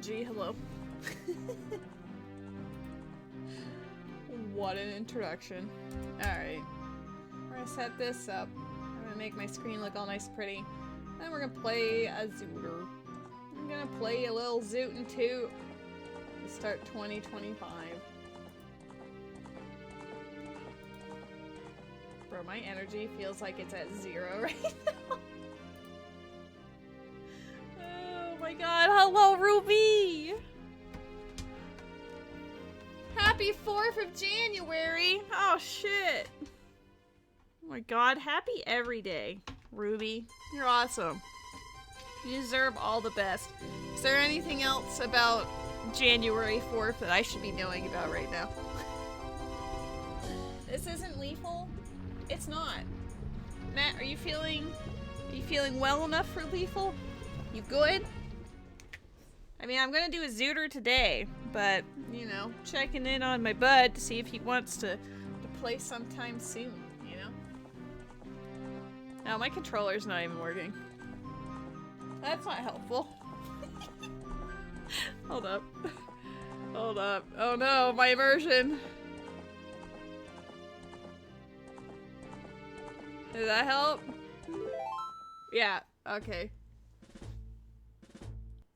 OMG, hello. What an introduction. Alright. We're gonna set this up. I'm gonna make my screen look all nice and pretty. Then we're gonna play a ZOOTR. I'm gonna play a little Zoot and Toot to start 2025. Bro, my energy feels like it's at 0 right now. Oh my god, hello Ruby! Happy 4th of January! Oh shit! Oh my god, happy every day, Ruby. You're awesome. You deserve all the best. Is there anything else about January 4th that I should be knowing about right now? This isn't lethal? It's not. Matt, are you feeling well enough for lethal? You good? I mean, I'm gonna do a ZOOTR today, but, you know, checking in on my bud to see if he wants to play sometime soon, you know? No, my controller's not even working. That's not helpful. Hold up. Hold up. Oh no, my immersion. Did that help? Yeah, okay.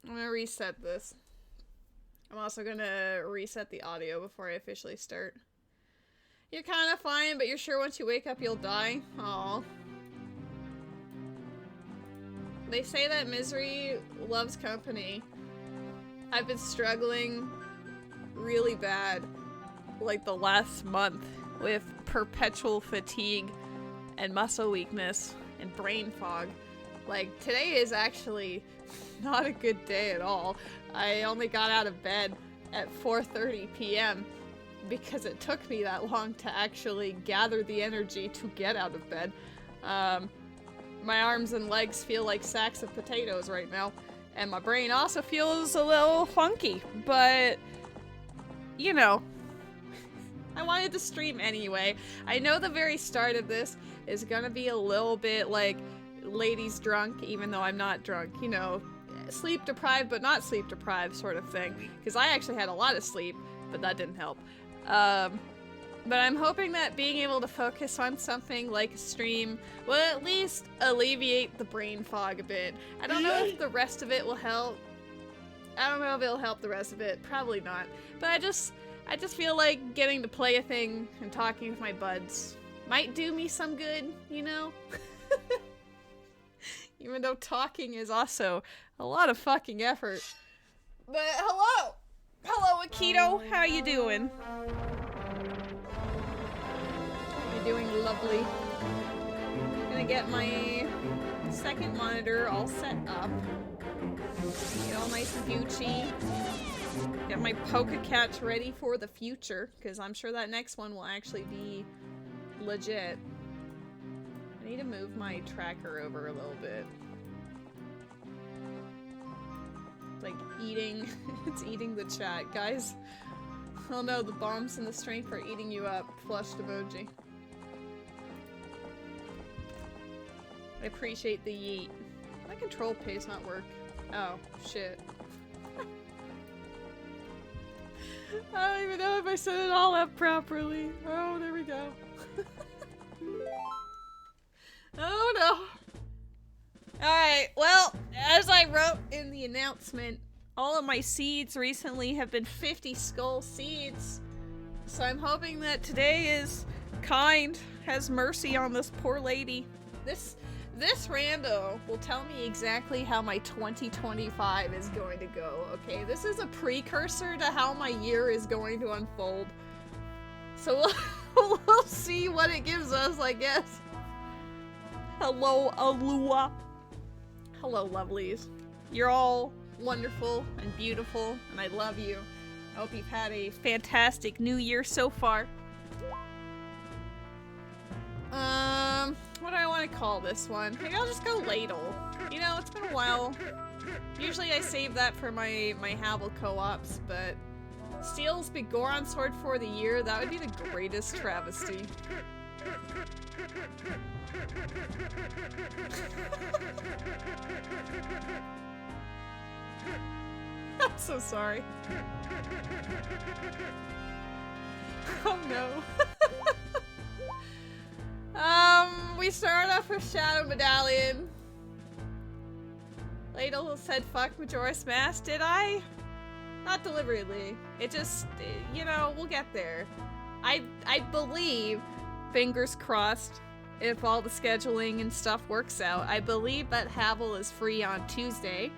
I'm gonna reset this. I'm also gonna reset the audio before I officially start. You're kind of fine, but you're sure once you wake up you'll die? Aww. They say that misery loves company. I've been struggling really bad, like the last month, with perpetual fatigue and muscle weakness and brain fog. Like, today is actually not a good day at all. I only got out of bed at 4:30 p.m. because it took me that long to actually gather the energy to get out of bed. My arms and legs feel like sacks of potatoes right now, and my brain also feels a little funky, but, you know, I wanted to stream anyway. I know the very start of this is gonna be a little bit like ladies drunk, even though I'm not drunk, you know, sleep deprived but not sleep deprived sort of thing, because I actually had a lot of sleep, but that didn't help. But I'm hoping that being able to focus on something like a stream will at least alleviate the brain fog a bit. I don't know if the rest of it will help. I don't know if it'll help the rest of it. Probably not. But I just feel like getting to play a thing and talking with my buds might do me some good, you know? Even though talking is also a lot of fucking effort. But hello! Hello, Akito! How you doing? You're doing lovely. I'm gonna get my second monitor all set up. Get all nice and Gucci. Get my Pokécats ready for the future, because I'm sure that next one will actually be legit. I need to move my tracker over a little bit. It's like eating, it's eating the chat, guys. Oh no, the bombs and the strength are eating you up. Flushed emoji. I appreciate the yeet. My control pace not work. Oh, shit. I don't even know if I set it all up properly. Oh, there we go. Oh no. Alright, well, as I wrote in the announcement, all of my seeds recently have been 50 skull seeds. So I'm hoping that today is kind, has mercy on this poor lady. This rando will tell me exactly how my 2025 is going to go, okay? This is a precursor to how my year is going to unfold. So we'll see what it gives us, I guess. Hello, Alua. Hello, lovelies. You're all wonderful and beautiful, and I love you. I hope you've had a fantastic new year so far. What do I want to call this one? Maybe I'll just go ladle. You know, it's been a while. Usually I save that for my Havel co-ops, but Steel's Begoron Sword for the year, that would be the greatest travesty. I'm so sorry. Oh no. We start off with Shadow Medallion. Ladle said fuck Majora's Mask, did I? Not deliberately. It just, you know, we'll get there. I believe, fingers crossed, if all the scheduling and stuff works out, I believe that Havel is free on Tuesday.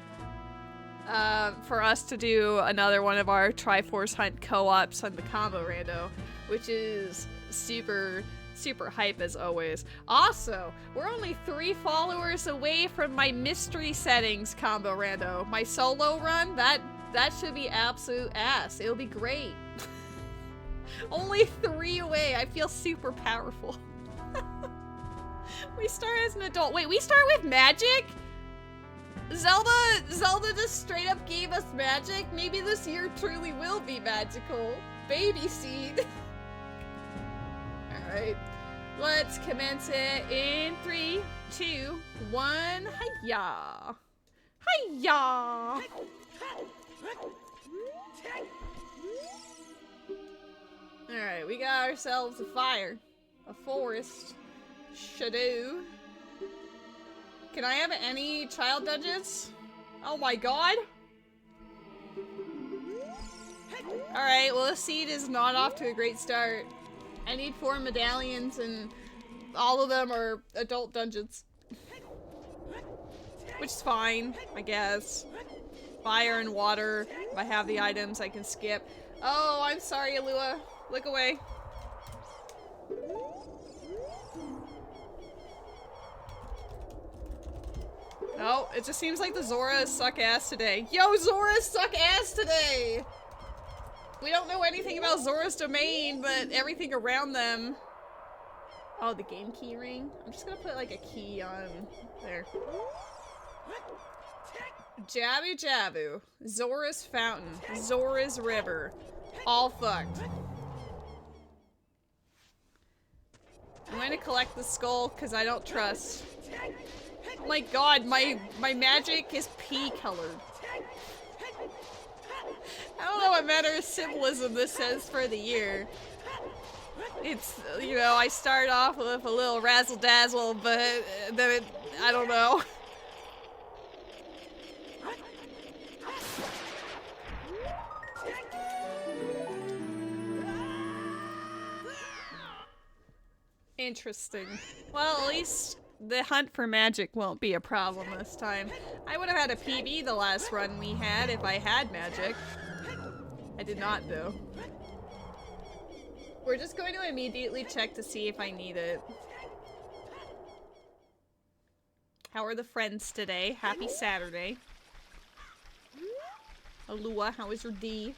For us to do another one of our Triforce Hunt co-ops on the combo rando, which is super hype as always. Also, we're only 3 followers away from my mystery settings combo rando. My solo run, that should be absolute ass. It'll be great. Only 3 away. I feel super powerful. We start as an adult. Wait, we start with magic? Zelda just straight up gave us magic? Maybe this year truly will be magical. Baby seed. Alright. Let's commence it in 3, 2, 1. Hiya! Hiya! Alright, we got ourselves a fire. A forest. Shadow. Can I have any child dungeons? Oh my god! Alright, well this seed is not off to a great start. I need 4 medallions and all of them are adult dungeons. Which is fine, I guess. Fire and water. If I have the items, I can skip. Oh, I'm sorry, Alua. Look away. No, it just seems like the Zoras suck ass today. Yo, Zoras suck ass today! We don't know anything about Zora's domain, but everything around them. Oh, the game key ring? I'm just gonna put like a key on there. Jabu Jabu, Zora's Fountain, Zora's River. All fucked. I'm gonna collect the skull because I don't trust. Oh my god, my magic is pea colored. I don't know what matter of symbolism this says for the year. It's, you know, I start off with a little razzle-dazzle, but then it, I don't know. Interesting. Well, at least the hunt for magic won't be a problem this time. I would have had a PB the last run we had if I had magic. I did not, though. We're just going to immediately check to see if I need it. How are the friends today? Happy Saturday. Alua, how is your D?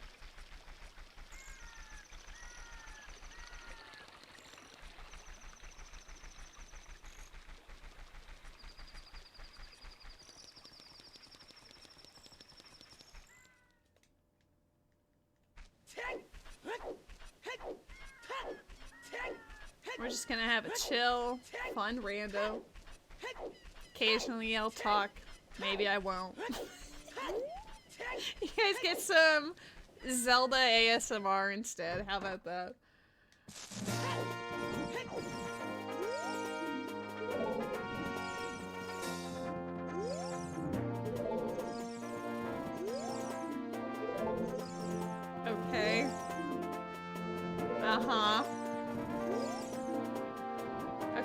We're just gonna have a chill, fun rando. Occasionally I'll talk. Maybe I won't. You guys get some Zelda ASMR instead. How about that? Okay. Uh-huh.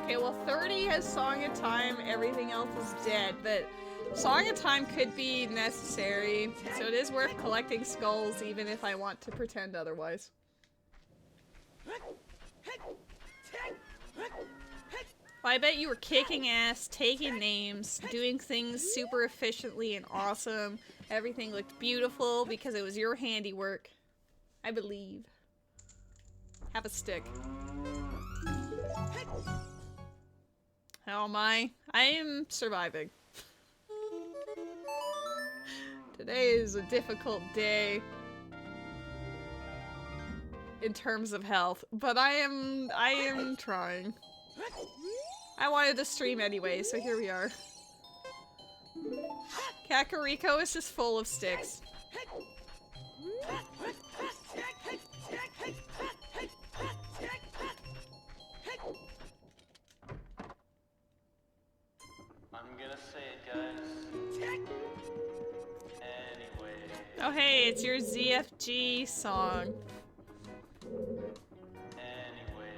Okay, well 30 has Song of Time, everything else is dead, but Song of Time could be necessary, so it is worth collecting skulls even if I want to pretend otherwise. Well, I bet you were kicking ass, taking names, doing things super efficiently and awesome. Everything looked beautiful because it was your handiwork. I believe. Have a stick. How am I? I am surviving. Today is a difficult day in terms of health, but I am trying. I wanted to stream anyway, so here we are. Kakariko is just full of sticks. I'm gonna say it, guys. Anyway. Oh hey, it's your ZFG song. Anyway.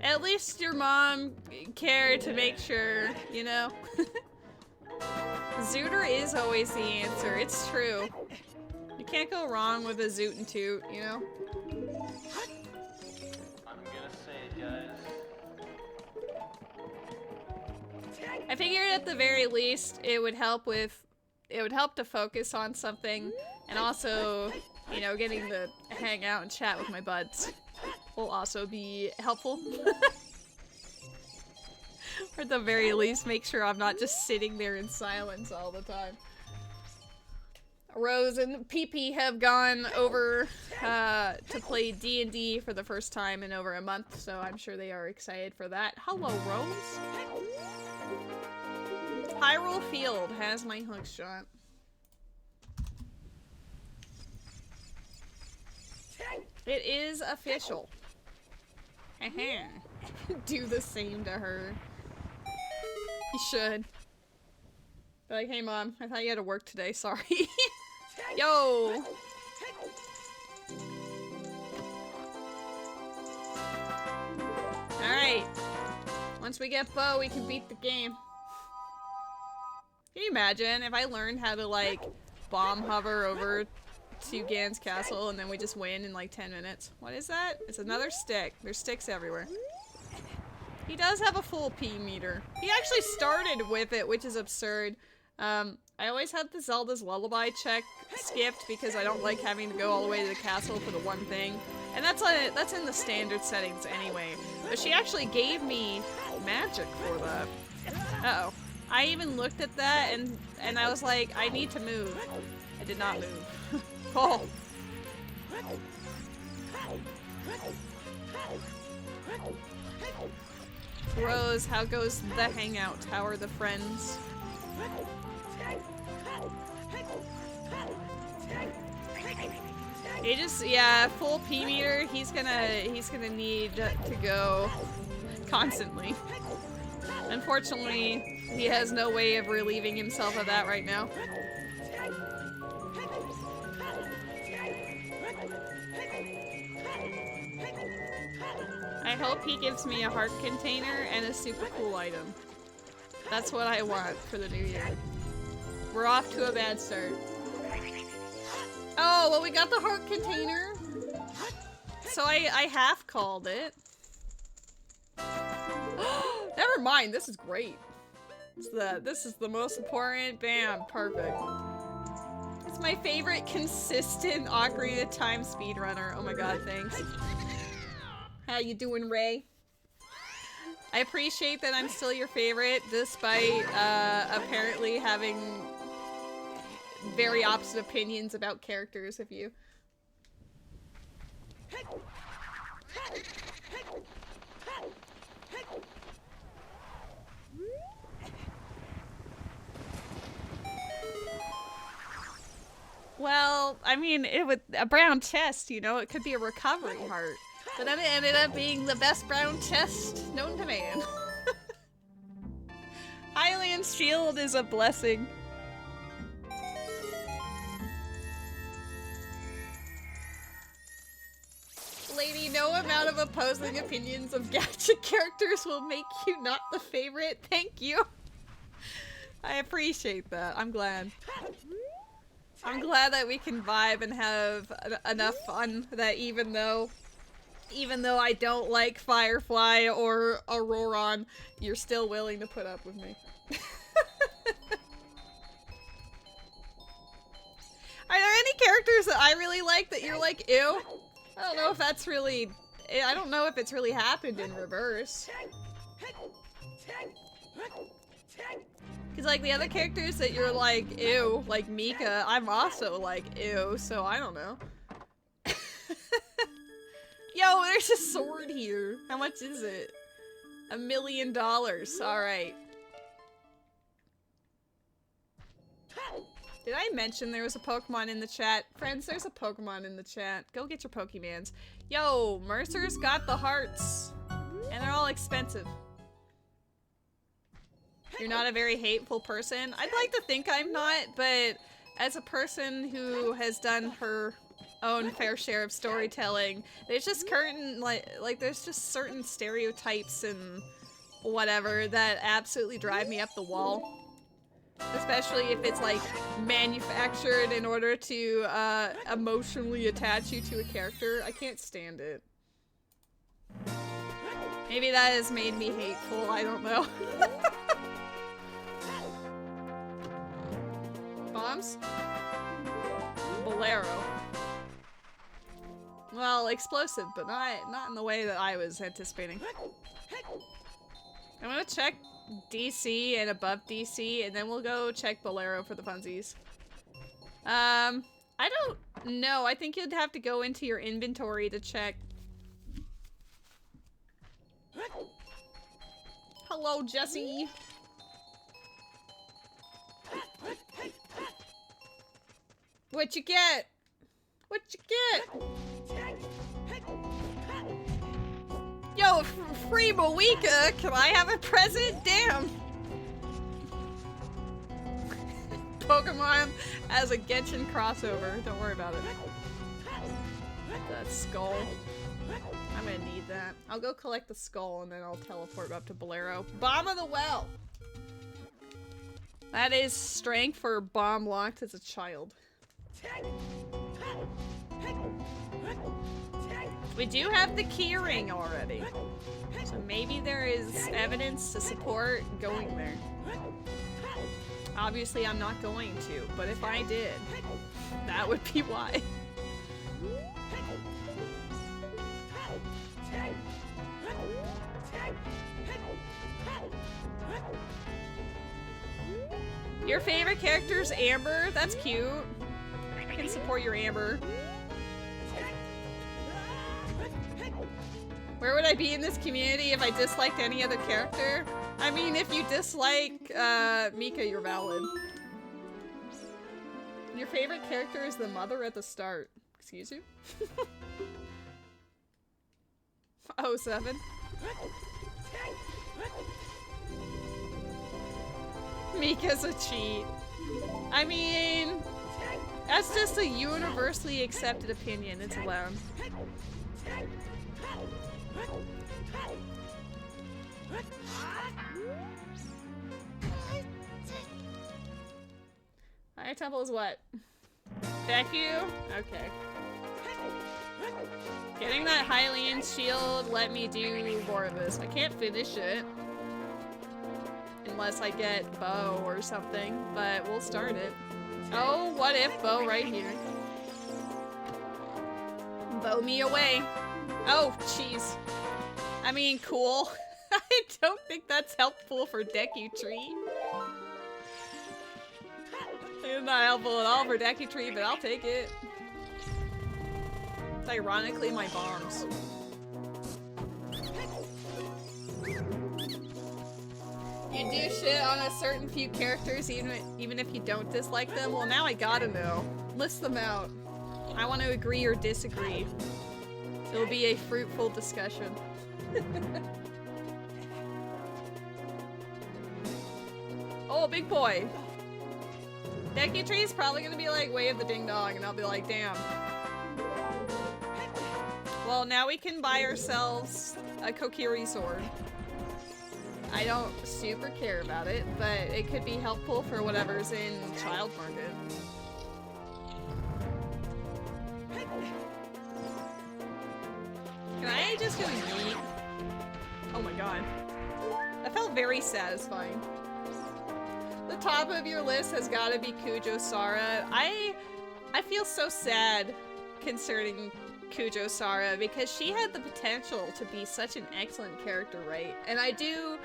At least your mom cared to make sure, you know? ZOOTR is always the answer, it's true. You can't go wrong with a zoot and toot, you know? I'm gonna say it, guys. I figured at the very least it would help to focus on something, and also, you know, getting to hang out and chat with my buds will also be helpful. Or at the very least make sure I'm not just sitting there in silence all the time. Rose and PP have gone over to play D&D for the first time in over a month, so I'm sure they are excited for that. Hello, Rose. Hyrule Field has my hook shot. It is official. Do the same to her. You should. Be like, hey mom, I thought you had to work today, sorry. Yo! Alright. Once we get Bo, we can beat the game. Can you imagine if I learned how to, like, bomb hover over to Ganon's castle and then we just win in like 10 minutes? What is that? It's another stick. There's sticks everywhere. He does have a full P meter. He actually started with it, which is absurd. I always had the Zelda's Lullaby check skipped because I don't like having to go all the way to the castle for the one thing. And that's in the standard settings anyway. But she actually gave me magic for that. Uh-oh. I even looked at that and I was like, I need to move. I did not move. Oh. Rose, how goes the hangout? How are the friends? He just, yeah, full P meter. He's gonna need to go constantly. Unfortunately, he has no way of relieving himself of that right now. I hope he gives me a heart container and a super cool item. That's what I want for the new year. We're off to a bad start. Oh, well we got the heart container. So I half called it. Never mind, this is great. This is the most important. Bam, perfect. It's my favorite consistent Ocarina of Time speedrunner. Oh my god, thanks. How you doing, Ray? I appreciate that I'm still your favorite, despite apparently having very opposite opinions about characters of you. Well, I mean, with a brown chest, you know, it could be a recovery heart. But then it ended up being the best brown chest known to man. Hylian's shield is a blessing. Lady, no amount of opposing opinions of gacha characters will make you not the favorite. Thank you. I appreciate that. I'm glad. I'm glad that we can vibe and have enough fun that even though I don't like Firefly or Auroron, you're still willing to put up with me. Are there any characters that I really like that you're like, ew? I don't know if that's really... I don't know if it's really happened in reverse. Because, like, the other characters that you're like, ew, like Mika, I'm also like, ew, so I don't know. Yo, there's a sword here. How much is it? $1 million. Alright. Did I mention there was a Pokemon in the chat? Friends, there's a Pokemon in the chat. Go get your Pokemans. Yo, Mercer's got the hearts. And they're all expensive. You're not a very hateful person. I'd like to think I'm not, but as a person who has done her own fair share of storytelling, there's just there's just certain stereotypes and whatever that absolutely drive me up the wall. Especially if it's like manufactured in order to emotionally attach you to a character. I can't stand it. Maybe that has made me hateful, I don't know. Bombs? Bolero. Well, explosive, but not in the way that I was anticipating. I'm gonna check DC and above DC, and then we'll go check Bolero for the funsies. I don't know. I think you'd have to go into your inventory to check. Hello, Jesse. What you get? What you get? Yo, free Moeka! Can I have a present? Damn! Pokemon as a Genshin crossover. Don't worry about it. That skull. I'm gonna need that. I'll go collect the skull and then I'll teleport up to Bolero. Bomb of the Well! That is strength for bomb locked as a child. We do have the key ring already. So maybe there is evidence to support going there. Obviously I'm not going to, but if I did, that would be why. Your favorite character is Amber? That's cute. I can support your Amber. Where would I be in this community if I disliked any other character? I mean, if you dislike Mika, you're valid. Your favorite character is the mother at the start. Excuse you? 07. Mika's a cheat. I mean, that's just a universally accepted opinion. It's allowed. Higher temple is what? Deku? Okay. Getting that Hylian shield let me do more of this. I can't finish it unless I get bow or something, but we'll start it. Oh, what if bow right here? Bow me away. Oh, jeez. I mean, cool. I don't think that's helpful for Deku Tree. It's not helpful at all for Deku Tree, but I'll take it. It's ironically my bombs. You do shit on a certain few characters even if you don't dislike them? Well, now I gotta know. List them out. I want to agree or disagree. It'll be a fruitful discussion. Oh, big boy. Deku Tree is probably gonna be like, Way of the Ding Dong, and I'll be like, damn. Well, now we can buy ourselves a Kokiri sword. I don't super care about it, but it could be helpful for whatever's in Child Market. Can I just go yeet? Oh my god. That felt very satisfying. The top of your list has gotta be Kujo Sara. I feel so sad concerning Kujo Sara because she had the potential to be such an excellent character, right? And I do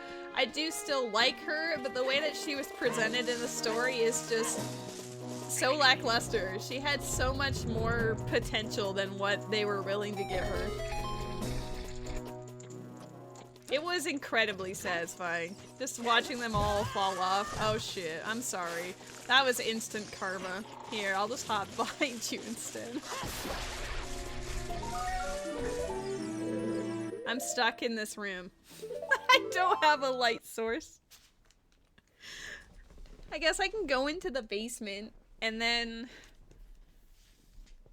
still like her, but the way that she was presented in the story is just so lackluster. She had so much more potential than what they were willing to give her. It was incredibly satisfying. Just watching them all fall off. Oh shit, I'm sorry. That was instant karma. Here, I'll just hop behind you instead. I'm stuck in this room. I don't have a light source. I guess I can go into the basement and then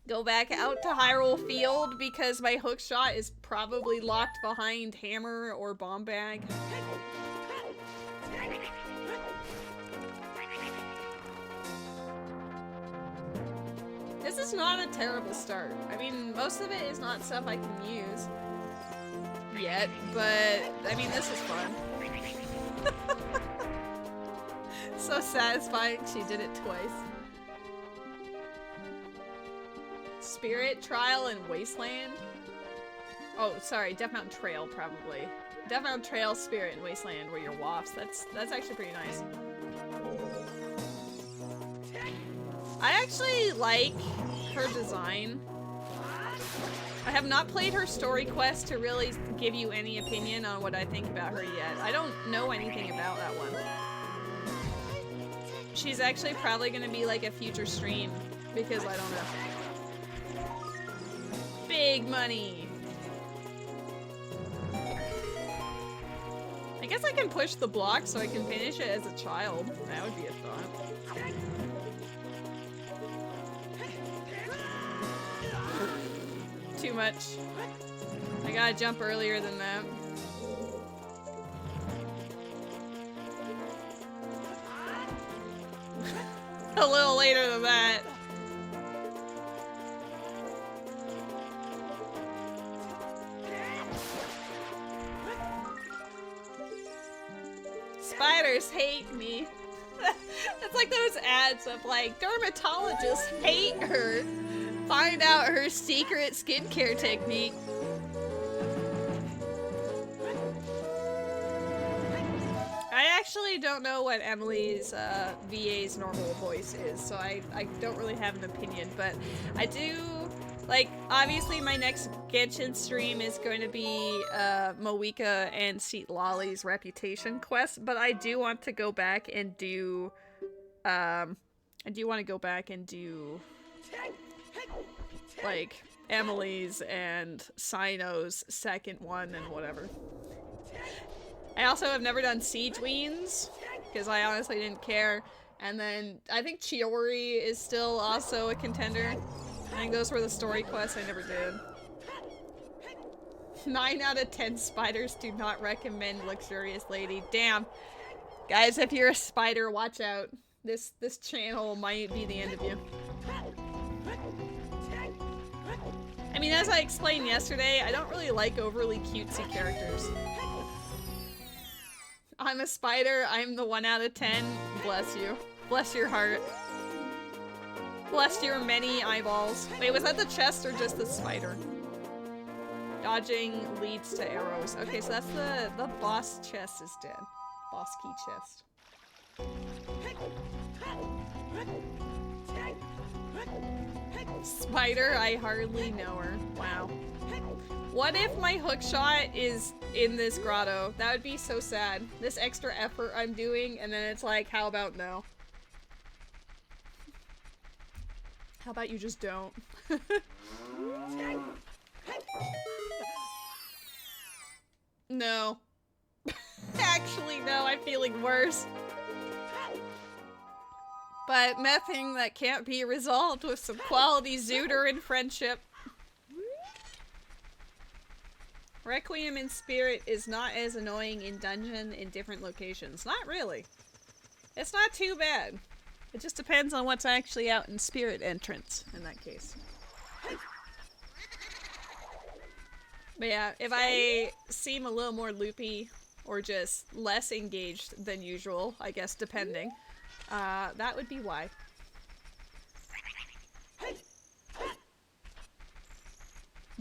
go back out to Hyrule Field because my hook shot is probably locked behind hammer or bomb bag. This is not a terrible start. I mean, most of it is not stuff I can use yet, but I mean, this is fun. So satisfying, she did it twice. Spirit Trial and Wasteland? Oh, sorry, Death Mountain Trail, probably. Death Mountain Trail, Spirit, and Wasteland were your wafts. That's actually pretty nice. I actually like her design. I have not played her story quest to really give you any opinion on what I think about her yet. I don't know anything about that one. She's actually probably gonna be like a future stream because I don't know. Big money! I guess I can push the block so I can finish it as a child. That would be a thought. Too much. I gotta jump earlier than that. A little later than that. Spiders hate me. It's like those ads of like, dermatologists hate her. Find out her secret skincare technique. I actually don't know what Emily's VA's normal voice is, so I don't really have an opinion, but I do, like, obviously my next Genshin stream is going to be Moeka and Seat Lolly's reputation quest, but I do want to go back and do, like, Emily's and Sino's second one and whatever. I also have never done Siege Weens, because I honestly didn't care. And then, I think Chiori is still also a contender. I think those were the story quests I never did. 9 out of 10 spiders do not recommend LuxuriousLady. Damn. Guys, if you're a spider, watch out. This channel might be the end of you. I mean, as I explained yesterday, I don't really like overly cutesy characters. I'm a spider, I'm the 1 out of 10. Bless you. Bless your heart. Bless your many eyeballs. Wait, was that the chest or just the spider? Dodging leads to arrows. Okay, so that's the boss chest is dead. Boss key chest. Spider, I hardly know her. Wow. What if my hookshot is in this grotto? That would be so sad. This extra effort I'm doing, and then it's like, how about no? How about you just don't? No. Actually, no, I'm feeling worse. But nothing that can't be resolved with some quality ZOOTR and friendship. Requiem in Spirit is not as annoying in dungeon in different locations. Not really. It's not too bad. It just depends on what's actually out in Spirit entrance in that case. But yeah, if I seem a little more loopy or just less engaged than usual, I guess depending, that would be why.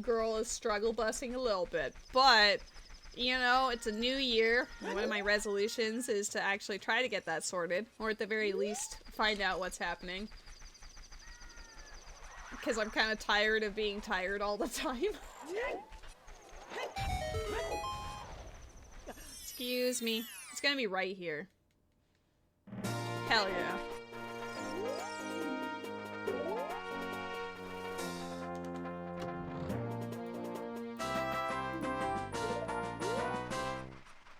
Girl is struggle busing a little bit, but you know, it's a new year, and one of my resolutions is to actually try to get that sorted, or at the very least find out what's happening, because I'm kind of tired of being tired all the time. Excuse me. It's gonna be right here. Hell yeah.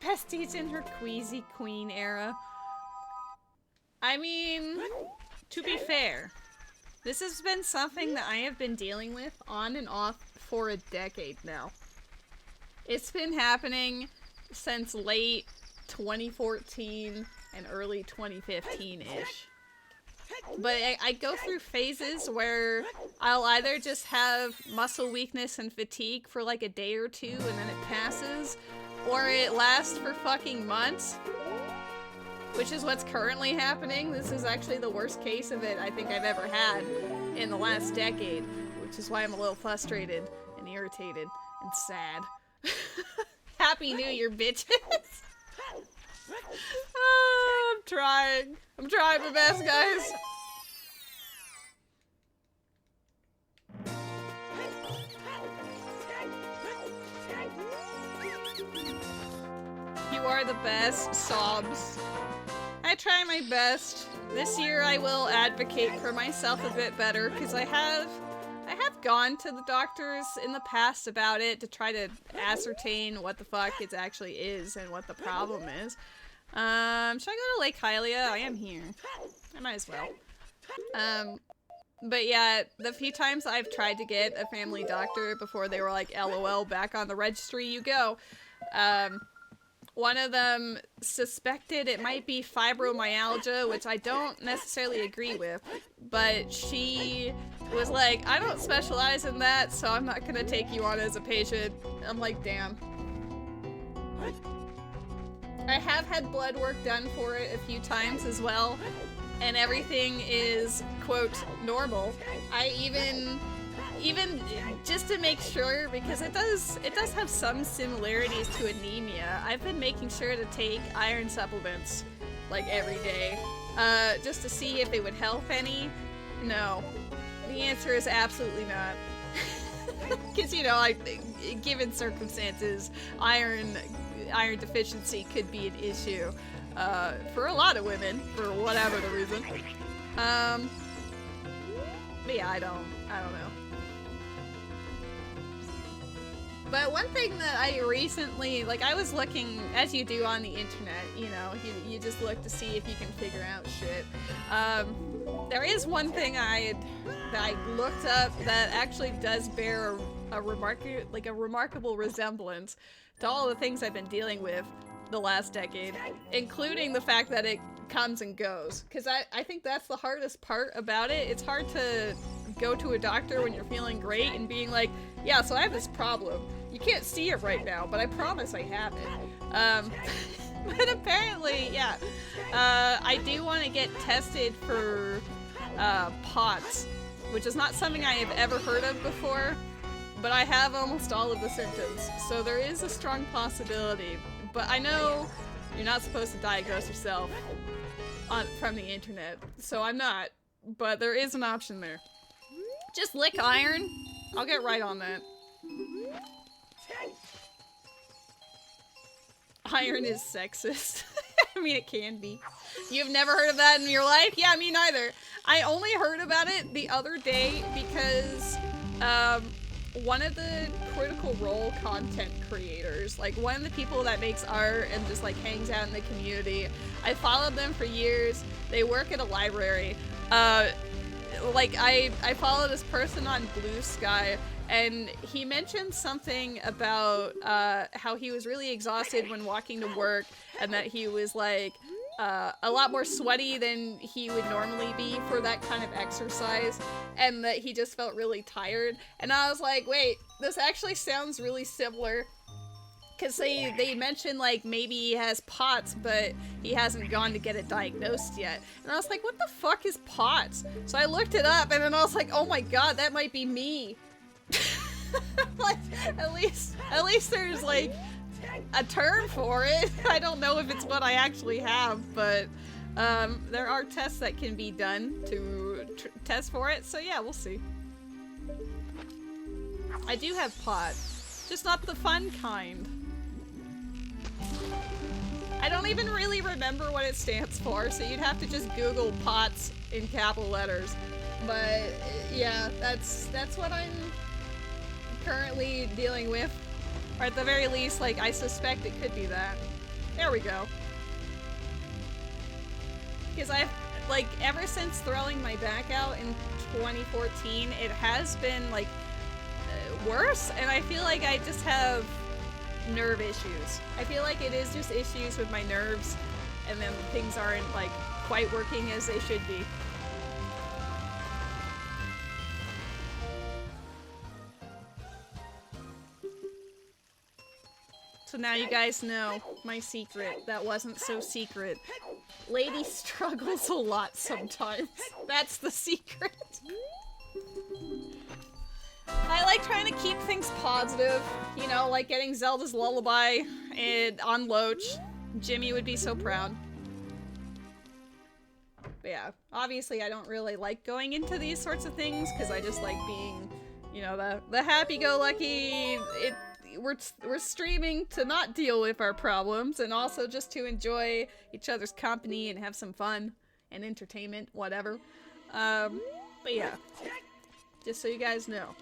Besties in her queasy queen era. I mean, to be fair, this has been something that I have been dealing with on and off for a decade now. It's been happening since late 2014 and early 2015-ish. But I go through phases where I'll either just have muscle weakness and fatigue for like a day or two and then it passes, or it lasts for fucking months, which is what's currently happening. This is actually the worst case of it I think I've ever had in the last decade, which is why I'm a little frustrated and irritated and sad. Happy New Year, bitches! Oh, I'm trying. I'm trying my best, guys. You are the best, sobs. I try my best. This year I will advocate for myself a bit better, because I have gone to the doctors in the past about it to try to ascertain what the fuck it actually is and what the problem is. Should I go to Lake Hylia? I am here. I might as well. But yeah, the few times I've tried to get a family doctor before they were like, LOL, back on the registry you go. One of them suspected it might be fibromyalgia, which I don't necessarily agree with, but she was like, I don't specialize in that, so I'm not gonna take you on as a patient. I'm like, damn. I have had blood work done for it a few times as well, and everything is, quote, normal. I even just to make sure, because it does have some similarities to anemia, I've been making sure to take iron supplements like every day, just to see if it would help any. No, the answer is absolutely not. Because, you know, given circumstances, iron deficiency could be an issue for a lot of women, for whatever the reason. But yeah, I don't know. But one thing that I recently, like, I was looking, as you do on the internet, you know, you just look to see if you can figure out shit. There is one thing that I looked up that actually does bear a remarkable resemblance to all the things I've been dealing with the last decade, including the fact that it comes and goes. Because I think that's the hardest part about it. It's hard to go to a doctor when you're feeling great and being like, yeah, so I have this problem. You can't see it right now, but I promise I have it. But apparently, yeah, I do want to get tested for POTS, which is not something I have ever heard of before, but I have almost all of the symptoms, so there is a strong possibility. But I know you're not supposed to diagnose yourself from the internet, so I'm not, but there is an option there. Just lick iron. I'll get right on that. Iron is sexist. I mean, it can be. You've never heard of that in your life? Yeah, me neither. I only heard about it the other day because one of the Critical Role content creators, like one of the people that makes art and just like hangs out in the community, I followed them for years. They work at a library. Like I follow this person on Blue Sky, and he mentioned something about how he was really exhausted when walking to work, and that he was like a lot more sweaty than he would normally be for that kind of exercise, and that he just felt really tired. And I was like, wait, this actually sounds really similar. Because they mentioned, like, maybe he has POTS, but he hasn't gone to get it diagnosed yet. And I was like, what the fuck is POTS? So I looked it up, and then I was like, oh my god, that might be me. Like, at least there's, like, a term for it. I don't know if it's what I actually have, but there are tests that can be done to test for it. So yeah, we'll see. I do have POTS, just not the fun kind. I don't even really remember what it stands for, so you'd have to just Google POTS in capital letters. But yeah, that's what I'm currently dealing with. Or at the very least, like, I suspect it could be that. There we go. Because I've, like, ever since throwing my back out in 2014, it has been, like, worse, and I feel like I just have nerve issues. I feel like it is just issues with my nerves, and then things aren't, like, quite working as they should be. So now you guys know my secret that wasn't so secret. Lady struggles a lot sometimes. That's the secret. I like trying to keep things positive, you know, like getting Zelda's Lullaby and on Loach. Jimmy would be so proud. But yeah, obviously I don't really like going into these sorts of things because I just like being, you know, the happy-go-lucky. We're streaming to not deal with our problems and also just to enjoy each other's company and have some fun and entertainment, whatever. But yeah, just so you guys know.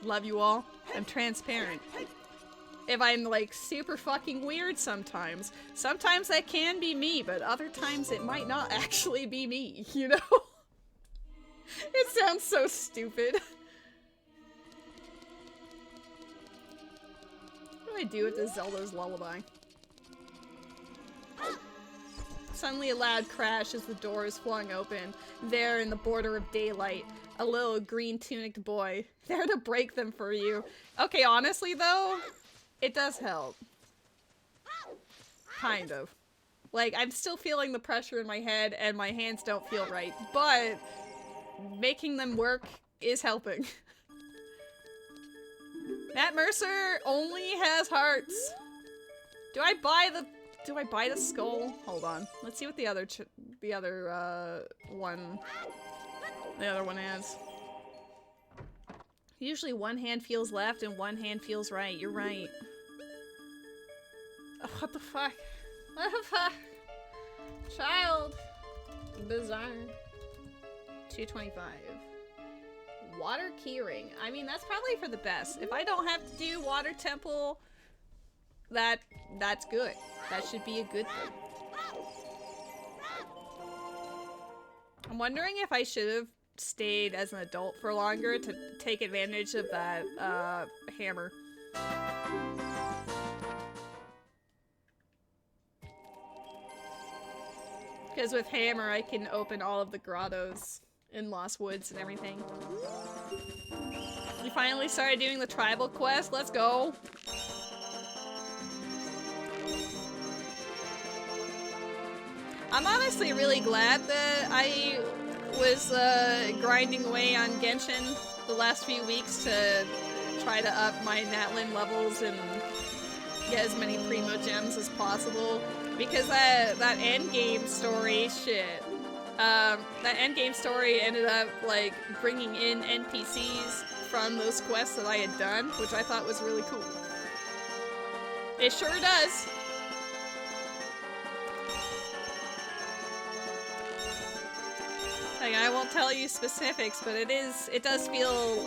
Love you all. I'm transparent. If I'm like super fucking weird sometimes that can be me, but other times it might not actually be me, you know? It sounds so stupid. What do I do with this Zelda's Lullaby? Suddenly a loud crash as the door is flung open. There in the border of daylight, a little green tunicked boy, there to break them for you. Okay, honestly though, it does help. Kind of. Like, I'm still feeling the pressure in my head and my hands don't feel right, but making them work is helping. Matt Mercer only has hearts. Do I buy the skull? Hold on. Let's see what the other one has. Usually one hand feels left and one hand feels right. You're right. Oh, what the fuck? What the fuck? Child. Bizarre. 225. Water keyring. I mean, that's probably for the best. If I don't have to do water temple, that's good. That should be a good thing. I'm wondering if I should have stayed as an adult for longer to take advantage of that hammer. Because with hammer I can open all of the grottos in Lost Woods and everything. We finally started doing the tribal quest. Let's go. I'm honestly really glad that I was grinding away on Genshin the last few weeks to try to up my Natlin levels and get as many Primo Gems as possible. Because that endgame story, shit. That endgame story ended up, like, bringing in NPCs from those quests that I had done, which I thought was really cool. It sure does. Like, I won't tell you specifics, but it does feel,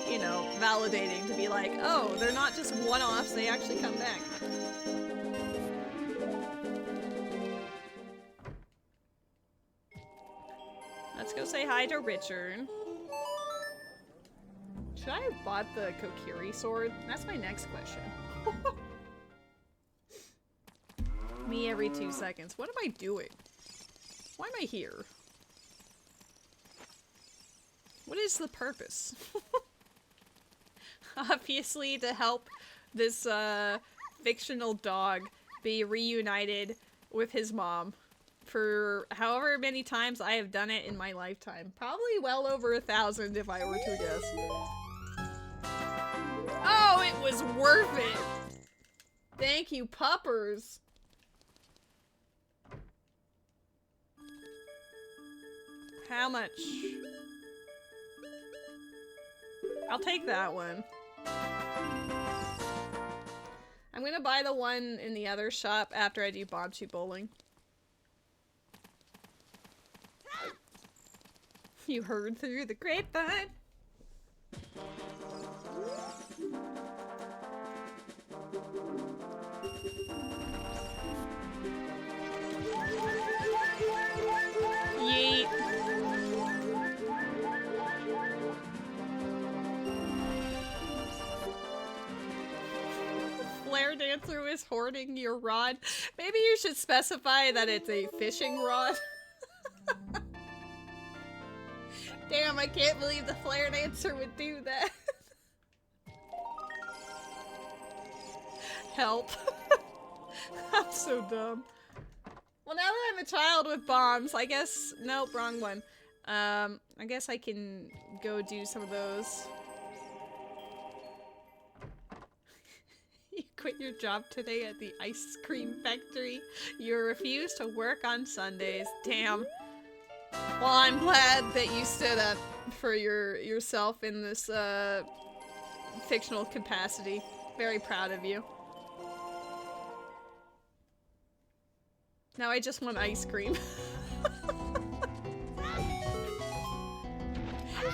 you know, validating to be like, oh, they're not just one-offs, they actually come back. Let's go say hi to Richard. Should I have bought the Kokiri sword? That's my next question. Me every 2 seconds. What am I doing? Why am I here? What is the purpose? Obviously to help this fictional dog be reunited with his mom. For however many times I have done it in my lifetime. Probably well over 1,000 if I were to guess. Oh, it was worth it! Thank you, puppers! How much? I'll take that one. I'm I'm gonna buy the one in the other shop after I do bocce bowling. You heard through the grapevine. Yeet. Flare dancer is hoarding your rod. Maybe you should specify that it's a fishing rod. Damn, I can't believe the flare dancer would do that. Help. I'm so dumb. Well, now that I'm a child with bombs, I guess... Nope, wrong one. I guess I can go do some of those. You quit your job today at the ice cream factory. You refuse to work on Sundays. Damn. Well, I'm glad that you stood up for yourself in this fictional capacity. Very proud of you. Now I just want ice cream.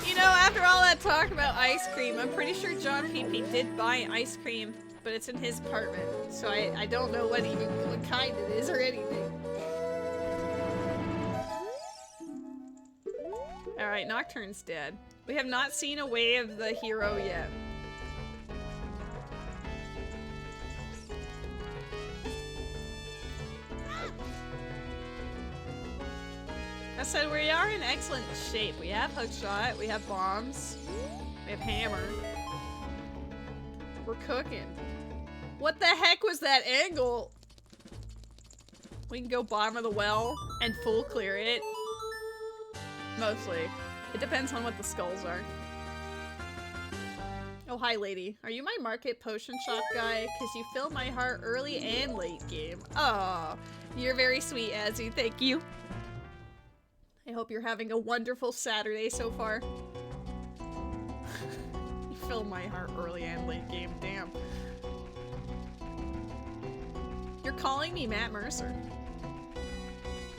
You know, after all that talk about ice cream, I'm pretty sure John Pee did buy ice cream, but it's in his apartment, so I don't know what kind it is or anything. Alright, Nocturne's dead. We have not seen a way of the hero yet. I said we are in excellent shape. We have hookshot, we have bombs, we have hammer. We're cooking. What the heck was that angle? We can go bottom of the well and full clear it. Mostly. It depends on what the skulls are. Oh, hi, lady. Are you my market potion shop guy? Because you fill my heart early and late game. Oh, you're very sweet, Azzy. Thank you. I hope you're having a wonderful Saturday so far. You fill my heart early and late game. Damn. You're calling me Matt Mercer.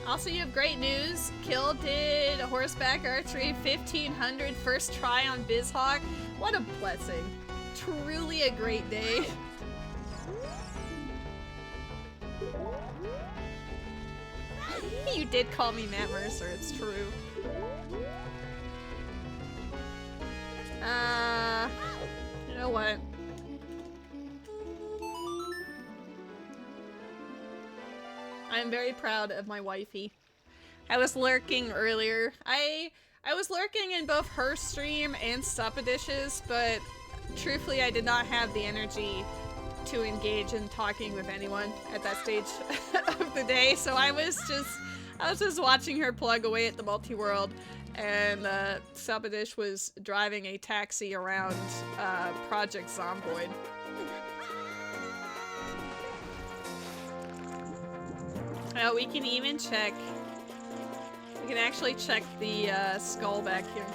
Also, you have great news. Kill did horseback archery 1500 first try on BizHawk. What a blessing. Truly a great day. You did call me Matt Mercer, it's true. You know what? I'm very proud of my wifey. I was lurking earlier. I was lurking in both her stream and Suppadish's, but truthfully I did not have the energy to engage in talking with anyone at that stage of the day, so I was just watching her plug away at the multi-world, and Suppadish was driving a taxi around Project Zomboid. Oh, we can even check. We can actually check the skull back here.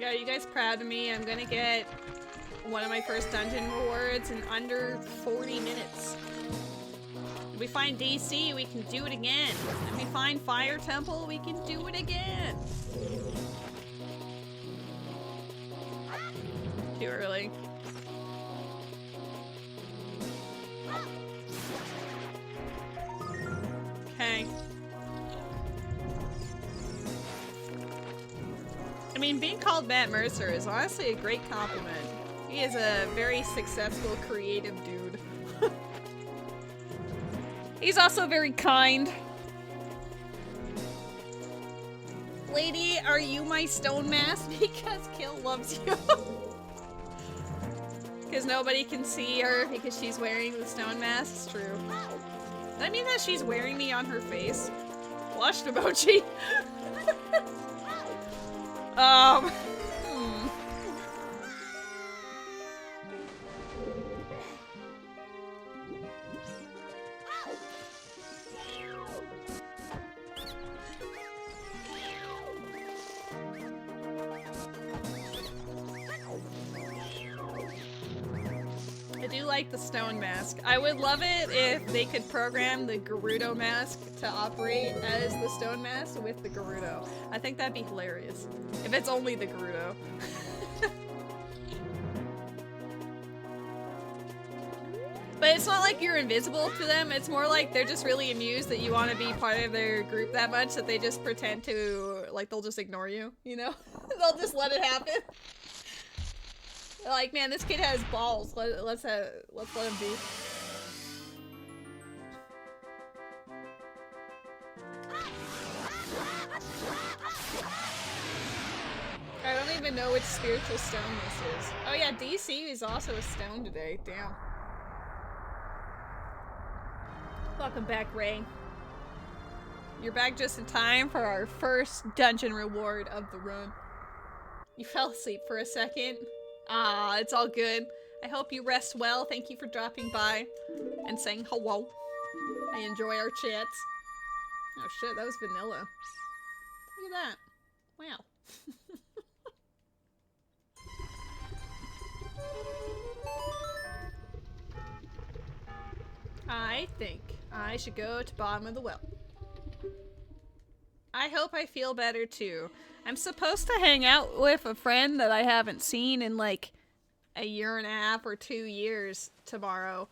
Are you guys proud of me? I'm gonna get one of my first dungeon rewards in under 40 minutes. If we find DC, we can do it again. If we find Fire Temple, we can do it again. Too early. Okay. I mean, being called Matt Mercer is honestly a great compliment. He is a very successful, creative dude. He's also very kind. Lady, are you my stone mask? Because Kill loves you. Because nobody can see her because she's wearing the stone mask. It's true. Does that mean that she's wearing me on her face? Blushed emoji. do like the stone mask. I would love it if they could program the Gerudo mask to operate as the stone mask with the Gerudo. I think that'd be hilarious. If it's only the Gerudo. But it's not like you're invisible to them, it's more like they're just really amused that you want to be part of their group that much that they just pretend to, like, they'll just ignore you, you know? They'll just let it happen. They're like, man, this kid has balls, let's let him be. I don't even know which spiritual stone this is. Oh yeah, DC is also a stone today, damn. Welcome back, Ray. You're back just in time for our first dungeon reward of the run. You fell asleep for a second. Ah, it's all good. I hope you rest well. Thank you for dropping by and saying hello. I enjoy our chats. Oh shit, that was vanilla. Look at that. Wow. I think I should go to bottom of the well. I hope I feel better too. I'm supposed to hang out with a friend that I haven't seen in like a year and a half or 2 years tomorrow.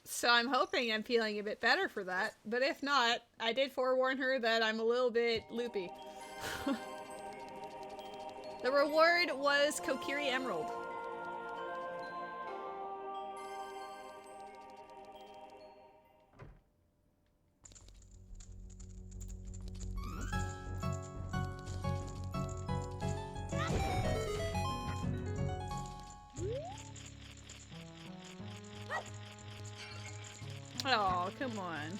So I'm hoping I'm feeling a bit better for that. But if not, I did forewarn her that I'm a little bit loopy. The reward was Kokiri Emerald. Oh, come on.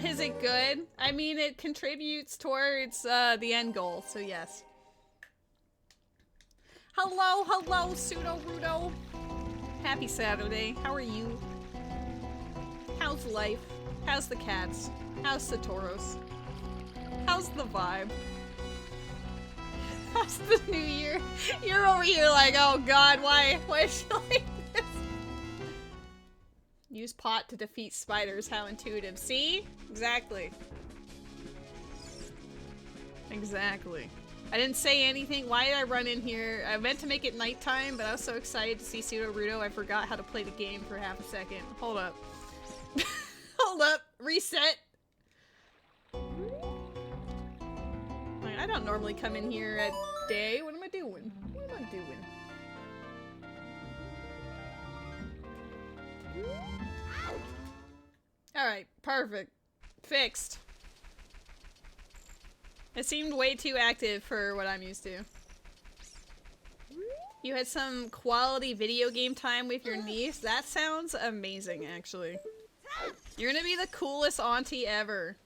Is it good? I mean, it contributes towards the end goal, so yes. Hello, hello, Pseudo-Rudo. Happy Saturday. How are you? How's life? How's the cats? How's Satoros? How's the vibe? How's the new year? You're over here like, oh god, why is she like this? Use pot to defeat spiders, how intuitive. See? Exactly. Exactly. I didn't say anything. Why did I run in here? I meant to make it nighttime, but I was so excited to see Pseudo-Rudo, I forgot how to play the game for half a second. Hold up. Hold up. Reset. I don't normally come in here at day. What am I doing? What am I doing? Alright, perfect. Fixed. It seemed way too active for what I'm used to. You had some quality video game time with your niece? That sounds amazing, actually. You're gonna be the coolest auntie ever.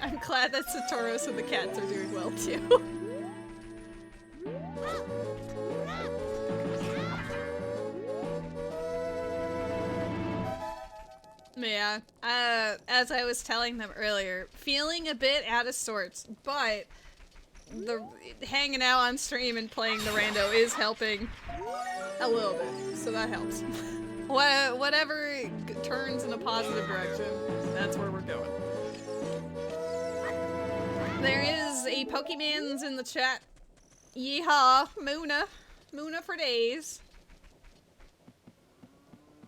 I'm glad that Satoros and the cats are doing well, too. Yeah, as I was telling them earlier, feeling a bit out of sorts, but the hanging out on stream and playing the rando is helping a little bit, so that helps. Whatever turns in a positive direction, that's where we're going. There is a Pokemans in the chat. Yeehaw, Muna. Muna for days.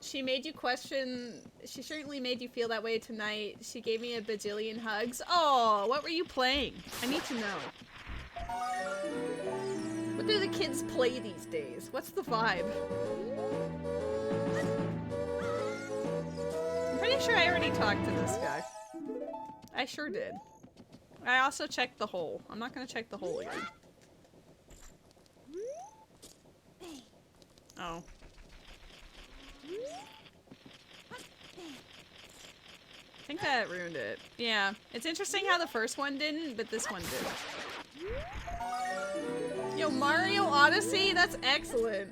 She made you question, she certainly made you feel that way tonight. She gave me a bajillion hugs. Oh, what were you playing? I need to know. What do the kids play these days? What's the vibe? I'm pretty sure I already talked to this guy. I sure did. I also checked the hole. I'm not gonna check the hole again. Oh. I think that ruined it. Yeah. It's interesting how the first one didn't, but this one did. Yo, Mario Odyssey? That's excellent.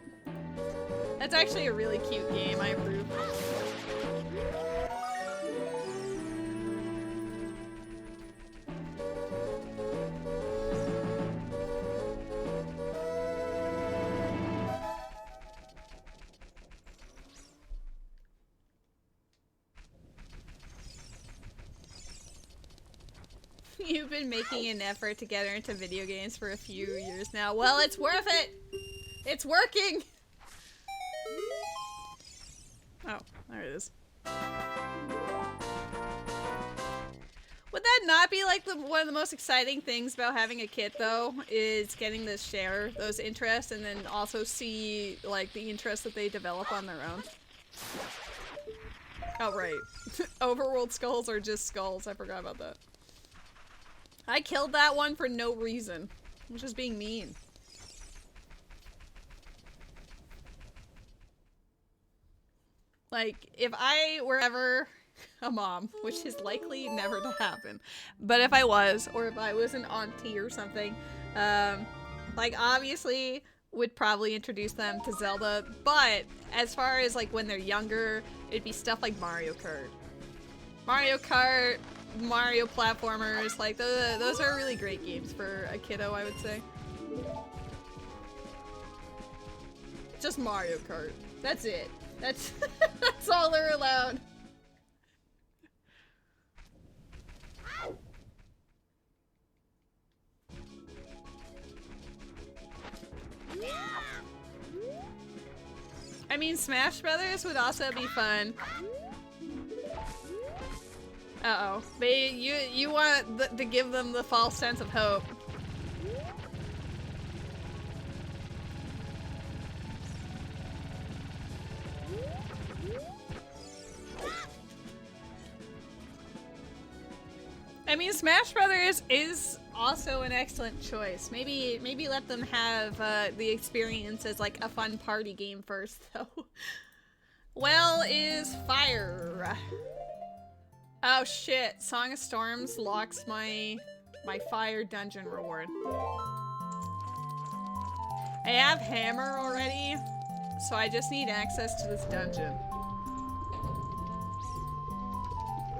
That's actually a really cute game, I approve. You've been making an effort to get her into video games for a few years now. Well, it's worth it! It's working! Oh, there it is. Would that not be like one of the most exciting things about having a kid though? Is getting to share those interests and then also see like the interests that they develop on their own. Oh right. Overworld skulls are just skulls. I forgot about that. I killed that one for no reason. I was just being mean. Like, if I were ever a mom, which is likely never to happen, but if I was, or if I was an auntie or something, like, obviously would probably introduce them to Zelda, but as far as, like, when they're younger, it'd be stuff like Mario Kart. Mario Kart, Mario platformers, like, those are really great games for a kiddo, I would say. Just Mario Kart. That's it. That's that's all they're allowed. I mean, Smash Brothers would also be fun. Uh-oh. But you want to give them the false sense of hope. I mean, Smash Brothers is also an excellent choice. Maybe let them have the experience as like a fun party game first, though. Well is fire. Oh shit! Song of Storms locks my fire dungeon reward. I have hammer already, so I just need access to this dungeon.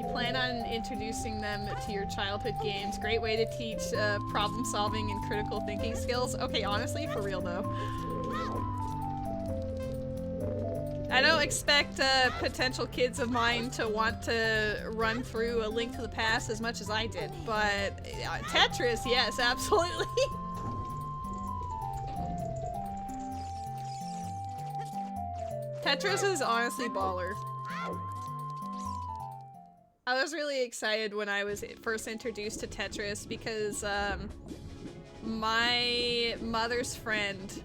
You plan on introducing them to your childhood games. Great way to teach problem solving and critical thinking skills. Okay, honestly, for real though. I don't expect potential kids of mine to want to run through A Link to the Past as much as I did, but Tetris, yes, absolutely. Tetris is honestly baller. I was really excited when I was first introduced to Tetris because my mother's friend,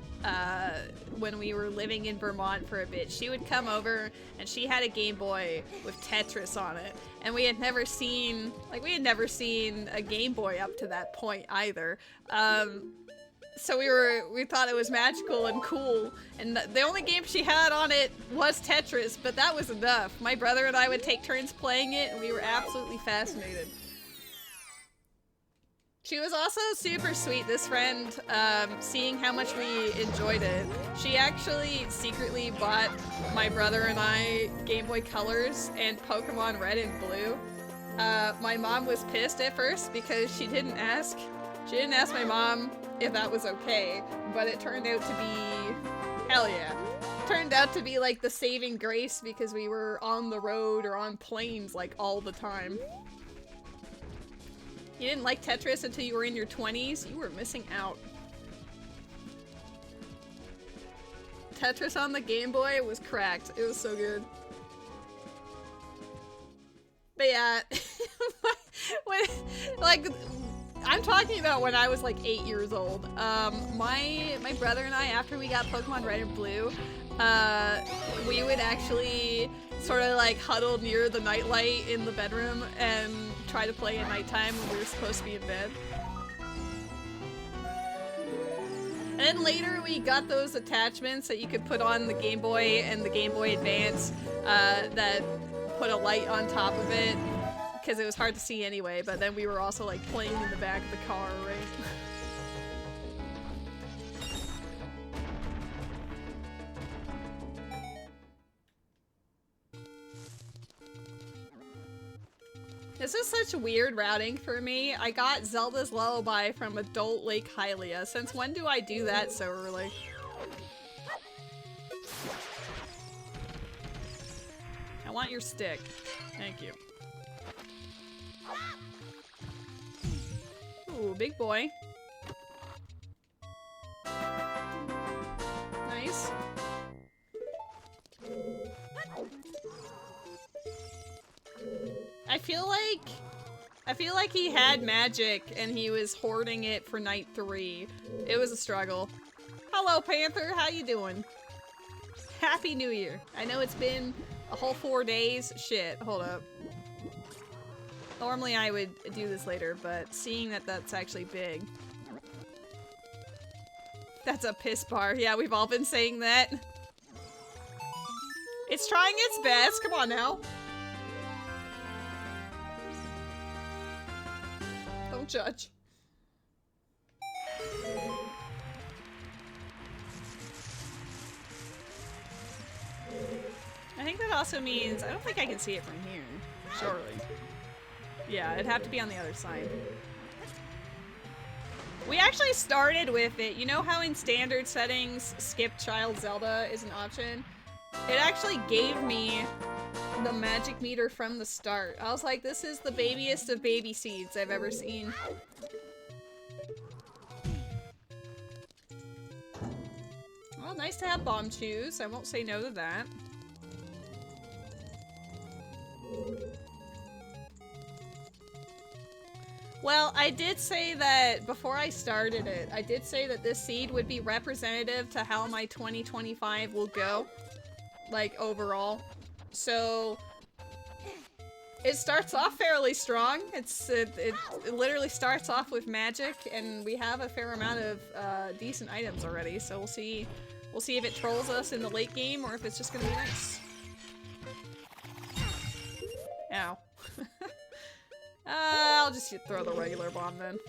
when we were living in Vermont for a bit, she would come over and she had a Game Boy with Tetris on it, and we had never seen a Game Boy up to that point either. So we thought it was magical and cool, and the only game she had on it was Tetris, but that was enough. My brother and I would take turns playing it, and we were absolutely fascinated. She was also super sweet, this friend, seeing how much we enjoyed it. She actually secretly bought my brother and I Game Boy Colors and Pokemon Red and Blue. My mom was pissed at first because she didn't ask my mom if that was okay, but it turned out to be, hell yeah. Turned out to be like the saving grace because we were on the road or on planes like all the time. You didn't like Tetris until you were in your 20s? You were missing out. Tetris on the Game Boy was cracked. It was so good. But yeah, I'm talking about when I was like 8 years old. My brother and I, after we got Pokemon Red and Blue, we would actually sort of like huddle near the nightlight in the bedroom and try to play at nighttime when we were supposed to be in bed. And then later we got those attachments that you could put on the Game Boy and the Game Boy Advance that put a light on top of it because it was hard to see anyway, but then we were also like playing in the back of the car, right? This is such weird routing for me. I got Zelda's Lullaby from Adult Lake Hylia. Since when do I do that so early? I want your stick. Thank you. Ooh, big boy. Nice. I feel like he had magic and he was hoarding it for night 3. It was a struggle. Hello, Panther. How you doing? Happy New Year. I know it's been a whole 4 days. Shit, hold up. Normally I would do this later, but seeing that that's actually big. That's a piss bar. Yeah, we've all been saying that. It's trying its best. Come on now. Don't judge. I think that also means I don't think I can see it from here. Surely. Yeah, it'd have to be on the other side. We actually started with it. You know how in standard settings, skip child Zelda is an option? It actually gave me the magic meter from the start. I was like, this is the babiest of baby seeds I've ever seen. Well, nice to have bomb chews. I won't say no to that. Well, I did say that before I started it, I did say that this seed would be representative to how my 2025 will go, like, overall. So, it starts off fairly strong. It literally starts off with magic, and we have a fair amount of decent items already, so we'll see if it trolls us in the late game, or if it's just gonna be nice. Ow. I'll just throw the regular bomb then.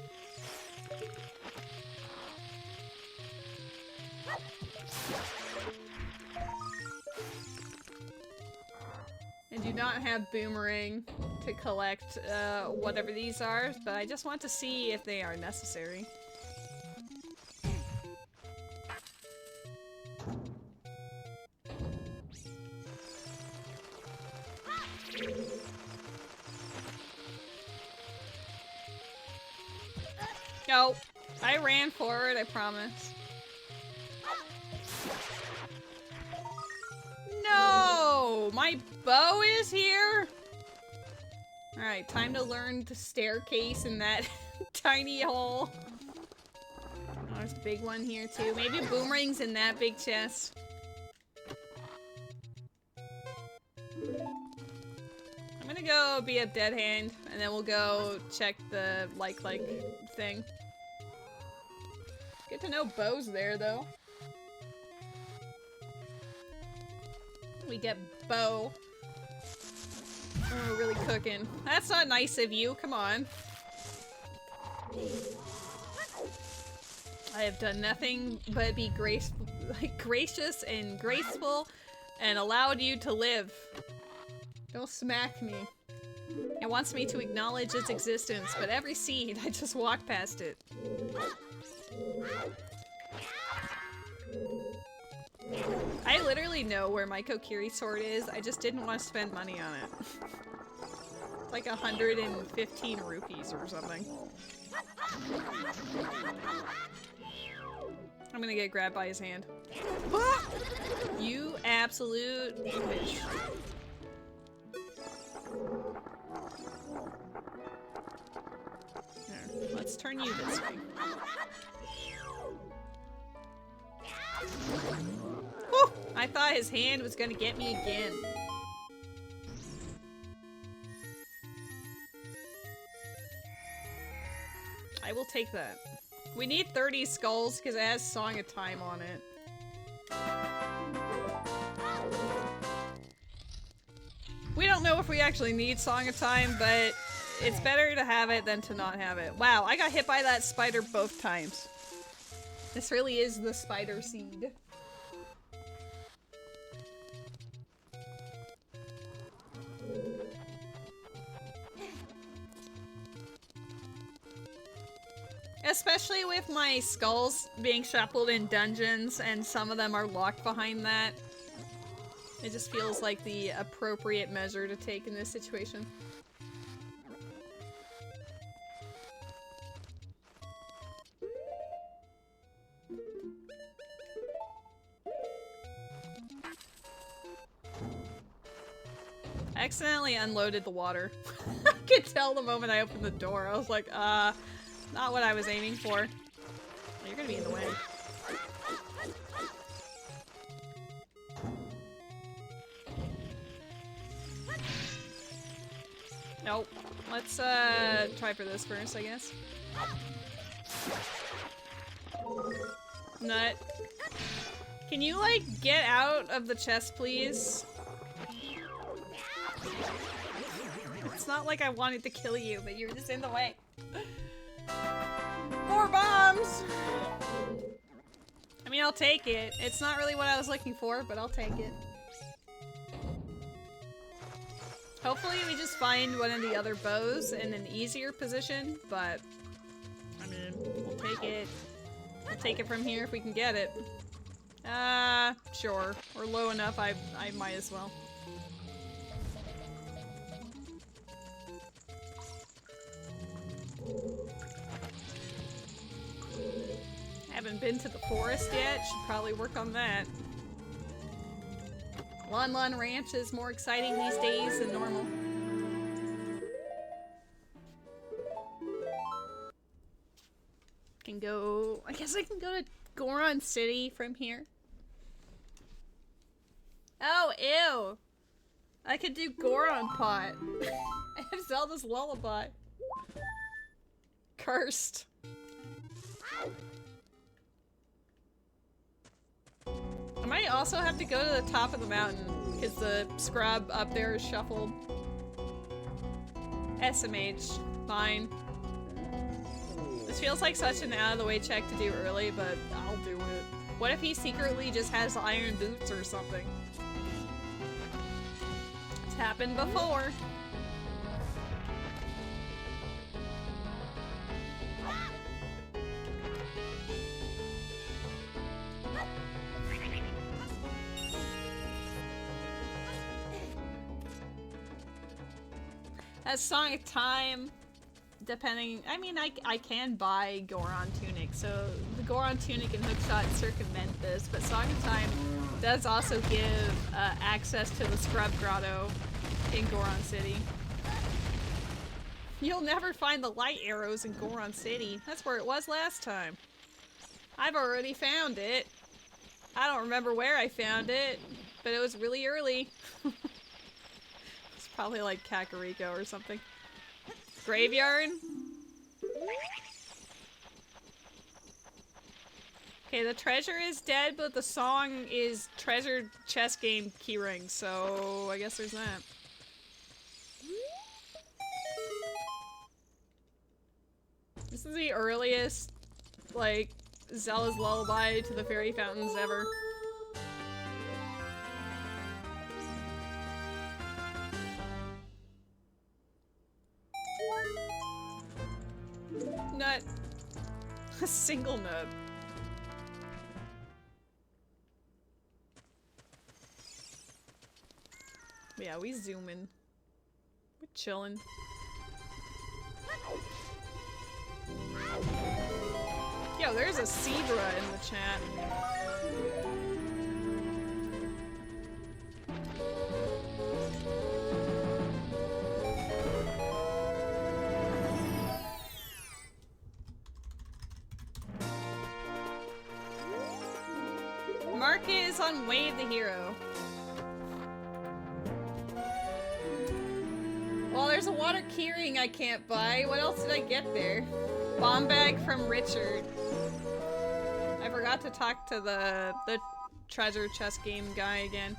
I do not have boomerang to collect whatever these are, but I just want to see if they are necessary. No, I ran forward, I promise. No! My bow is here? Alright, time to learn the staircase in that tiny hole. Oh, there's a big one here too. Maybe boomerang's in that big chest. I'm gonna go be a dead hand, and then we'll go check the like thing. Good to know Bo's there, though. We get Bo. Oh, we're really cooking. That's not nice of you. Come on. I have done nothing but be gracious and graceful and allowed you to live. Don't smack me. It wants me to acknowledge its existence, but every seed, I just walk past it. I literally know where my Kokiri sword is, I just didn't want to spend money on it. It's like 115 rupees or something. I'm gonna get grabbed by his hand. You absolute bitch. There, let's turn you this way. Whew, I thought his hand was gonna get me again. I will take that. We need 30 skulls because it has Song of Time on it. We don't know if we actually need Song of Time, but it's better to have it than to not have it. Wow, I got hit by that spider both times. This really is the spider seed. Especially with my skulls being shuffled in dungeons and some of them are locked behind that. It just feels like the appropriate measure to take in this situation. I accidentally unloaded the water. I could tell the moment I opened the door. I was like, not what I was aiming for. Oh, you're gonna be in the way. Nope. Let's, try for this first, I guess. Nut. Can you, like, get out of the chest, please? It's not like I wanted to kill you, but you were just in the way. More bombs! I mean, I'll take it. It's not really what I was looking for, but I'll take it. Hopefully we just find one of the other bows in an easier position, but I mean, we'll take it. We'll take it from here if we can get it. Sure. We're low enough, I might as well. Haven't been to the forest yet, should probably work on that. Lon Lon Ranch is more exciting these days than normal. Can go... I guess I can go to Goron City from here. Oh, ew! I could do Goron Pot. I have Zelda's Lullaby. Cursed. I might also have to go to the top of the mountain, because the scrub up there is shuffled. SMH. Fine. This feels like such an out-of-the-way check to do early, but I'll do it. What if he secretly just has iron boots or something? It's happened before. As Song of Time, depending, I mean, I can buy Goron Tunic, so the Goron Tunic and Hookshot circumvent this, but Song of Time does also give access to the Scrub Grotto in Goron City. You'll never find the light arrows in Goron City. That's where it was last time. I've already found it. I don't remember where I found it, but it was really early. Probably like Kakariko or something. Graveyard? Okay, the treasure is dead, but the song is treasured chess game keyring, so I guess there's that. This is the earliest, like, Zelda's Lullaby to the Fairy Fountains ever. Nut. A single nut. Yeah, we zooming. We're chilling. Yo, there's a zebra in the chat. Mark is on Wave the Hero. Well, there's a water keyring I can't buy. What else did I get there? Bomb bag from Richard. I forgot to talk to the treasure chest game guy again.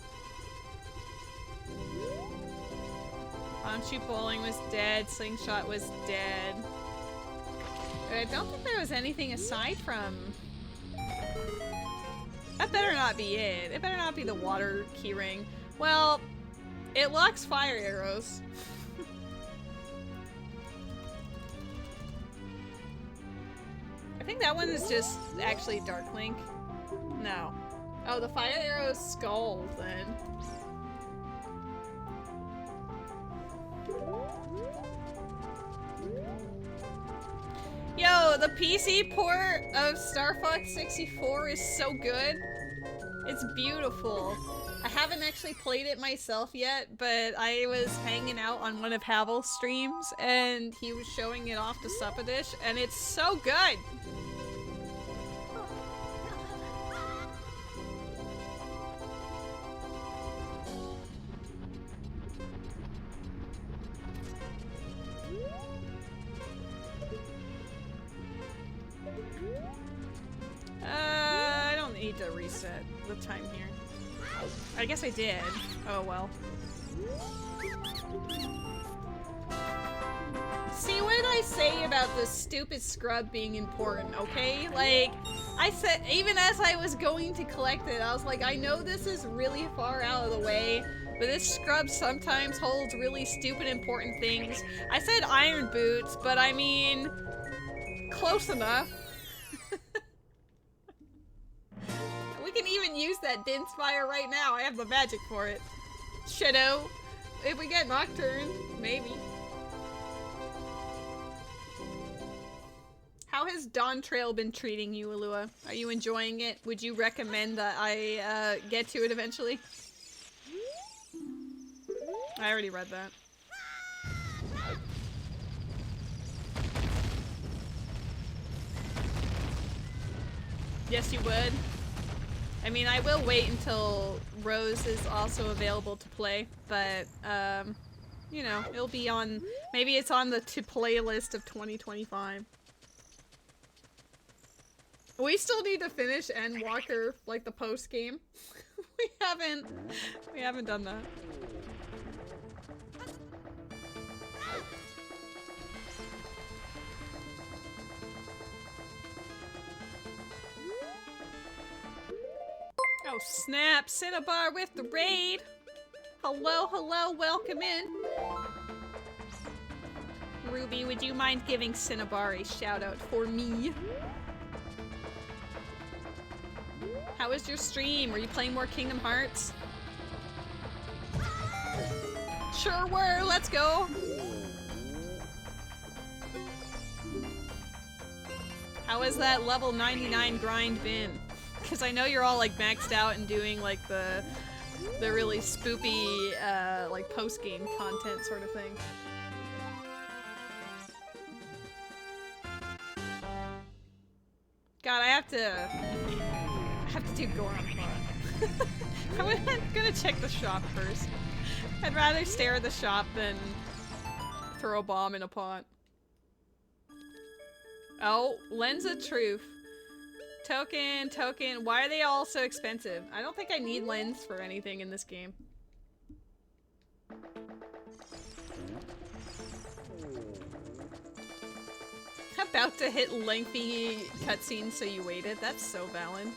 Bomb shoot bowling was dead. Slingshot was dead. But I don't think there was anything aside from... That better not be it. It better not be the water keyring. Well, it locks fire arrows. think that one is just actually Dark Link. No. Oh, the fire arrow is Skull then. Yo, the PC port of Star Fox 64 is so good. It's beautiful. I haven't actually played it myself yet, but I was hanging out on one of Havel's streams and he was showing it off to Suppadish, and it's so good! I don't need to reset the time here. I guess I did. Oh well. See, what did I say about this stupid scrub being important, okay? Like, I said, even as I was going to collect it, I was like, I know this is really far out of the way, but this scrub sometimes holds really stupid important things. I said iron boots, but I mean, close enough. We can even use that Dinspire right now. I have the magic for it. Shadow. If we get Nocturne, maybe. How has Dawn Trail been treating you, Alua? Are you enjoying it? Would you recommend that I get to it eventually? I already read that. Yes, you would. I mean, I will wait until Rose is also available to play, but, you know, it'll be on, maybe it's on the to-play list of 2025. We still need to finish Endwalker, like, the post-game. we haven't done that. Oh snap, Cinnabar with the raid! Hello, hello, welcome in! Ruby, would you mind giving Cinnabar a shout out for me? How was your stream? Were you playing more Kingdom Hearts? Sure were, let's go! How has that level 99 grind been? Because I know you're all like maxed out and doing like the really spoopy like post-game content sort of thing. God, I have to do Goron Pot. I'm gonna check the shop first. I'd rather stare at the shop than throw a bomb in a pot. Oh, Lens of Truth. Token, token. Why are they all so expensive? I don't think I need lens for anything in this game. About to hit lengthy cutscenes so you waited. That's so valid.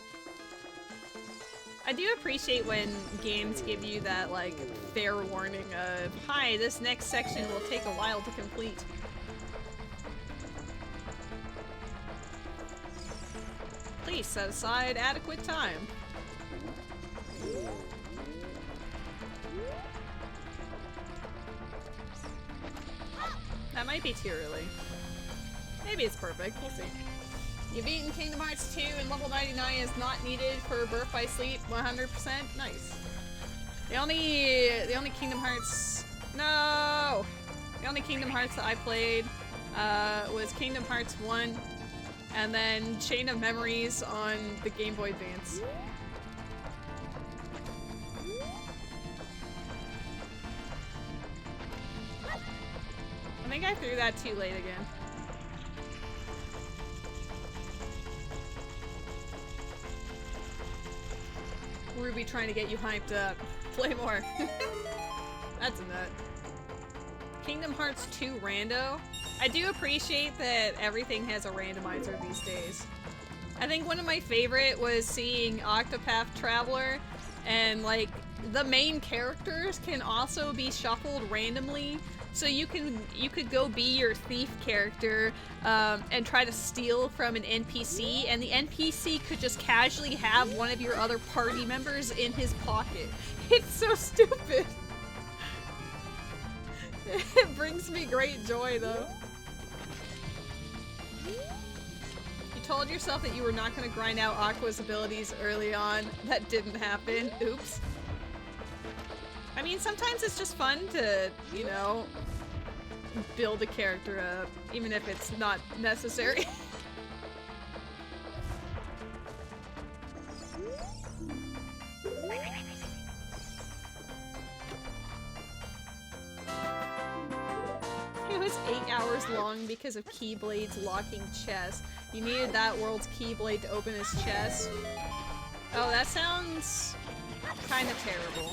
I do appreciate when games give you that, like, fair warning of, hi, this next section will take a while to complete. Please set aside adequate time. That might be too early. Maybe it's perfect. We'll see. You've beaten Kingdom Hearts 2 and level 99 is not needed for Birth by Sleep. 100%. Nice. The only Kingdom Hearts... No! The only Kingdom Hearts that I played was Kingdom Hearts 1 and then Chain of Memories on the Game Boy Advance. I think I threw that too late again. Ruby trying to get you hyped up. Play more. That's a nut. Kingdom Hearts 2 Rando. I do appreciate that everything has a randomizer these days. I think one of my favorite was seeing Octopath Traveler and like the main characters can also be shuffled randomly. So you could go be your thief character and try to steal from an NPC, and the NPC could just casually have one of your other party members in his pocket. It's so stupid. It brings me great joy though. You told yourself that you were not going to grind out Aqua's abilities early on. That didn't happen. Oops. I mean, sometimes it's just fun to, you know, build a character up, even if it's not necessary. It was 8 hours long because of Keyblade's locking chest. You needed that world's Keyblade to open his chest. Oh, that sounds kind of terrible.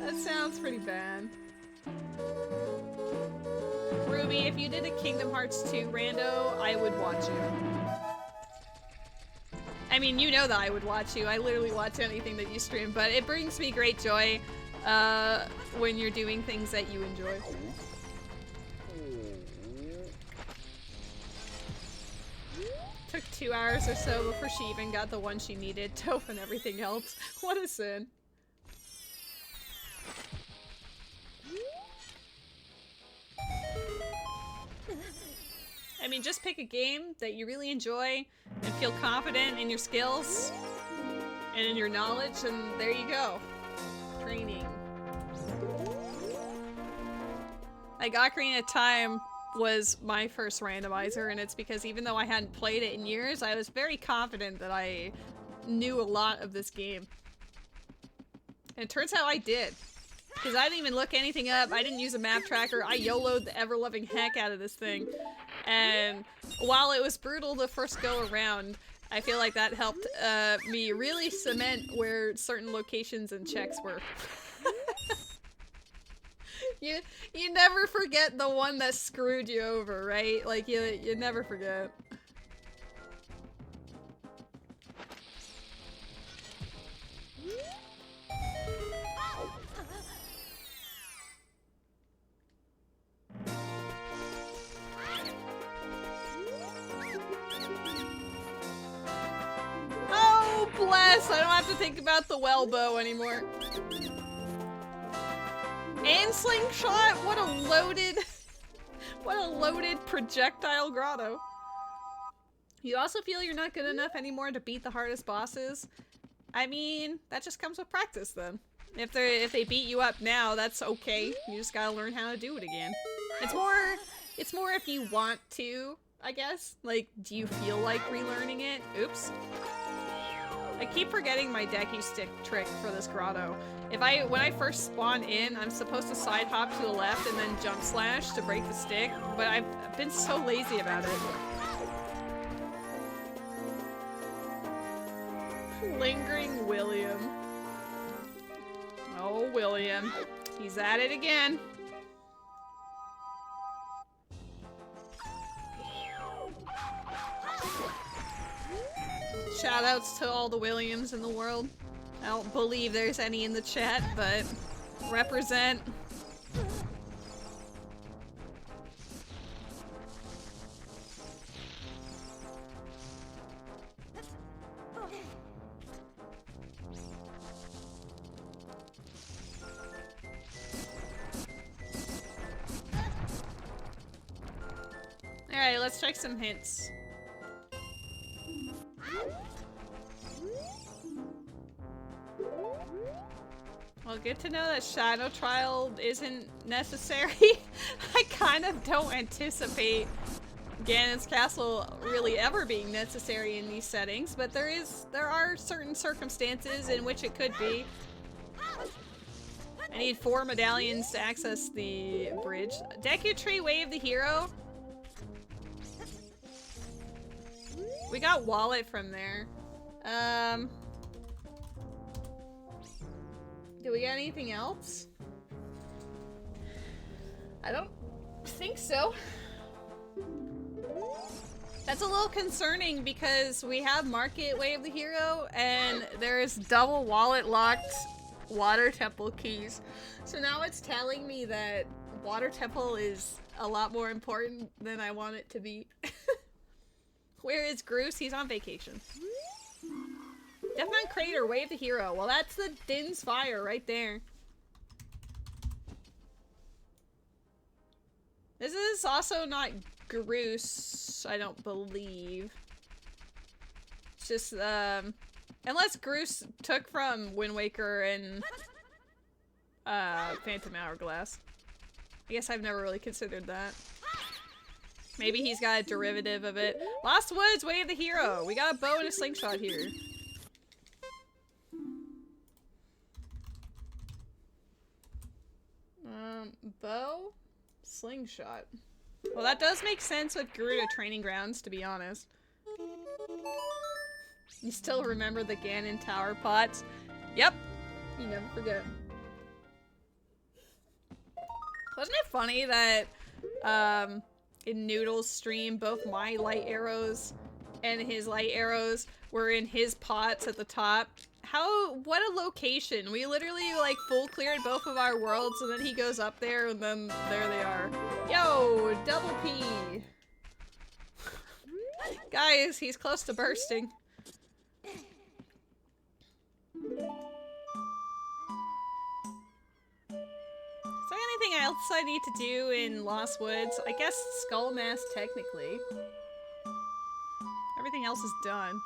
That sounds pretty bad. Ruby, if you did a Kingdom Hearts 2 rando, I would watch you. I mean, you know that I would watch you. I literally watch anything that you stream, but it brings me great joy when you're doing things that you enjoy. Took 2 hours or so before she even got the one she needed to open everything else. What a sin. I mean, just pick a game that you really enjoy and feel confident in your skills and in your knowledge, and there you go. Training. Like, Ocarina of Time was my first randomizer, and it's because even though I hadn't played it in years, I was very confident that I knew a lot of this game. And it turns out I did. Because I didn't even look anything up, I didn't use a map tracker, I YOLO'd the ever-loving heck out of this thing. And while it was brutal the first go around, I feel like that helped me really cement where certain locations and checks were. You never forget the one that screwed you over, right? Like, you never forget. Oh, bless! I don't have to think about the well bow anymore. And slingshot? What a loaded projectile grotto. You also feel you're not good enough anymore to beat the hardest bosses? I mean, that just comes with practice then. If they beat you up now, that's okay. You just gotta learn how to do it again. It's more if you want to, I guess. Like, do you feel like relearning it? Oops. I keep forgetting my Deku stick trick for this grotto. When I first spawn in, I'm supposed to side hop to the left and then jump slash to break the stick, but I've been so lazy about it. Lingering William. Oh, William. He's at it again. Shoutouts to all the Williams in the world. I don't believe there's any in the chat, but represent. Alright, let's check some hints. Well, good to know that Shadow Trial isn't necessary. I kind of don't anticipate Ganon's Castle really ever being necessary in these settings, but there are certain circumstances in which it could be. I need 4 medallions to access the bridge. Deku Tree Wave the hero. We got Wallet from there. Do we got anything else? I don't think so. That's a little concerning because we have Market Way of the Hero and there's double wallet locked Water Temple keys. So now it's telling me that Water Temple is a lot more important than I want it to be. Where is Groose? He's on vacation. Deathmine Crater, Way of the Hero. Well, that's the Din's Fire right there. This is also not Groose, I don't believe. It's just, unless Groose took from Wind Waker and, Phantom Hourglass. I guess I've never really considered that. Maybe he's got a derivative of it. Lost Woods, Way of the Hero. We got a bow and a slingshot here. Bow? Slingshot. Well, that does make sense with Gerudo Training Grounds, to be honest. You still remember the Ganon Tower pots? Yep. You never forget. Wasn't it funny that, in Noodle's stream, both my light arrows and his light arrows were in his pots at the top? What a location. We literally, like, full cleared both of our worlds, and then he goes up there, and then there they are. Yo, double P! Guys, he's close to bursting. Is there anything else I need to do in Lost Woods? I guess Skull Mask, technically. Everything else is done.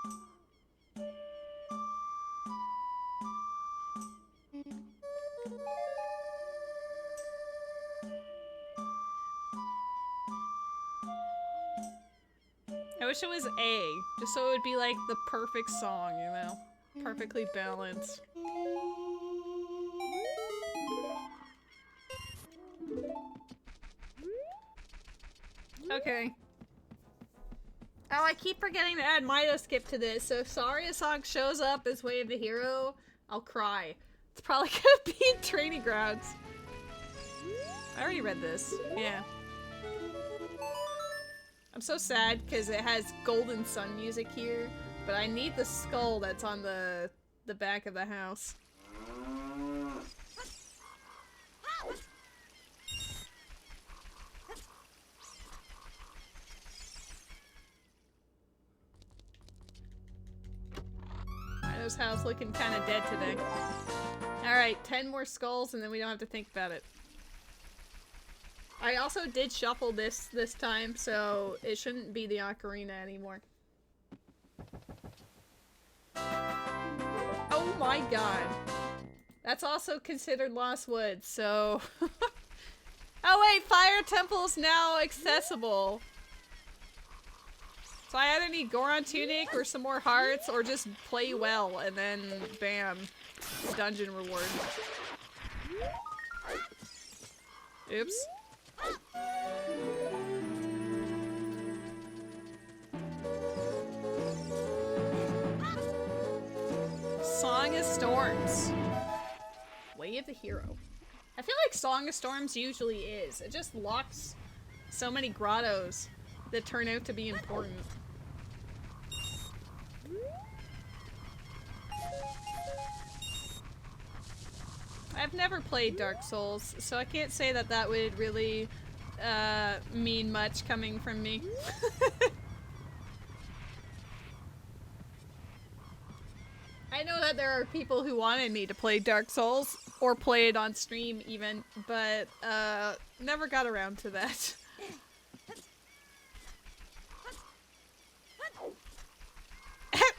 I wish it was A, just so it would be like the perfect song, you know? Perfectly balanced. Okay. Oh, I keep forgetting to add Mido Skip to this, so if Saria song shows up as Way of the Hero, I'll cry. It's probably gonna be in Training Grounds. I already read this. Yeah. I'm so sad because it has Golden Sun music here, but I need the skull that's on the back of the house. Mido's house looking kind of dead today. Alright, 10 more skulls and then we don't have to think about it. I also did shuffle this time, so it shouldn't be the ocarina anymore. Oh my god. That's also considered Lost Woods, so... Oh wait, Fire Temple's now accessible. So I either need Goron Tunic or some more hearts, or just play well, and then bam. Dungeon reward. Oops. Song of Storms. Way of the Hero. I feel like Song of Storms usually is. It just locks so many grottos that turn out to be important. I've never played Dark Souls, so I can't say that that would really mean much coming from me. I know that there are people who wanted me to play Dark Souls, or play it on stream even, but never got around to that.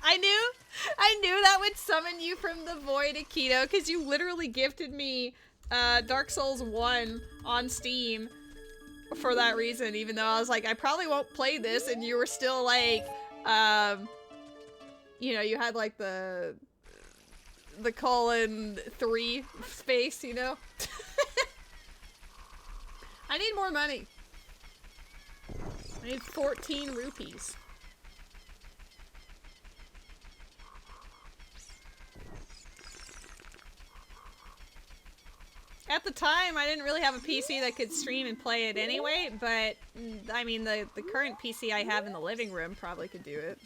I knew that would summon you from the void, Akito, because you literally gifted me Dark Souls 1 on Steam for that reason, even though I was like, I probably won't play this, and you were still like, you know, you had like the :3 space, you know? I need more money. I need 14 rupees. At the time, I didn't really have a PC that could stream and play it anyway, but I mean, the current PC I have in the living room probably could do it.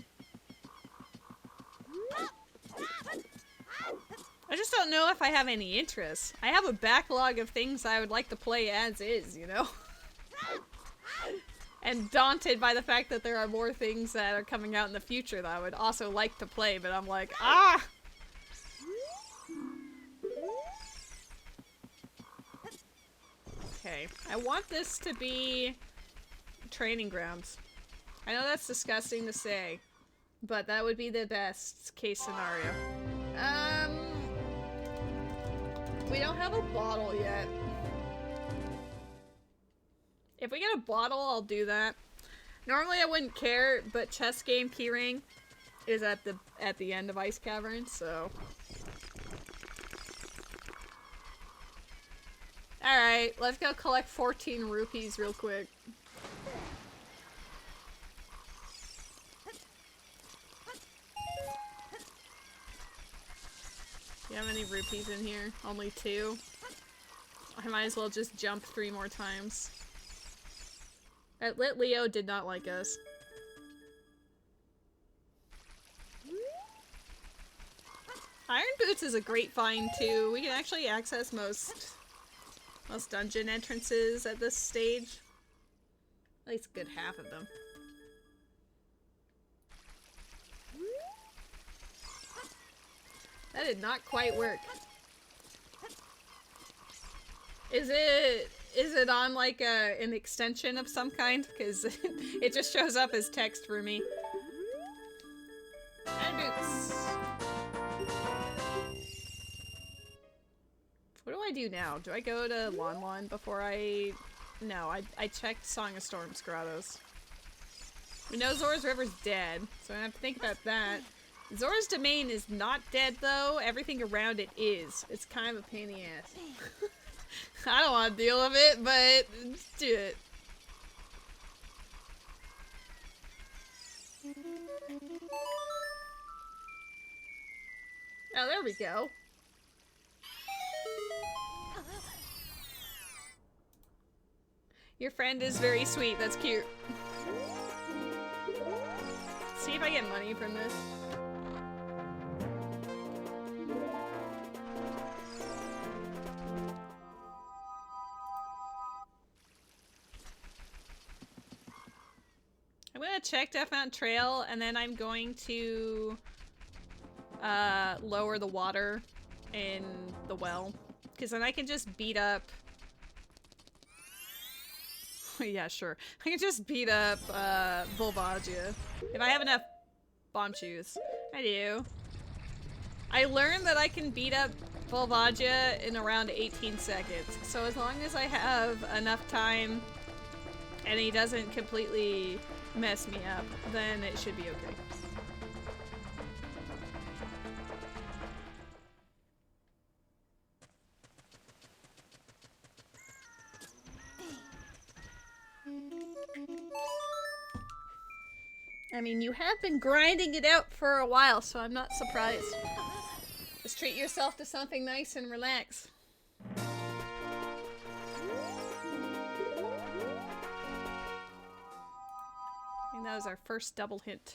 I just don't know if I have any interest. I have a backlog of things I would like to play as is, you know? And daunted by the fact that there are more things that are coming out in the future that I would also like to play, but I'm like, ah! Okay, I want this to be training grounds. I know that's disgusting to say, but that would be the best case scenario. We don't have a bottle yet. If we get a bottle, I'll do that. Normally I wouldn't care, but chess game keyring is at the end of Ice Cavern, so. Alright, let's go collect 14 rupees real quick. Do you have any rupees in here? Only 2? I might as well just jump 3 more times. That Lit Leo did not like us. Iron Boots is a great find too. We can actually access most dungeon entrances at this stage. At least a good half of them. That did not quite work. Is it on like an extension of some kind? Because it just shows up as text for me. And boots. What do I do now? Do I go to Lon Lon before I... No, I checked Song of Storms Grottos. We know Zora's River's dead, so I have to think about that. Zora's Domain is not dead though. Everything around it is. It's kind of a pain in the ass. I don't want to deal with it, but let's do it. Oh, there we go. Your friend is very sweet. That's cute. See if I get money from this. I'm gonna check Death Mountain Trail, and then I'm going to lower the water in the well, because then I can just beat up. Yeah, sure. I can just beat up Volvagia if I have enough bomb shoes. I do. I learned that I can beat up Volvagia in around 18 seconds. So as long as I have enough time and he doesn't completely mess me up, then it should be okay. I mean, you have been grinding it out for a while, so I'm not surprised. Just treat yourself to something nice and relax. I think that was our first double hint.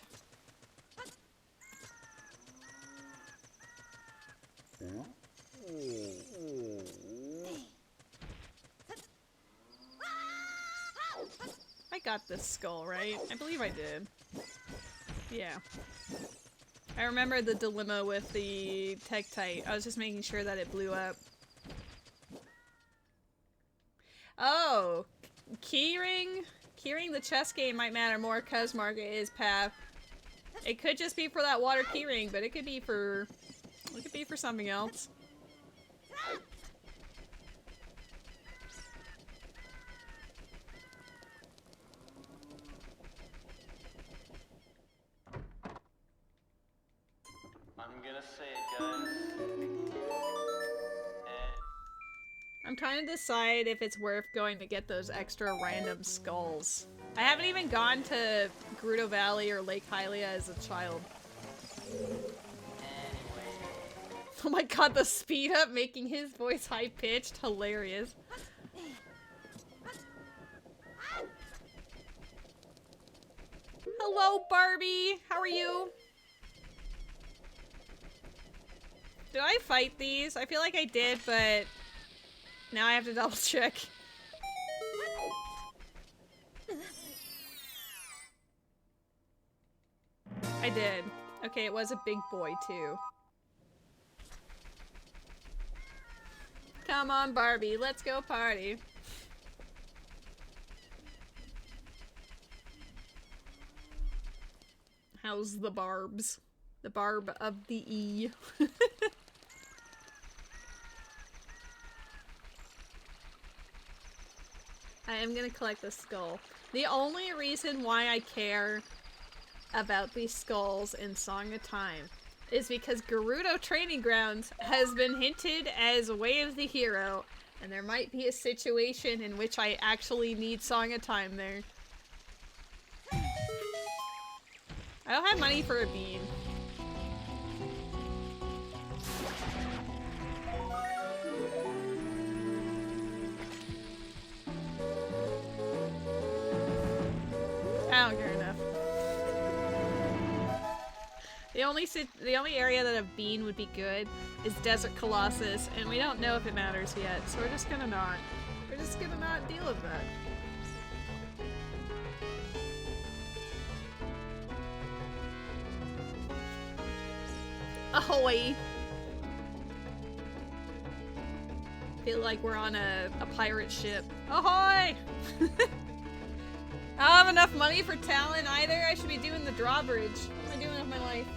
I got this skull, right? I believe I did. Yeah. I remember the dilemma with the Tektite. I was just making sure that it blew up. Oh! Keyring? Keyring the chess game might matter more because Margaret is path. It could just be for that water keyring, but it could be for something else. I'm gonna say it, guys. I'm trying to decide if it's worth going to get those extra random skulls. I haven't even gone to Gerudo Valley or Lake Hylia as a child. Oh my god, the speed up making his voice high pitched. Hilarious. Hello, Barbie. How are you? Did I fight these? I feel like I did, but now I have to double check. I did. Okay, it was a big boy too. Come on, Barbie, let's go party. How's the barbs? The barb of the E. I am gonna collect the skull. The only reason why I care about these skulls in Song of Time is because Gerudo Training Grounds has been hinted as Way of the Hero, and there might be a situation in which I actually need Song of Time there. I don't have money for a bean. I don't care enough. The only area that a bean would be good is Desert Colossus, and we don't know if it matters yet, so we're just gonna not deal with that. Ahoy! Feel like we're on a pirate ship. Ahoy! I don't have enough money for talent either. I should be doing the drawbridge. What am I doing with my life?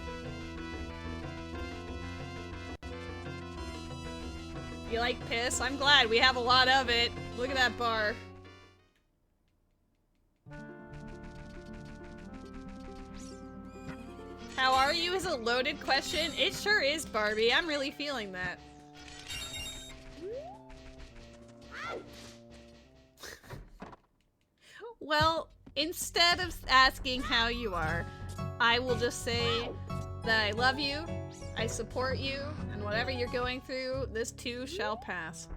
You like piss? I'm glad we have a lot of it. Look at that bar. How are you is a loaded question. It sure is, Barbie. I'm really feeling that. Well, instead of asking how you are, I will just say that I love you, I support you, and whatever you're going through, this too shall pass.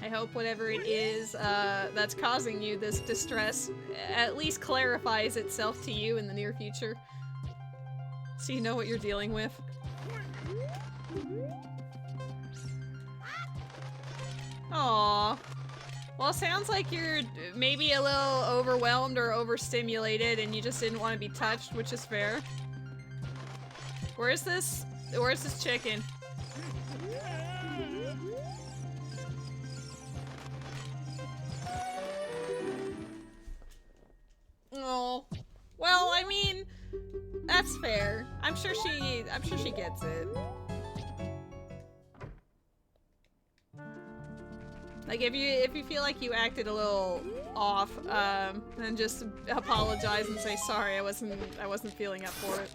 I hope whatever it is that's causing you this distress at least clarifies itself to you in the near future. So you know what you're dealing with. Aww. Well, it sounds like you're maybe a little overwhelmed or overstimulated and you just didn't want to be touched, which is fair. Where's this chicken? Oh, well, I mean, that's fair. I'm sure she gets it. Like, if you feel like you acted a little off, then just apologize and say sorry. I wasn't feeling up for it.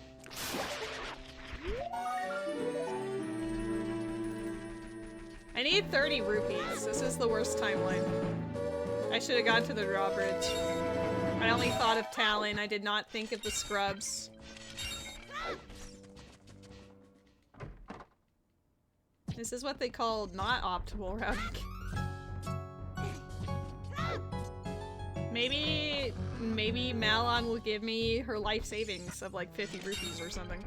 I need 30 rupees. This is the worst timeline. I should have gone to the drawbridge. I only thought of Talon. I did not think of the scrubs. This is what they call not optimal routing. Maybe Malon will give me her life savings of like 50 rupees or something.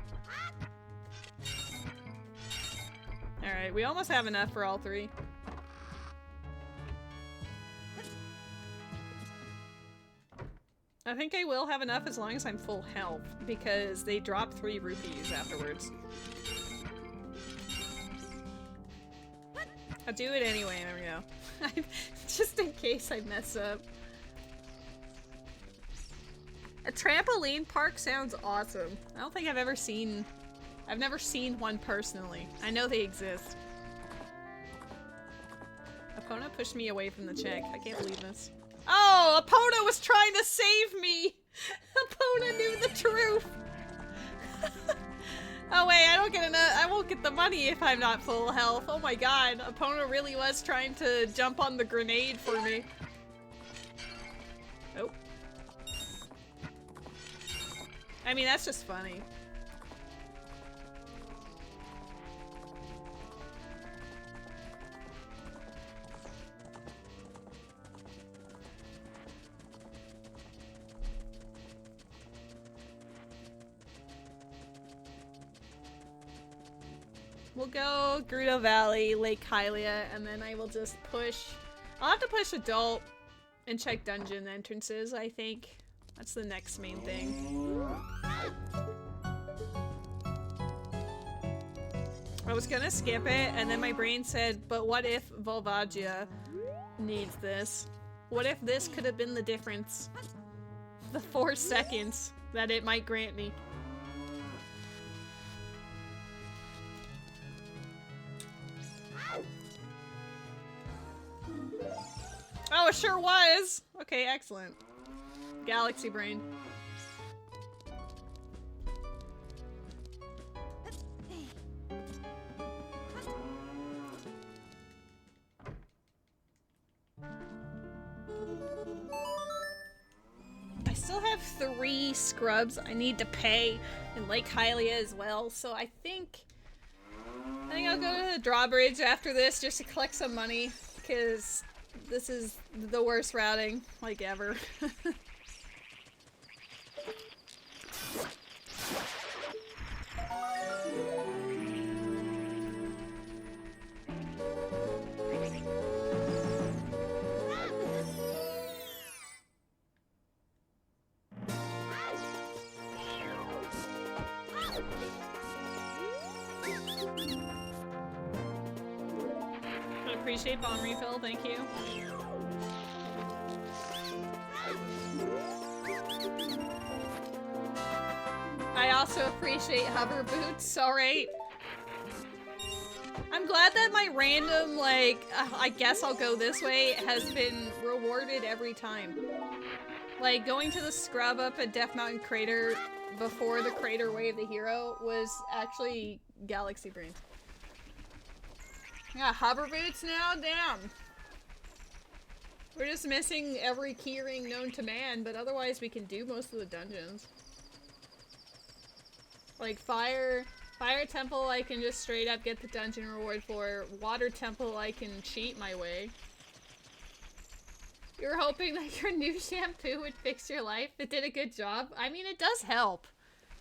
Alright, we almost have enough for all three. I think I will have enough as long as I'm full health, because they drop 3 rupees afterwards. I'll do it anyway, there we go. Just in case I mess up. A trampoline park sounds awesome. I don't think I've never seen one personally. I know they exist. Epona pushed me away from the check. I can't believe this. Oh, Epona was trying to save me! Epona knew the truth! Oh wait, I won't get enough. I won't get the money if I'm not full health. Oh my god, opponent really was trying to jump on the grenade for me. Oh. I mean, that's just funny. We'll go Gerudo Valley, Lake Hylia, and then I will just push... I'll have to push Adult and check dungeon entrances, I think. That's the next main thing. I was gonna skip it, and then my brain said, but what if Volvagia needs this? What if this could have been the difference? The 4 seconds that it might grant me. Oh, it sure was! Okay, excellent. Galaxy Brain. I still have 3 scrubs I need to pay in Lake Hylia as well, so I think I'll go to the drawbridge after this just to collect some money, because this is the worst routing, like, ever. I appreciate bomb refill, thank you. I also appreciate hover boots, alright? I'm glad that my random, like, I guess I'll go this way, has been rewarded every time. Like, going to the scrub up at Death Mountain Crater before the Crater Wave the Hero was actually Galaxy Brain. Yeah, hover boots now? Damn. We're just missing every keyring known to man, but otherwise we can do most of the dungeons. Like Fire Temple I can just straight up get the dungeon reward for. Water Temple I can cheat my way. You were hoping that your new shampoo would fix your life. It did a good job. I mean, it does help.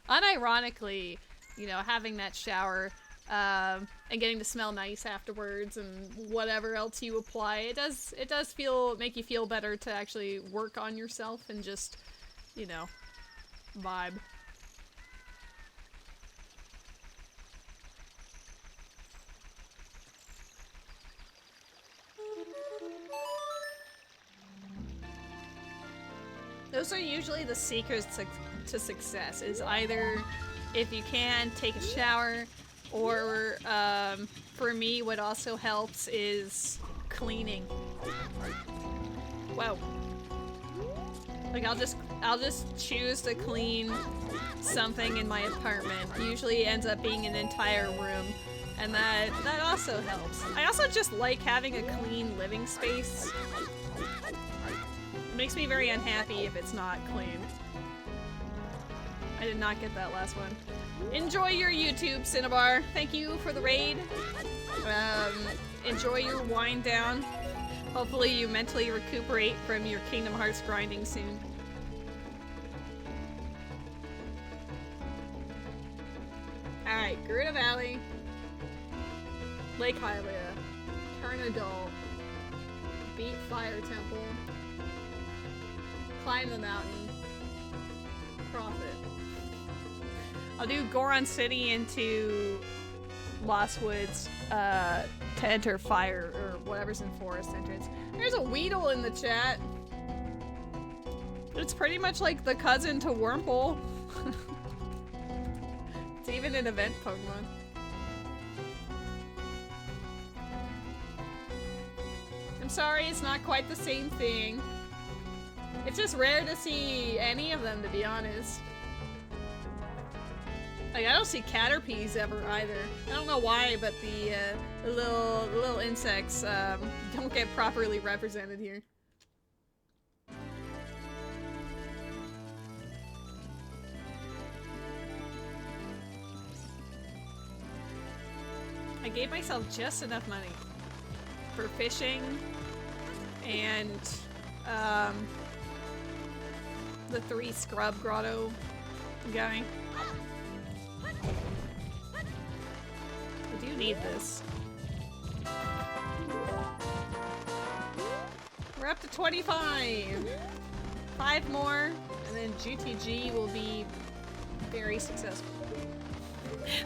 Unironically, you know, having that shower and getting to smell nice afterwards and whatever else you apply, it does make you feel better to actually work on yourself and just, you know, vibe. Those are usually the secrets to success, is either, if you can, take a shower, or for me what also helps is cleaning. Wow. Like I'll just choose to clean something in my apartment. Usually it ends up being an entire room, and that also helps. I also just like having a clean living space. It makes me very unhappy if it's not clean. I did not get that last one. Enjoy your YouTube, Cinnabar. Thank you for the raid. Enjoy your wind down. Hopefully you mentally recuperate from your Kingdom Hearts grinding soon. Alright, Gerudo Valley. Lake Hylia. Turn Adult. Beat Fire Temple. Climb the mountain. Profit. I'll do Goron City into Lost Woods to enter Fire, or whatever's in Forest entrance. There's a Weedle in the chat. It's pretty much like the cousin to Wurmple. It's even an event Pokemon. I'm sorry, it's not quite the same thing. It's just rare to see any of them, to be honest. Like, I don't see caterpies ever either. I don't know why, but the little insects don't get properly represented here. I gave myself just enough money for fishing and the 3 scrub grotto guy. I do need this. We're up to 25! 5 more, and then GTG will be very successful.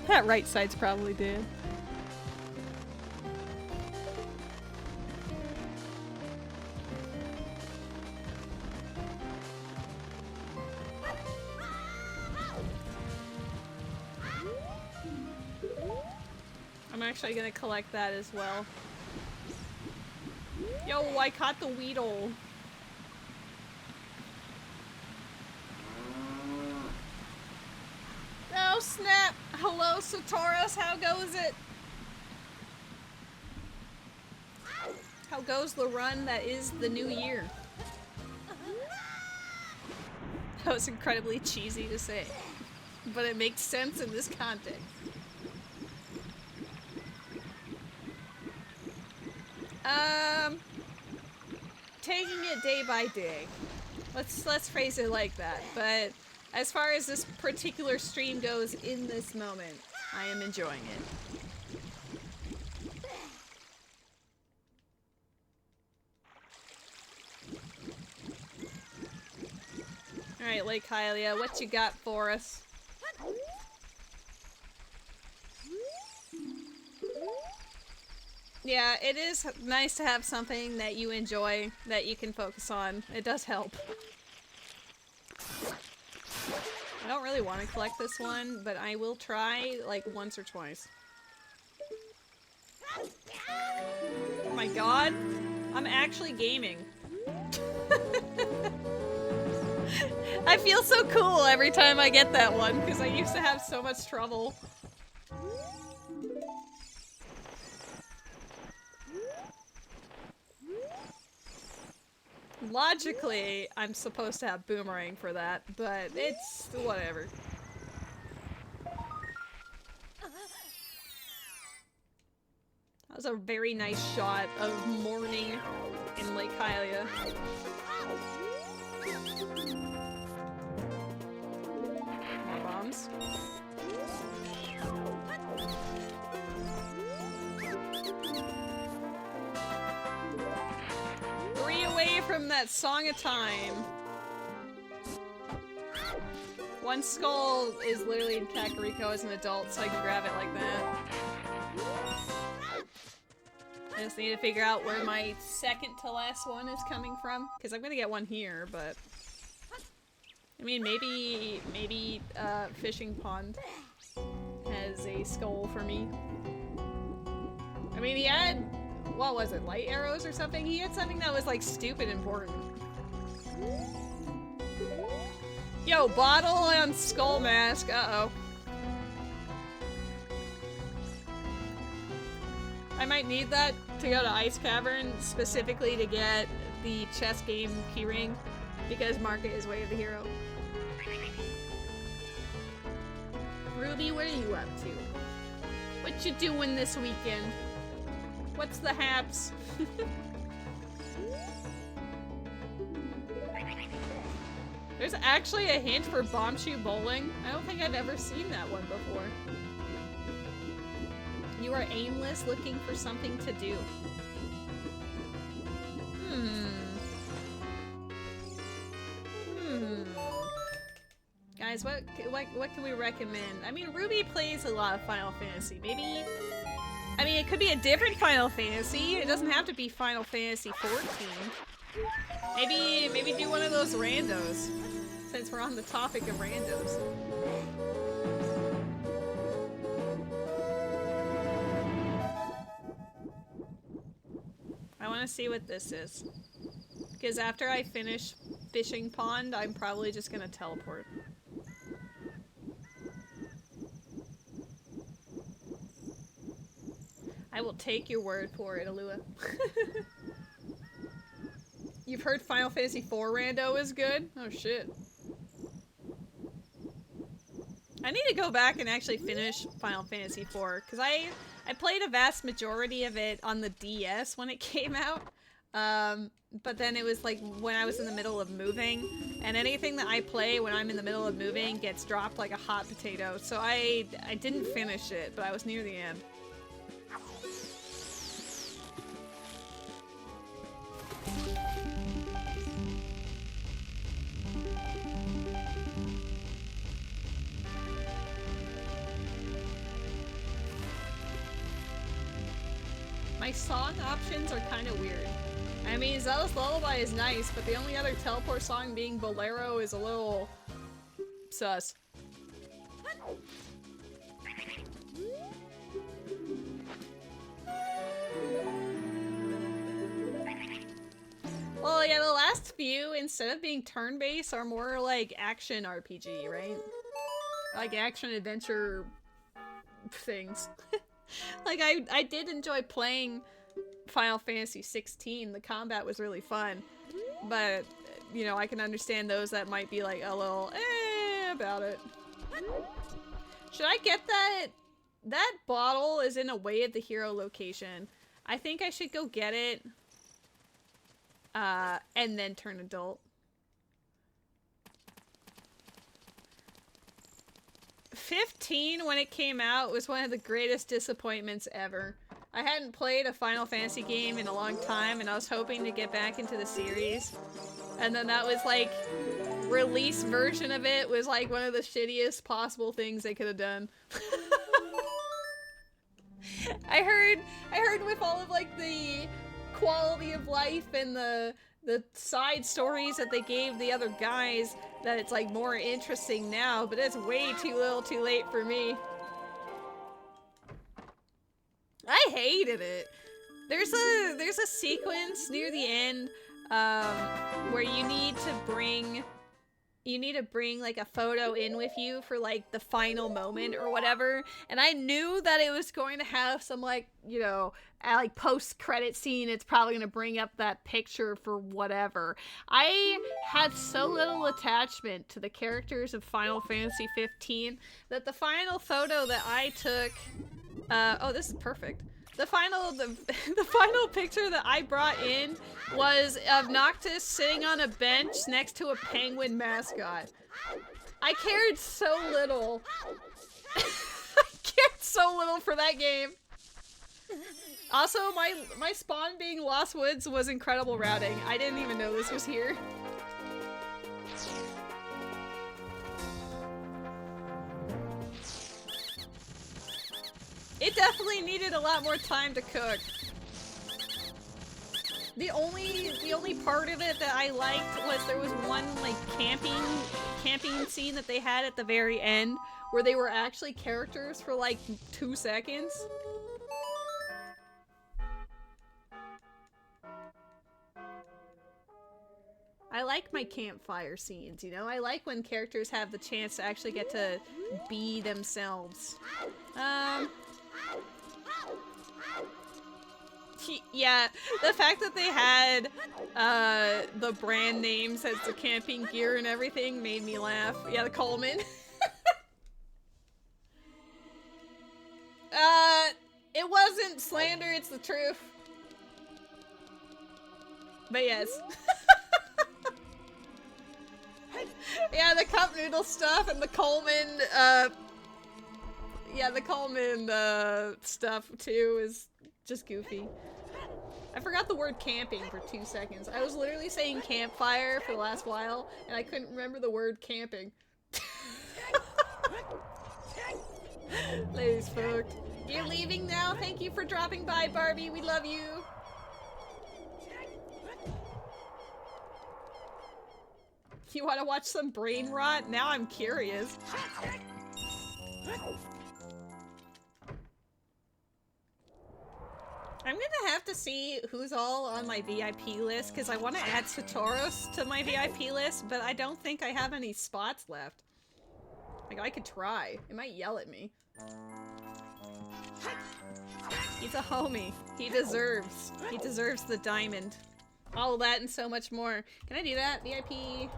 That right side's probably dead. I'm actually gonna collect that as well. Yo, I caught the Weedle. Oh snap! Hello, Satoras, how goes it? How goes the run that is the new year? That was incredibly cheesy to say, but it makes sense in this context. Taking it day by day. Let's phrase it like that. But as far as this particular stream goes in this moment, I am enjoying it. Alright, Lake Hylia, what you got for us? Yeah, it is nice to have something that you enjoy, that you can focus on. It does help. I don't really want to collect this one, but I will try, like, once or twice. Oh my god! I'm actually gaming. I feel so cool every time I get that one, because I used to have so much trouble. Logically, I'm supposed to have boomerang for that, but it's whatever. That was a very nice shot of morning in Lake Hylia. More bombs. 3 away from that Song of Time. 1 skull is literally in Kakariko as an adult, so I can grab it like that. I just need to figure out where my second to last one is coming from, because I'm gonna get one here, but I mean, maybe Fishing Pond has a skull for me. I mean, he had, what was it, light arrows or something? He had something that was like stupid important. Yo, bottle on skull mask, uh-oh. I might need that to go to Ice Cavern, specifically to get the chess game keyring, because Market is way of the hero. Ruby, what are you up to? What you doing this weekend? What's the haps? There's actually a hint for Bombshoe Bowling. I don't think I've ever seen that one before. You are aimless, looking for something to do. Guys, what can we recommend? I mean, Ruby plays a lot of Final Fantasy. Maybe, I mean, it could be a different Final Fantasy. It doesn't have to be Final Fantasy 14. Maybe do one of those randos, since we're on the topic of randos. I want to see what this is, because after I finish Fishing Pond, I'm probably just gonna teleport. I will take your word for it, Alua. You've heard Final Fantasy IV Rando is good? Oh shit. I need to go back and actually finish Final Fantasy IV, because I played a vast majority of it on the DS when it came out. But then it was like when I was in the middle of moving, and anything that I play when I'm in the middle of moving gets dropped like a hot potato. So I didn't finish it, but I was near the end. My song options are kind of weird. I mean, Zealous Lullaby is nice, but the only other teleport song being Bolero is a little sus. Well, yeah, the last few, instead of being turn-based, are more like action RPG, right? Like action-adventure things. Like, I did enjoy playing Final Fantasy 16. The combat was really fun. But, you know, I can understand those that might be like a little about it. Should I get that? That bottle is in a way at the hero location. I think I should go get it. And then turn adult. 15 when it came out was one of the greatest disappointments ever. I hadn't played a Final Fantasy game in a long time, and I was hoping to get back into the series. And then that was like, release version of it was like one of the shittiest possible things they could have done. I heard with all of like the quality of life and the side stories that they gave the other guys, that it's like more interesting now, but it's way too little too late for me. I hated it. There's a sequence near the end where you need to bring like a photo in with you for like the final moment or whatever, and I knew that it was going to have some like, you know, like post-credit scene. It's probably going to bring up that picture for whatever. I had so little attachment to the characters of Final Fantasy 15 that the final photo that I took, oh, this is perfect. The final picture that I brought in was of Noctis sitting on a bench next to a penguin mascot. I cared so little. I cared so little for that game. Also, my spawn being Lost Woods was incredible routing. I didn't even know this was here. It definitely needed a lot more time to cook. The only part of it that I liked was there was one like camping scene that they had at the very end where they were actually characters for like 2 seconds. I like my campfire scenes, you know? I like when characters have the chance to actually get to be themselves. Yeah, the fact that they had the brand names as the camping gear and everything made me laugh. Yeah, the Coleman. It wasn't slander, it's the truth. But yes. Yeah, the cup noodle stuff and the Coleman, yeah, the Coleman, stuff too is just goofy. I forgot the word camping for 2 seconds. I was literally saying campfire for the last while, and I couldn't remember the word camping. Ladies fucked. You're leaving now? Thank you for dropping by, Barbie. We love you. You want to watch some brain rot? Now I'm curious. I'm gonna have to see who's all on my VIP list, because I want to add Satoros to my VIP list, but I don't think I have any spots left. Like, I could try. It might yell at me. He's a homie. He deserves the diamond. All of that and so much more. Can I do that? VIP?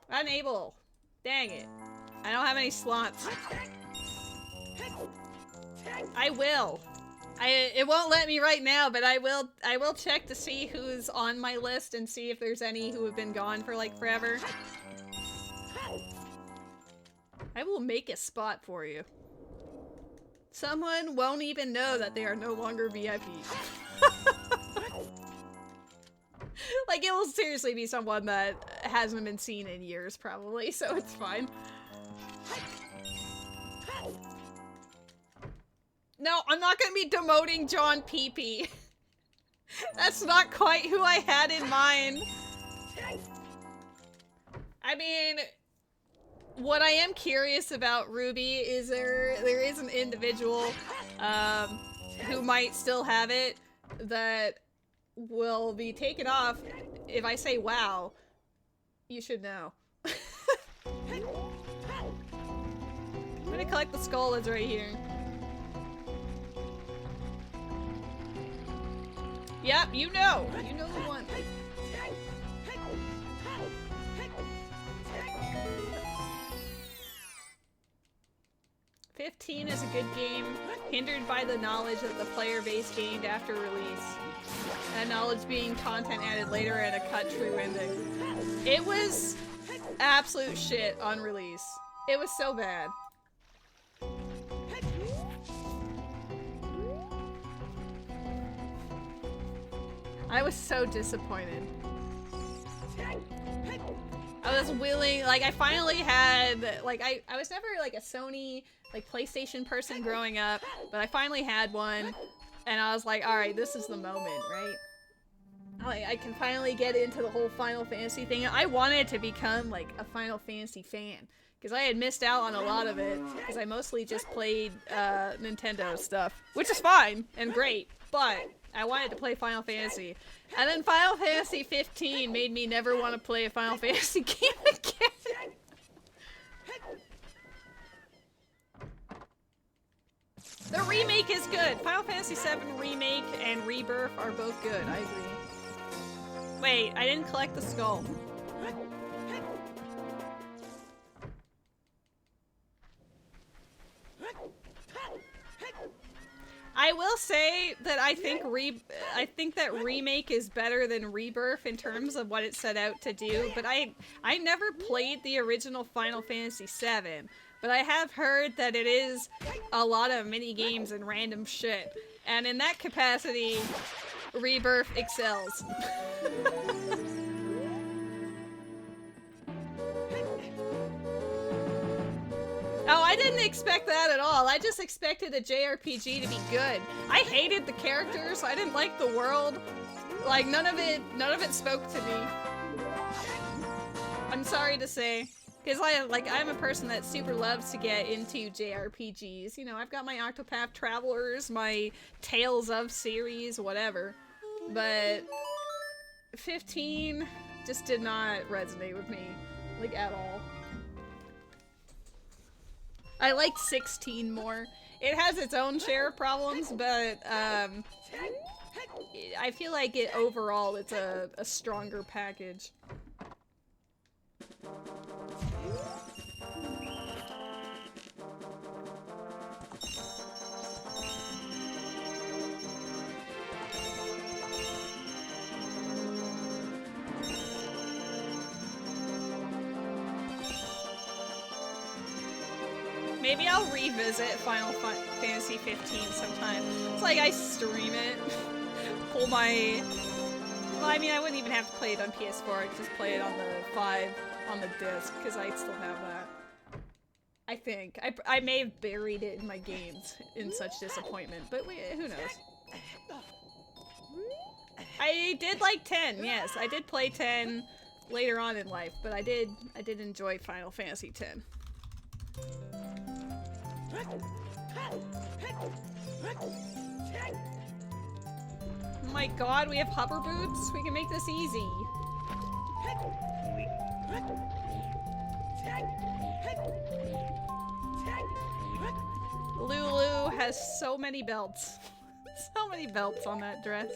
Unable. Dang it. I don't have any slots. I will. It won't let me right now, but I will check to see who's on my list and see if there's any who have been gone for like forever. I will make a spot for you. Someone won't even know that they are no longer VIP. Like, it will seriously be someone that hasn't been seen in years, probably, so it's fine. No, I'm not gonna be demoting John Pee-Pee. That's not quite who I had in mind. I mean, what I am curious about Ruby is there is an individual who might still have it that will be taken off if I say wow. You should know. I'm gonna collect the skull that's right here. Yep, you know the one. "15 is a good game, hindered by the knowledge that the player base gained after release. That knowledge being content added later and a cut true ending." It was absolute shit on release. It was so bad. I was so disappointed. I was willing, like, I finally had, like, I was never, like, a Sony, like, PlayStation person growing up, but I finally had one, and I was like, alright, this is the moment, right? I can finally get into the whole Final Fantasy thing. I wanted to become, like, a Final Fantasy fan, because I had missed out on a lot of it, because I mostly just played, Nintendo stuff, which is fine, and great, but I wanted to play Final Fantasy. And then Final Fantasy 15 made me never want to play a Final Fantasy game again. The remake is good. Final Fantasy 7 Remake and Rebirth are both good. I agree. Wait, I didn't collect the skull. I will say that I think that Remake is better than Rebirth in terms of what it set out to do, but I never played the original Final Fantasy VII, but I have heard that it is a lot of mini games and random shit, and in that capacity, Rebirth excels. Oh, I didn't expect that at all. I just expected a JRPG to be good. I hated the characters. I didn't like the world. Like, none of it spoke to me. I'm sorry to say. Because I'm a person that super loves to get into JRPGs. You know, I've got my Octopath Travelers, my Tales of series, whatever. But 15 just did not resonate with me, like, at all. I like 16 more. It has its own share of problems, but I feel like overall it's a stronger package. Maybe I'll revisit Final Fantasy 15 sometime. It's like I stream it, pull my... Well, I mean, I wouldn't even have to play it on PS4, I'd just play it on the 5 on the disc, because I still have that. I think. I may have buried it in my games in such disappointment, but who knows. I did like 10, yes. I did play 10 later on in life, but I did enjoy Final Fantasy 10. Oh my god, we have hover boots? We can make this easy. has so many belts. So many belts on that dress.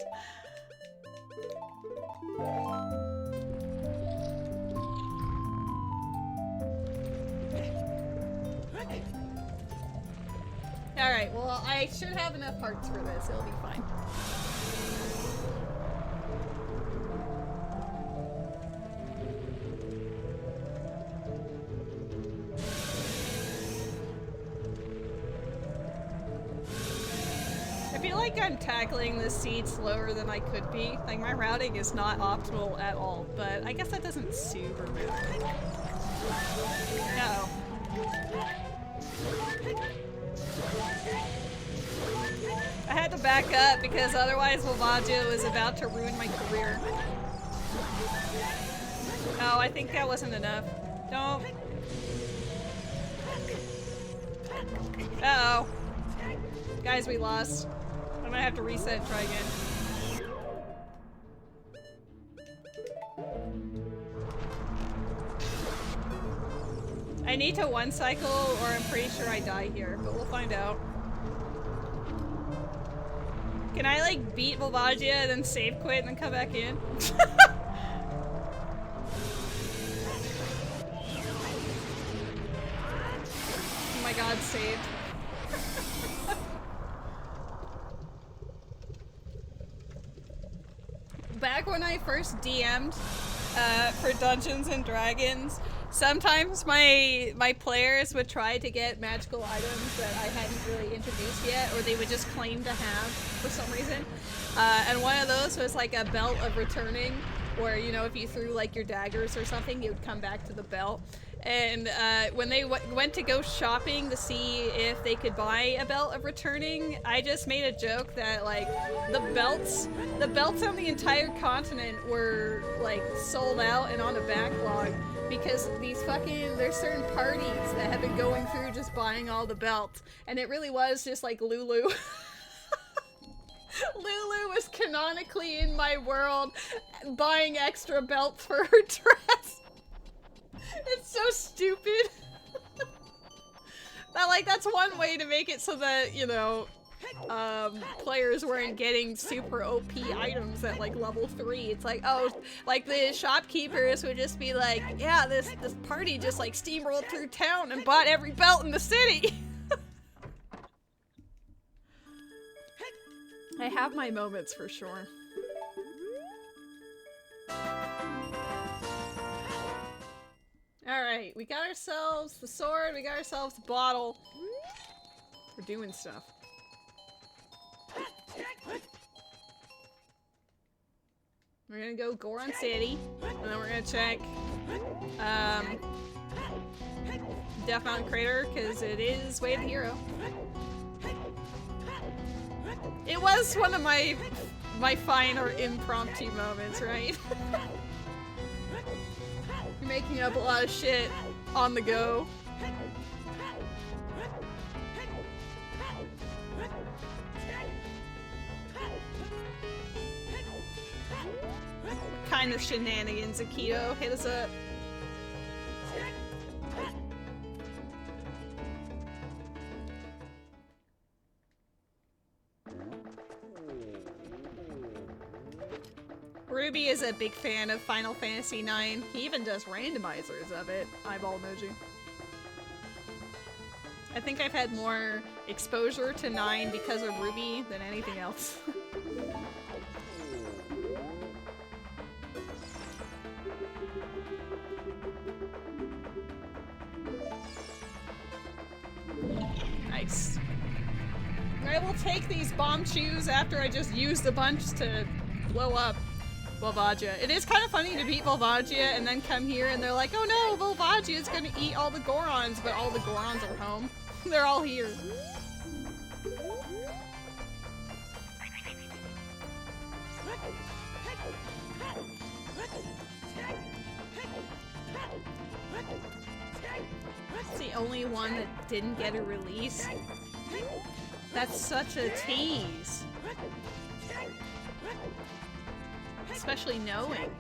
Alright, well, I should have enough hearts for this. It'll be fine. I feel like I'm tackling this seed slower than I could be. Like, my routing is not optimal at all, but I guess that doesn't super matter. Uh-oh. I had to back up because otherwise Volvaggio was about to ruin my career. Oh, I think that wasn't enough. Don't. Uh-oh. Guys, we lost. I might have to reset and try again. I need to one cycle or I'm pretty sure I die here, but we'll find out. Can I like beat Volvaggio and then save quit and then come back in? Oh my god, saved. Back when I first DM'd for Dungeons and Dragons, sometimes my players would try to get magical items that I hadn't really introduced yet, or they would just claim to have for some reason. And one of those was like a belt of returning, where, you know, if you threw like your daggers or something, it would come back to the belt. And when they went to go shopping to see if they could buy a belt of returning, I just made a joke that like the belts on the entire continent were like sold out and on a backlog because there's certain parties that have been going through just buying all the belts, and it really was just like Lulu. Lulu was canonically in my world buying extra belts for her dress. It's so stupid. But like, that's one way to make it so that, you know, players weren't getting super OP items at like level 3. It's like, oh, like the shopkeepers would just be like, yeah, this party just like steamrolled through town and bought every belt in the city. I have my moments for sure. Alright, we got ourselves the sword, we got ourselves the bottle. We're doing stuff. We're gonna go Goron City, and then we're gonna check Death Mountain Crater, because it is Way of the Hero. It was one of my fine or impromptu moments, right? You're making up a lot of shit on the go. What kind of shenanigans, Akito? Hit us up. Ruby is a big fan of Final Fantasy IX. He even does randomizers of it. Eyeball emoji. I think I've had more exposure to 9 because of Ruby than anything else. Nice. I will take these bomb shoes after I just used a bunch to blow up Volvaggio. It is kind of funny to beat Volvaggio and then come here and they're like, oh no, Volvaggio is gonna eat all the Gorons, but all the Gorons are home. They're all here. It's the only one that didn't get a release. That's such a tease. Especially knowing.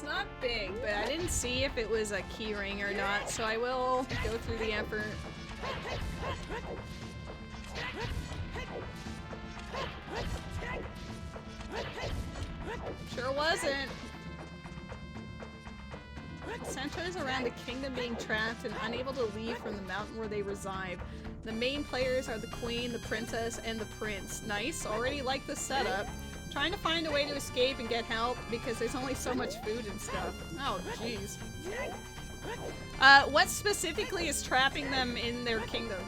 not big, but I didn't see if it was a key ring or not, so I will go through the effort. Sure wasn't. Centers around the kingdom being trapped and unable to leave from the mountain where they reside. The main players are the queen, the princess, and the prince. Nice, already like the setup. Trying to find a way to escape and get help because there's only so much food and stuff. Oh, jeez. What specifically is trapping them in their kingdom?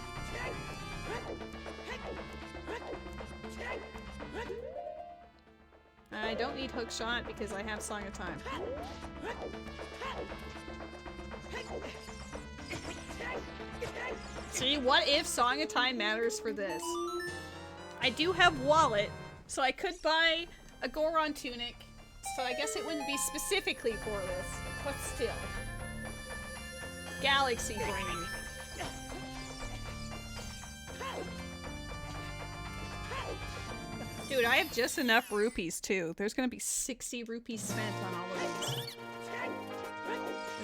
I don't need hookshot because I have Song of Time. See, what if Song of Time matters for this? I do have Wallet, so I could buy a Goron tunic, so I guess it wouldn't be specifically for this, but still. Galaxy Brain. Dude, I have just enough rupees too. There's gonna be 60 rupees spent on all of these.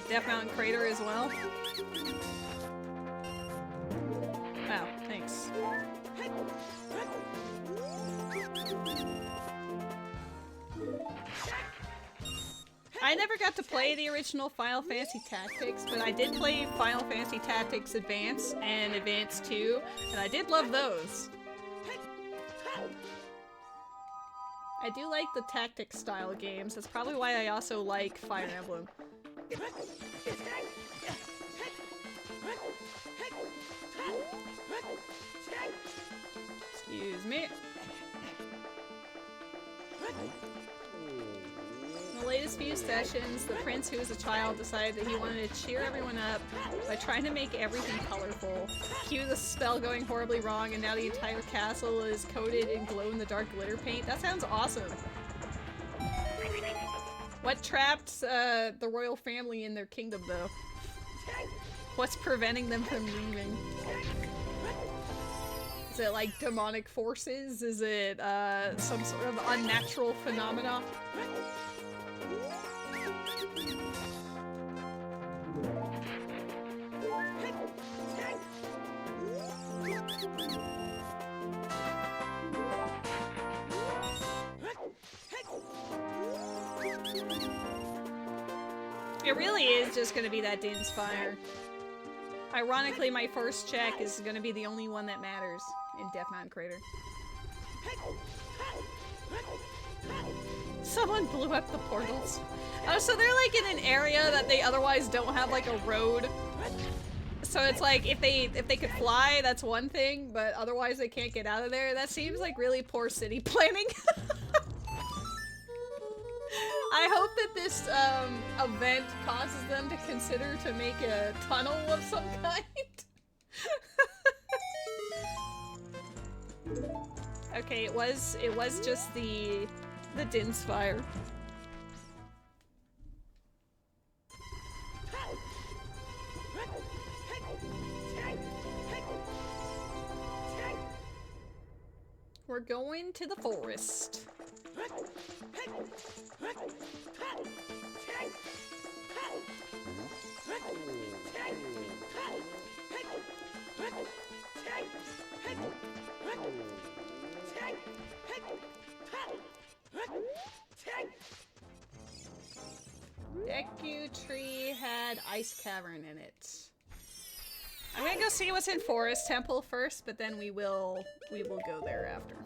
The Death Mountain Crater as well. Wow, thanks. I never got to play the original Final Fantasy Tactics, but I did play Final Fantasy Tactics Advance and Advance 2, and I did love those. I do like the tactics style games. That's probably why I also like Fire Emblem. Excuse me. In the latest few sessions, the prince, who was a child, decided that he wanted to cheer everyone up by trying to make everything colorful. Cue the spell going horribly wrong, and now the entire castle is coated in glow-in-the-dark glitter paint. That sounds awesome. What trapped the royal family in their kingdom, though? What's preventing them from leaving? Is it like demonic forces? Is it some sort of unnatural phenomena? It really is just gonna be that Din's Fire. Ironically, my first check is gonna be the only one that matters in Death Mountain Crater. Someone blew up the portals. Oh, so they're like in an area that they otherwise don't have like a road. So it's like if they could fly, that's one thing, but otherwise they can't get out of there. That seems like really poor city planning. I hope that this event causes them to consider to make a tunnel of some kind. Okay, it was just the Din's Fire. We're going to the forest. Deku Tree had Ice Cavern in it. I'm gonna go see what's in Forest Temple first, but then we will go there after.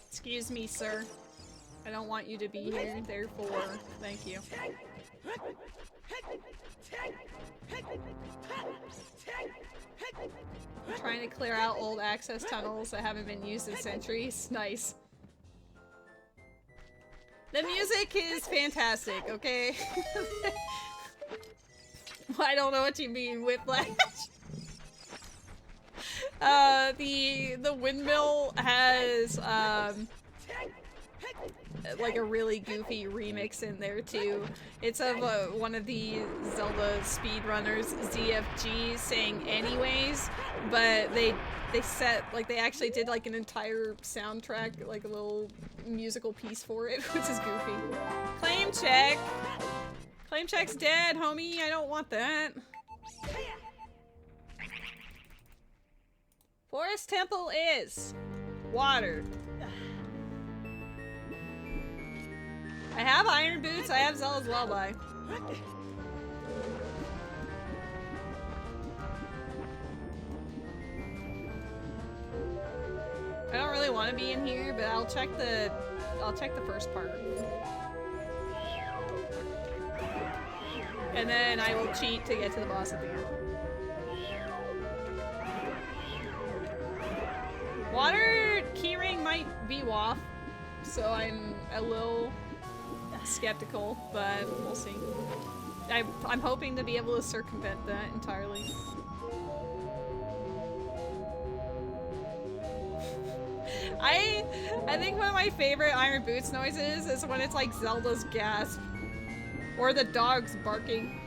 Excuse me, sir. I don't want you to be here, therefore, thank you. I'm trying to clear out old access tunnels that haven't been used in centuries. Nice. The music is fantastic, okay? I don't know what you mean, Whiplash. The windmill has, like a really goofy remix in there too. It's of one of the Zelda speedrunners, ZFG, saying anyways, but they they set, like, they actually did, like, an entire soundtrack, like, a little musical piece for it, which is goofy. Claim check! Claim check's dead, homie! I don't want that. Forest Temple is water. I have iron boots, I have Zella's Lullaby. I don't really want to be in here, but I'll check the first part. And then I will cheat to get to the boss at the end. Water keyring might be off, so I'm a little skeptical, but we'll see. I'm hoping to be able to circumvent that entirely. I think one of my favorite Iron Boots noises is when it's like Zelda's gasp or the dogs barking.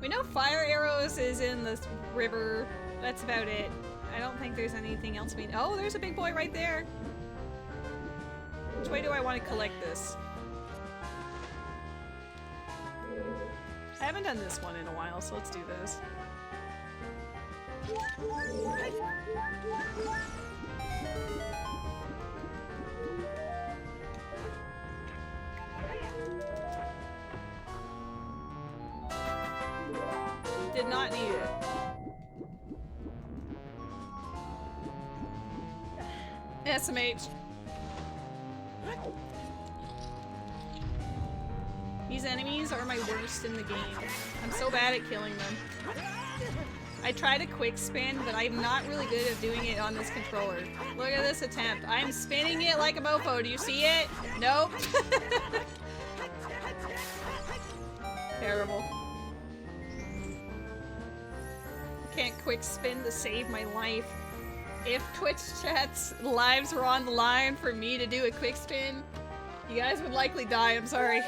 We know fire arrows is in this river. That's about it. I don't think there's anything else we— oh, there's a big boy right there. Which way do I want to collect this? I haven't done this one in a while, so let's do this. Did not need it. SMH. These enemies are my worst in the game. I'm so bad at killing them. I try to quick spin, but I'm not really good at doing it on this controller. Look at this attempt. I'm spinning it like a mofo. Do you see it? Nope. Terrible. Can't quick spin to save my life. If Twitch chat's lives were on the line for me to do a quick spin, you guys would likely die. I'm sorry.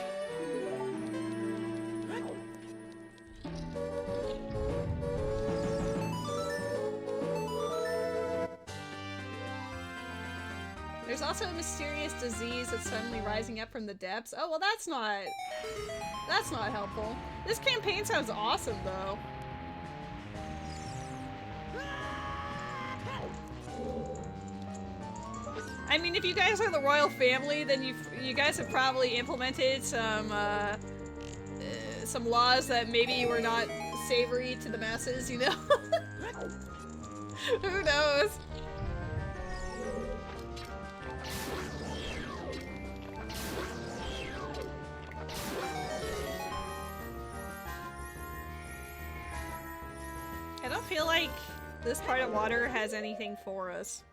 There's also a mysterious disease that's suddenly rising up from the depths. Oh, well that's not helpful. This campaign sounds awesome though. I mean, if you guys are the royal family, then you guys have probably implemented some laws that maybe were not savory to the masses, you know? Who knows? I don't feel like this part of water has anything for us.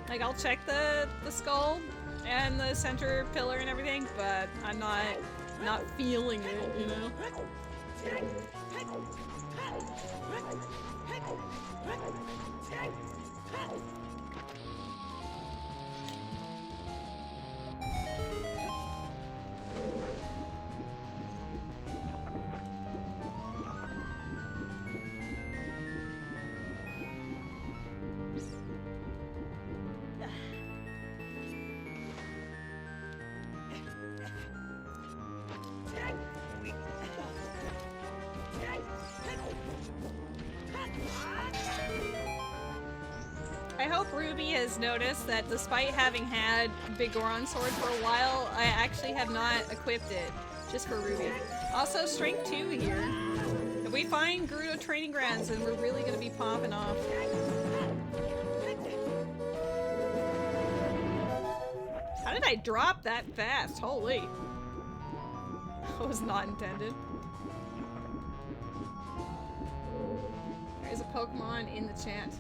Like, I'll check the skull and the center pillar and everything, but I'm not feeling it, you know? I hope Ruby has noticed that despite having had Big Goron Sword for a while, I actually have not equipped it, just for Ruby. Also, Strength 2 here. If we find Gerudo Training Grounds, then we're really gonna be popping off. How did I drop that fast? Holy. That was not intended. There's a Pokemon in the chat.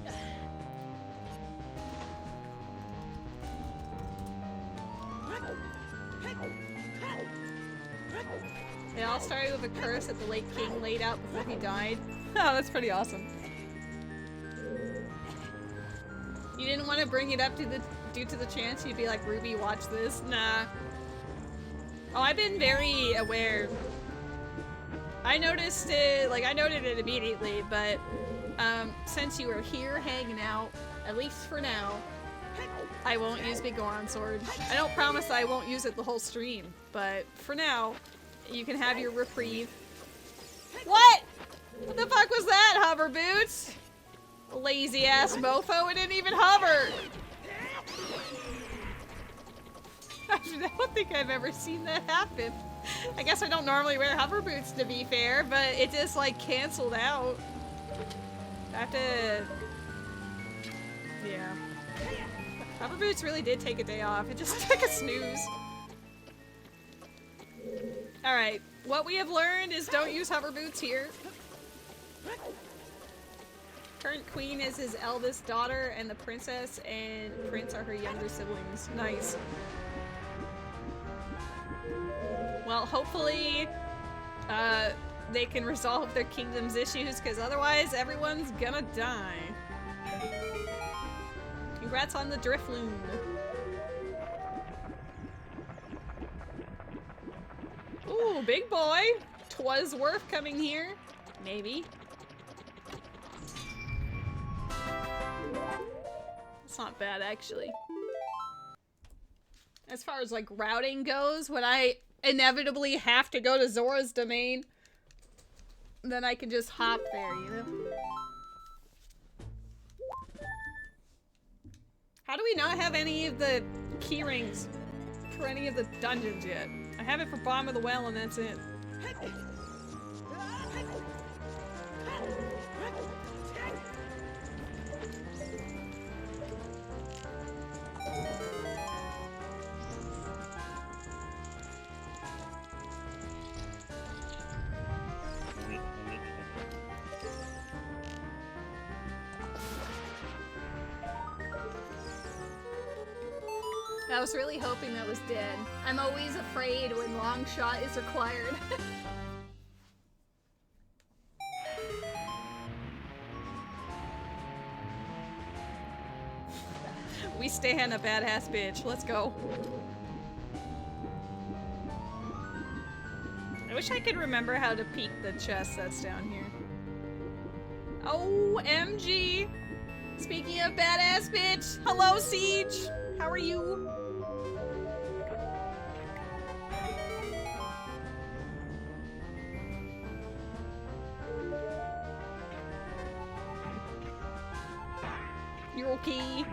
It all started with a curse that the late king laid out before he died. Oh, that's pretty awesome. You didn't want to bring it up due to the chance you'd be like, Ruby, watch this? Nah. Oh, I've been very aware. I noticed it, like I noted it immediately, but since you were here hanging out, at least for now, I won't use Big Goron Sword. I don't promise I won't use it the whole stream, but for now, you can have your reprieve. What? What the fuck was that, hover boots? Lazy ass mofo, it didn't even hover! I don't think I've ever seen that happen. I guess I don't normally wear hover boots, to be fair, but it just like canceled out. I have to... Yeah. Hover boots really did take a day off. It just took a snooze. Alright, what we have learned is don't use hover boots here. Current queen is his eldest daughter, and the princess and prince are her younger siblings. Nice. Well, hopefully, they can resolve their kingdom's issues, because otherwise everyone's gonna die. Congrats on the Drifloon. Ooh, big boy. 'Twas worth coming here. Maybe. It's not bad, actually. As far as, like, routing goes, when I inevitably have to go to Zora's domain, then I can just hop there, you know? How do we not have any of the key rings for any of the dungeons yet? I have it for Bottom of the Well and that's it. I was really hoping that was dead. I'm always afraid when long shot is required. We stand a badass bitch. Let's go. I wish I could remember how to peek the chest that's down here. OMG! Speaking of badass bitch, hello Siege! How are you? You're okay.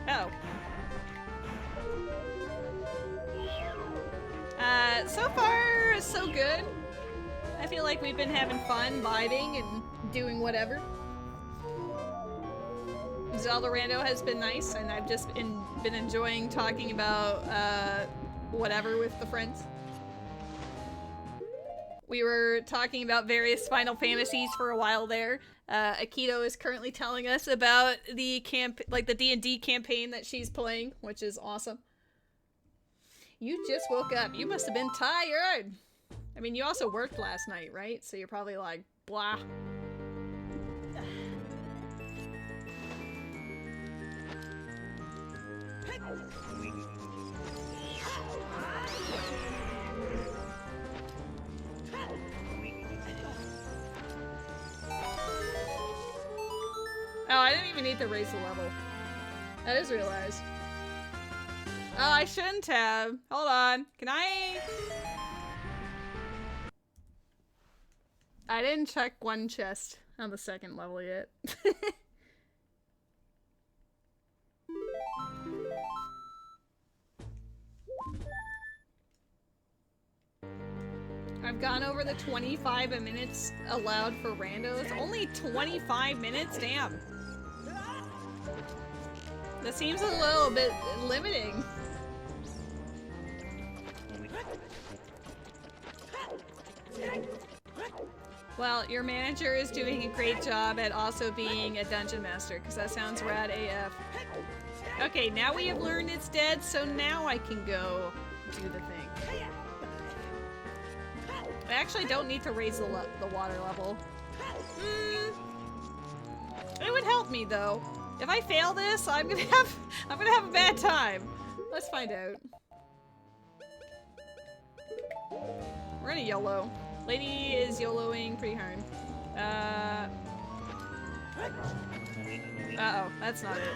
Oh. So far, so good. I feel like we've been having fun, vibing, and doing whatever. Zelda Rando has been nice, and I've just been enjoying talking about whatever with the friends. We were talking about various Final Fantasies for a while there. Akito is currently telling us about the the D&D campaign that she's playing, which is awesome. You just woke up. You must have been tired. I mean, you also worked last night, right? So you're probably like, blah. Oh, I didn't even need to raise the level. I just realized. Oh, I shouldn't have. Hold on. Can I didn't check one chest on the second level yet. I've gone over the 25 minutes allowed for randos. Only 25 minutes? Damn. That seems a little bit limiting. Well, your manager is doing a great job at also being a dungeon master, because that sounds rad AF. Okay, now we have learned it's dead, so now I can go do the thing. I actually don't need to raise the water level. It would help me, though. If I fail this, I'm gonna have a bad time. Let's find out. We're gonna YOLO. Lady is YOLOing pretty hard. Uh-oh, that's not it.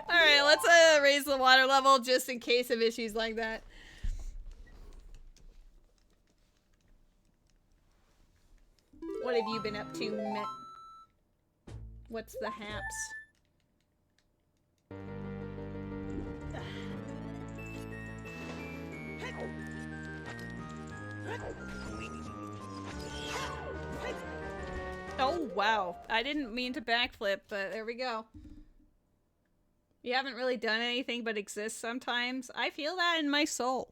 Alright, let's raise the water level just in case of issues like that. What have you been up to, What's the haps? Oh, wow. I didn't mean to backflip, but there we go. You haven't really done anything but exist sometimes. I feel that in my soul.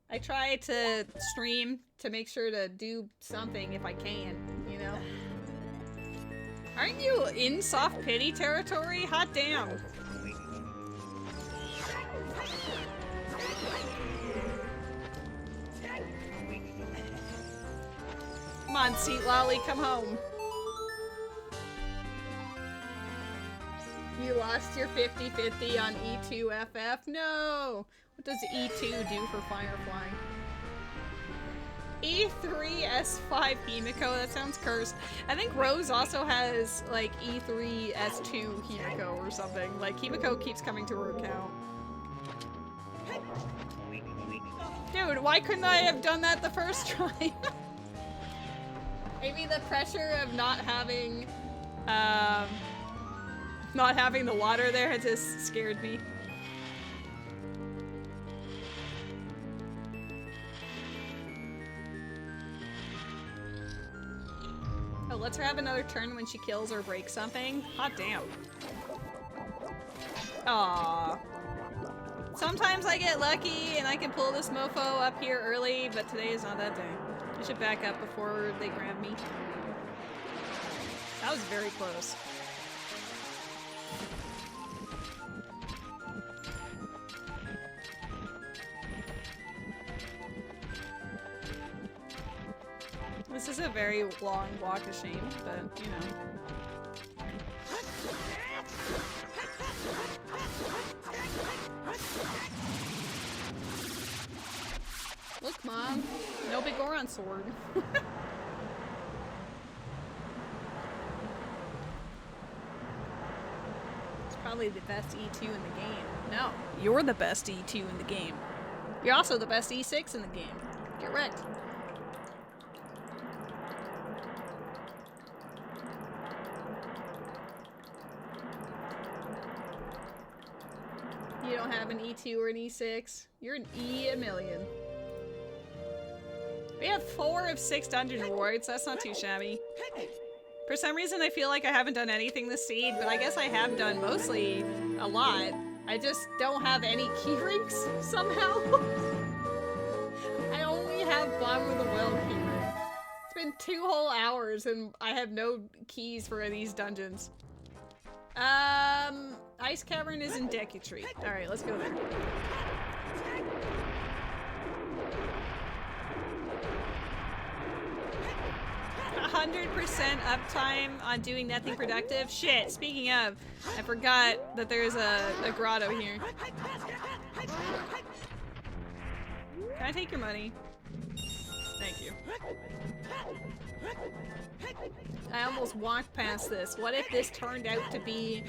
I try to stream to make sure to do something if I can, you know? Aren't you in soft pity territory? Hot damn. Come on, Seat Lolly, come home. You lost your 50-50 on E2FF? No! What does E2 do for Firefly? E3S5 Himiko, that sounds cursed. I think Rose also has, like, E3S2 Himiko or something. Like, Himiko keeps coming to her account. Dude, why couldn't I have done that the first try? Maybe the pressure of not having the water there had just scared me. Oh, let's her have another turn when she kills or breaks something. Hot damn. Aww. Sometimes I get lucky and I can pull this mofo up here early, but today is not that day. I should back up before they grab me. That was very close. This is a very long walk of shame, but you know. Look, Mom. No big Goron sword. It's probably the best E2 in the game. No, you're the best E2 in the game. You're also the best E6 in the game. Get wrecked. You don't have an E2 or an E6. You're an E a million. We have 4 of 6 dungeon rewards. That's not too shabby. For some reason, I feel like I haven't done anything this seed, but I guess I have done mostly a lot. I just don't have any key rings somehow. I only have bottom of the well key ring. It's been 2 whole hours and I have no keys for these dungeons. Ice Cavern is in Decutry. Alright, let's go there. 100% uptime on doing nothing productive? Shit, speaking of, I forgot that there's a grotto here. Can I take your money? Thank you. I almost walked past this. What if this turned out to be,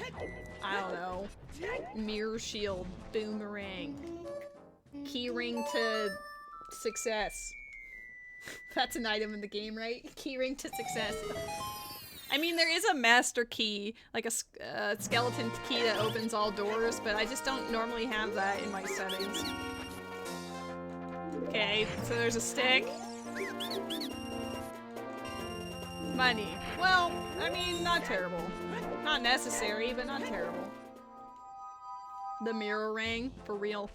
I don't know, mirror shield, boomerang, keyring to success. That's an item in the game, right? Keyring to success. I mean, there is a master key, like a skeleton key that opens all doors, but I just don't normally have that in my settings. Okay, so there's a stick. Money. Well, I mean, not terrible. Not necessary, but not terrible. The mirror ring, for real.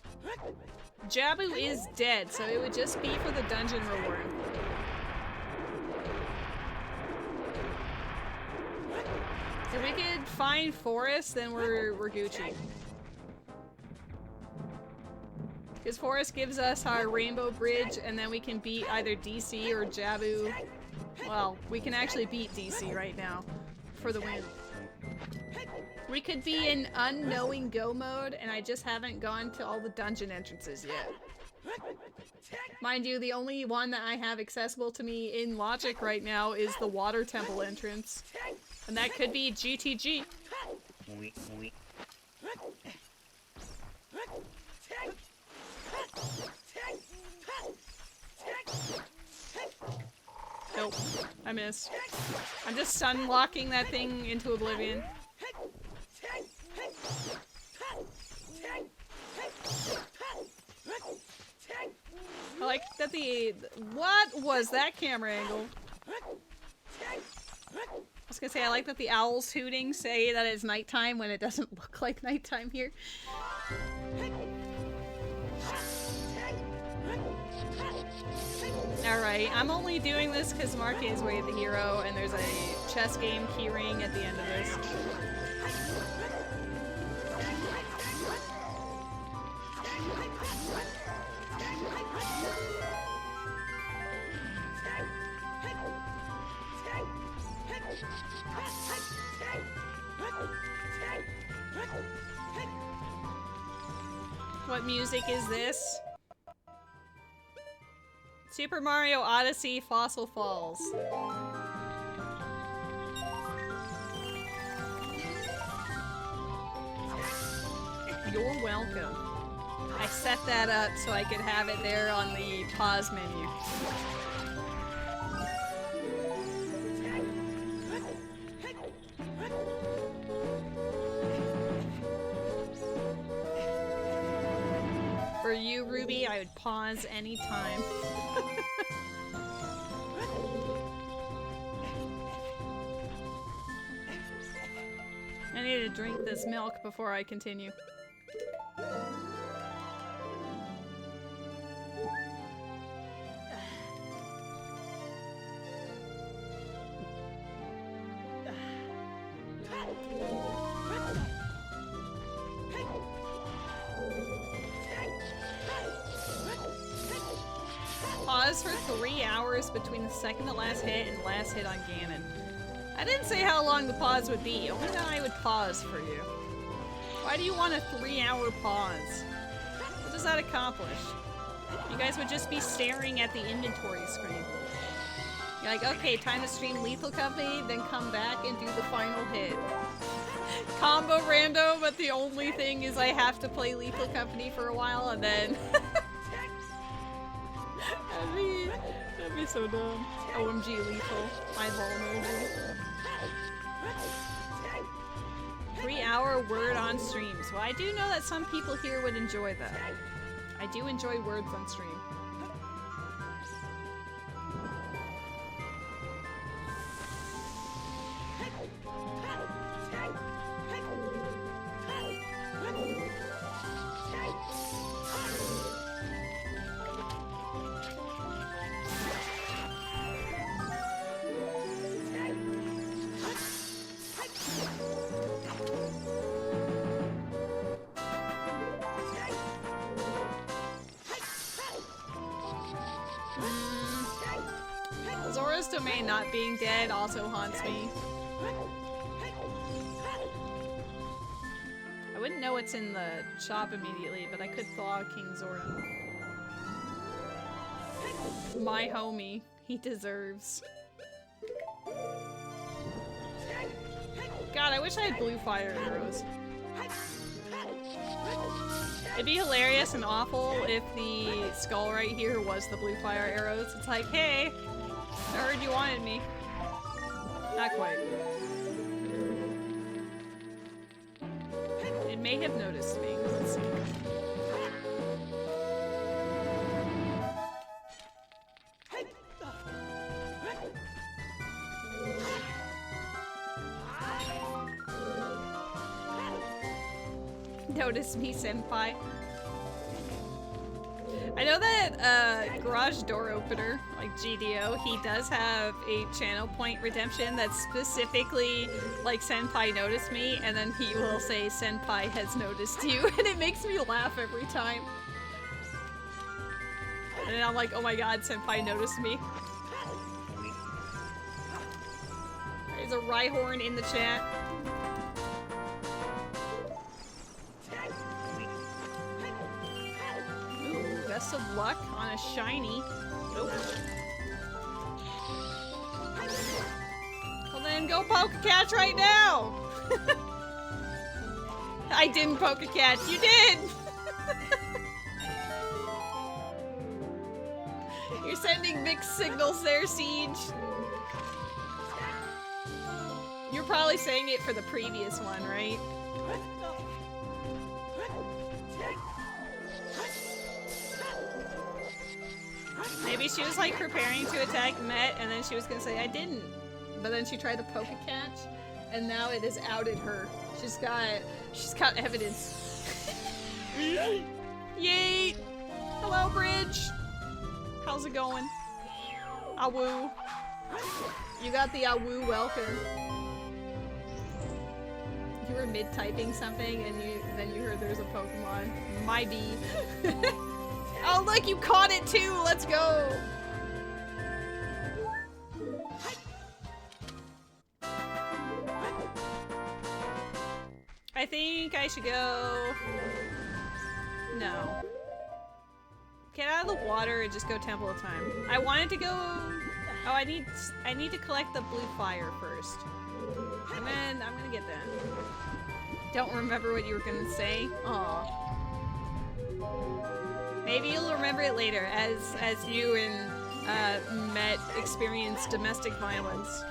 Jabu is dead, so it would just be for the dungeon reward. If we could find Forest, then we're Gucci. Because Forest gives us our rainbow bridge, and then we can beat either DC or Jabu Well, we can actually beat DC right now for the win. We could be in unknowing go mode, and I just haven't gone to all the dungeon entrances yet. Mind you, the only one that I have accessible to me in logic right now is the water temple entrance. And that could be GTG. Nope, I missed. I'm just stun locking that thing into oblivion. I like that the... What was that camera angle? I was gonna say, I like that the owls hooting say that it's nighttime when it doesn't look like nighttime here. Alright, I'm only doing this because Mark is way the hero and there's a chess game keyring at the end of this. What music is this? Super Mario Odyssey Fossil Falls. You're welcome. I set that up so I could have it there on the pause menu. For you, Ruby, I would pause anytime. I need to drink this milk before I continue. Pause for 3 hours between the second to last hit and last hit on Ganon. I didn't say how long the pause would be, only that I would pause for you. Why do you want a 3-hour pause? What does that accomplish? You guys would just be staring at the inventory screen. You're like, okay, time to stream Lethal Company, then come back and do the final hit. Combo rando, but the only thing is I have to play Lethal Company for a while and then... That'd be so dumb. OMG Lethal. Eyeball emoji. 3-hour word on streams. Well, I do know that some people here would enjoy that. I do enjoy words on stream. Zora's domain not being dead also haunts me. I wouldn't know what's in the shop immediately, but I could thaw King Zora. My homie. He deserves. God, I wish I had blue fire arrows. It'd be hilarious and awful if the skull right here was the blue fire arrows. It's like, hey, I heard you wanted me. Not quite. It may have noticed me. Let's see. Notice me, senpai. I know that Garage Door Opener, like GDO, he does have a channel point redemption that's specifically like senpai noticed me, and then he will say senpai has noticed you, and it makes me laugh every time. And then I'm like, oh my god, senpai noticed me. There's a Rhyhorn in the chat. Ooh, best of luck on a shiny. Nope. Well then, go poke a catch right now! I didn't poke a catch, you did! You're sending mixed signals there, Siege. You're probably saying it for the previous one, right? Maybe she was like preparing to attack Met and then she was gonna say, I didn't. But then she tried to poke a catch and now it has outed her. She's got evidence. Yay! Hello, Bridge! How's it going? Awoo. You got the awoo welcome. You were mid-typing something and then you heard there's a Pokemon. My bee. Oh look, you caught it too! Let's go! I think I should go... No. Get out of the water and just go Temple of Time. I wanted to go... Oh, I need to collect the blue fire first. And then I'm gonna get that. Don't remember what you were gonna say. Aw. Maybe you'll remember it later as you and Met experience domestic violence.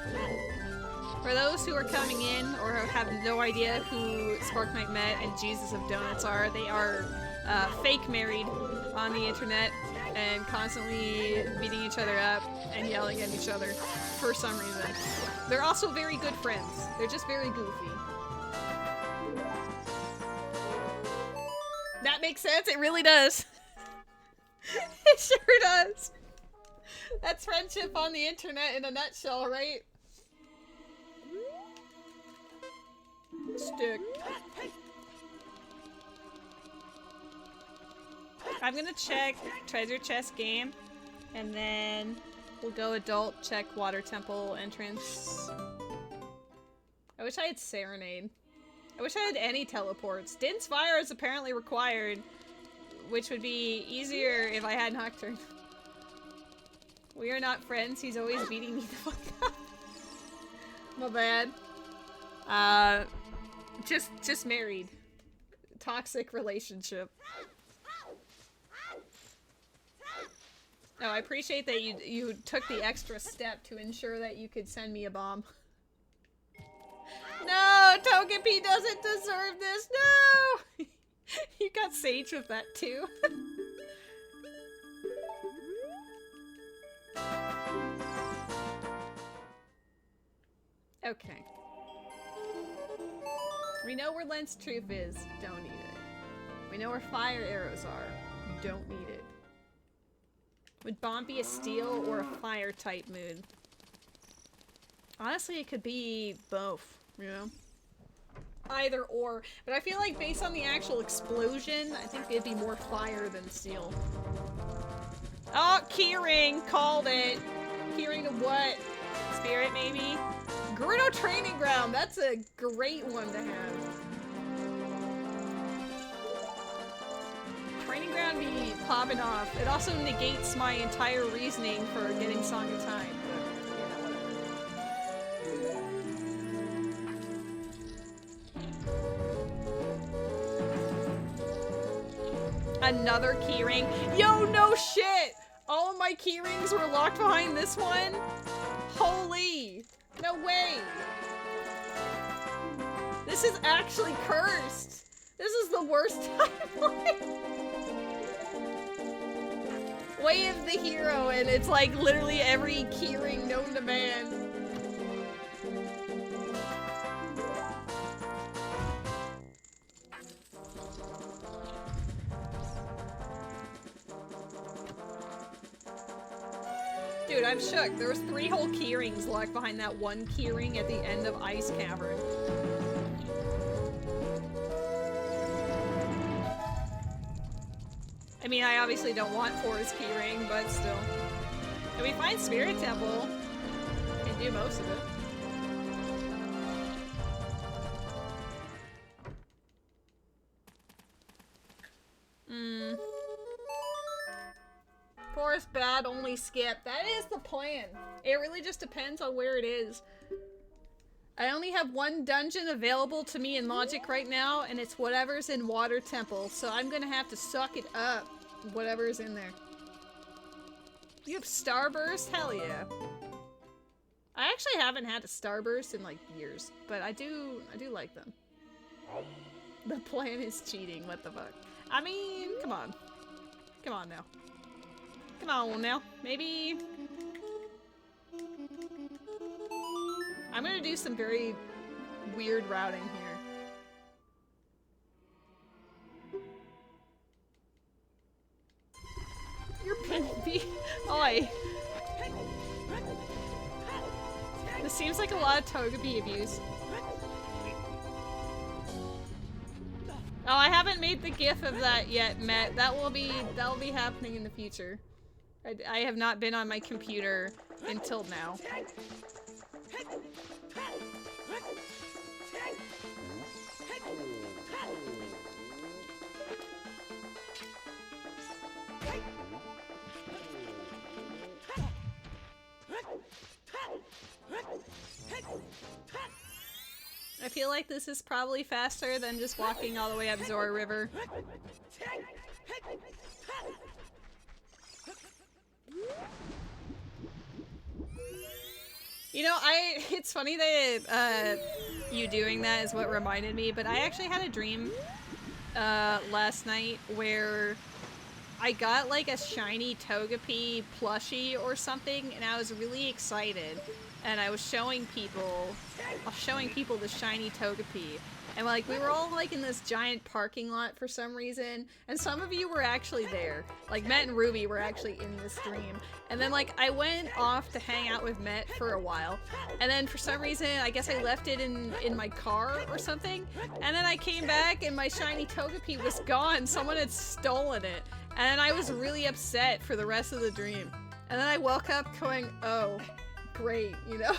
For those who are coming in or have no idea who Sparknight Met and Jesus of Donuts are, they are fake married on the internet and constantly beating each other up and yelling at each other for some reason. They're also very good friends. They're just very goofy. That makes sense. It really does. It sure does. That's friendship on the internet in a nutshell, right? Stick. I'm gonna check treasure chest game, and then we'll go adult, check water temple entrance. I wish I had Serenade. I wish I had any teleports. Din's Fire is apparently required, which would be easier if I had Nocturne. We are not friends, he's always beating me the fuck up. My bad. Just married. Toxic relationship. Oh, I appreciate that you took the extra step to ensure that you could send me a bomb. No! Togepi doesn't deserve this! No! You got Sage with that too. Okay. We know where Lens Truth is. Don't need it. We know where fire arrows are. Don't need it. Would Bomb be a steel or a fire type mood? Honestly, it could be both, you know? Either or. But I feel like based on the actual explosion, I think it'd be more fire than steel. Oh, keyring! Called it! Keyring of what? Spirit, maybe? Gerudo Training Ground! That's a great one to have. Training Ground be popping off. It also negates my entire reasoning for getting Song of Time. Another keyring. Yo, no shit! All of my keyrings were locked behind this one? Holy! No way! This is actually cursed! This is the worst timeline! Way of the Hero, and it's like literally every keyring known to man. Dude, I'm shook. There was 3 whole keyrings locked behind that one keyring at the end of Ice Cavern. I mean, I obviously don't want Forest keyring, but still. If we find Spirit Temple, we can do most of it. forest bad, only skip. That is the plan. It really just depends on where it is. I only have one dungeon available to me in Logic right now, and it's whatever's in Water Temple, so I'm gonna have to suck it up, whatever's in there. You have Starburst? Hell yeah. I actually haven't had a Starburst in like years, but I do like them. The plan is cheating, what the fuck? I mean, come on. Come on now. Come on now. Maybe... I'm gonna do some very weird routing here. You're pinning me. Oi. This seems like a lot of Togepi abuse. Oh, I haven't made the gif of that yet, Matt. That will be happening in the future. I have not been on my computer until now. I feel like this is probably faster than just walking all the way up Zora River. You know, it's funny that you doing that is what reminded me, but I actually had a dream last night where I got like a shiny Togepi plushie or something, and I was really excited. And I was showing people the shiny Togepi. And like, we were all like in this giant parking lot for some reason, and some of you were actually there. Like, Met and Ruby were actually in this dream. And then like, I went off to hang out with Met for a while, and then for some reason, I guess I left it in my car or something, and then I came back and my shiny Togepi was gone. Someone had stolen it. And I was really upset for the rest of the dream. And then I woke up going, oh, great, you know?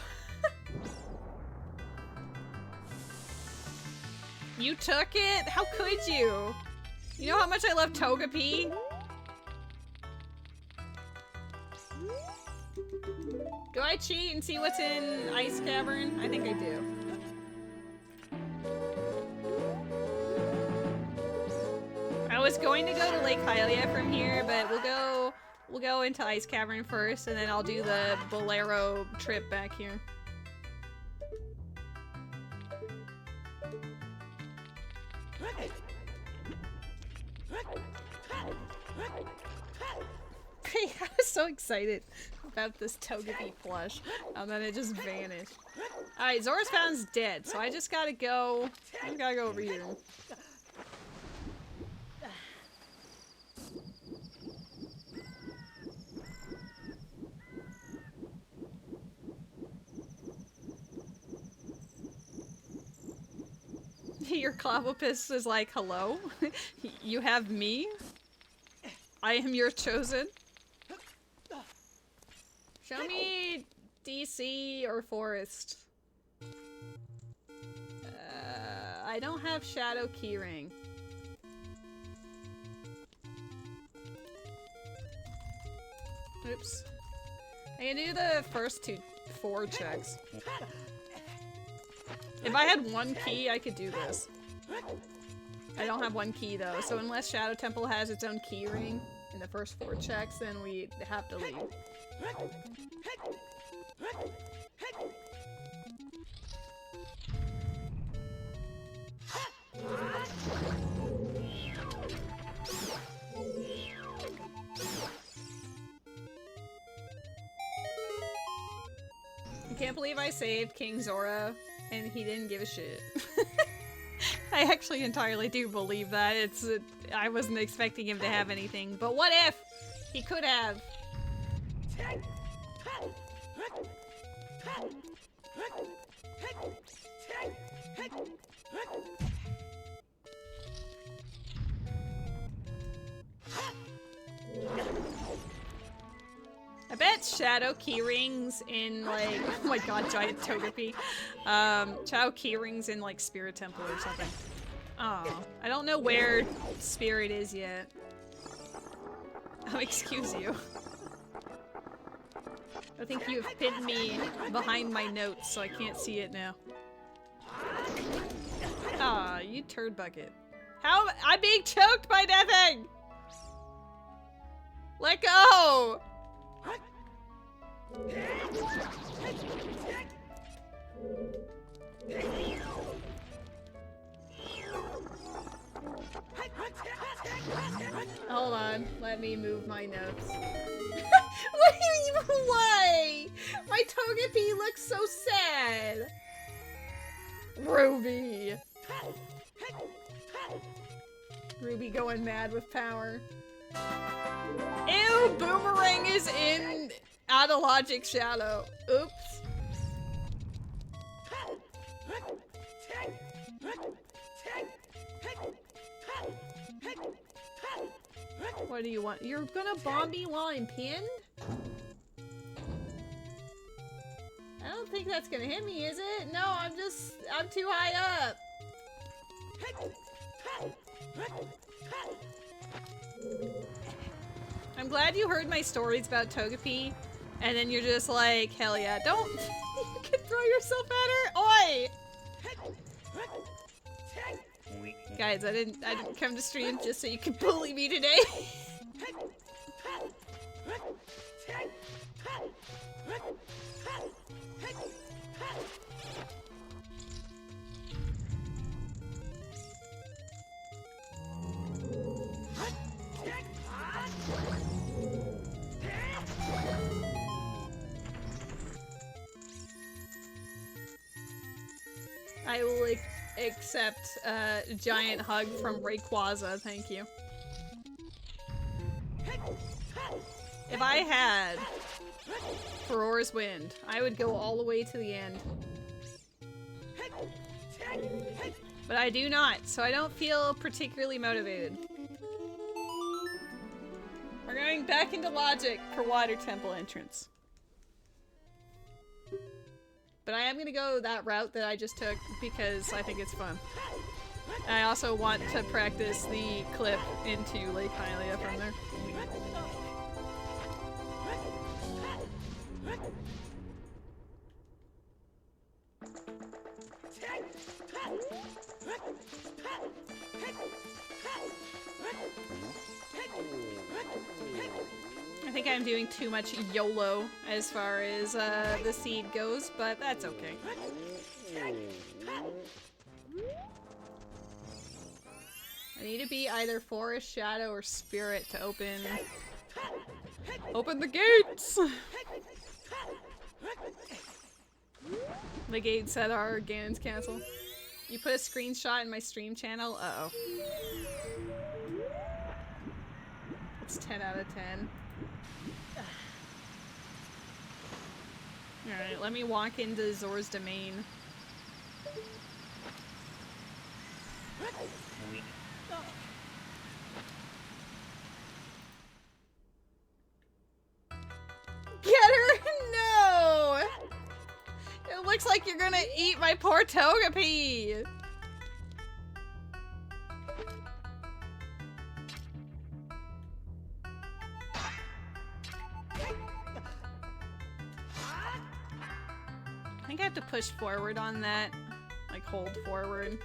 You took it? How could you? You know how much I love Togepi? Do I cheat and see what's in Ice Cavern? I think I do. I was going to go to Lake Hylia from here, but we'll go into Ice Cavern first, and then I'll do the Bolero trip back here. I was so excited about this Togepi plush, and then it just vanished. Alright, Zora's Fountain's dead, so I just gotta go over here. Your Clavopus is like, hello? You have me? I am your chosen? Show me DC or Forest. I don't have Shadow Keyring. Oops. I can do the first 4 checks. If I had 1 key, I could do this. I don't have 1 key though, so unless Shadow Temple has its own key ring in the first 4 checks, then we have to leave. I can't believe I saved King Zora and he didn't give a shit. I actually entirely do believe that. I wasn't expecting him to have anything, but what if he could have? I bet Shadow Keyrings in like, oh my god, giant Togepi. Shadow Keyrings in like Spirit Temple or something. Oh, I don't know where Spirit is yet. Excuse you. I think you have pinned me behind my notes, so I can't see it now. Ah, you turd bucket. How? I'm being choked by that thing! Let go! Hold on, let me move my notes. Why? My Togepi looks so sad. Ruby. Ruby going mad with power. Ew, Boomerang is in out of logic shadow. Oops. What do you want? You're gonna bomb me while I'm pinned? I don't think that's gonna hit me, is it? No, I'm too high up. I'm glad you heard my stories about Togepi, and then you're just like, hell yeah, don't, you can throw yourself at her, oi! Guys, I didn't come to stream just so you could bully me today. I will accept a giant hug from Rayquaza, thank you. If I had Ferora's Wind, I would go all the way to the end. But I do not, so I don't feel particularly motivated. We're going back into logic for Water Temple entrance. But I am gonna go that route that I just took because I think it's fun. And I also want to practice the clip into Lake Hylia from there. I think I'm doing too much YOLO as far as the seed goes, but that's okay. I need to be either Forest, Shadow, or Spirit to open the gates! The gates at our Ganon's Castle. You put a screenshot in my stream channel? Uh-oh. It's 10 out of 10. Alright, let me walk into Zor's domain. Get her? No! It looks like you're gonna eat my poor Togepi! I think I have to push forward on that. Like, hold forward.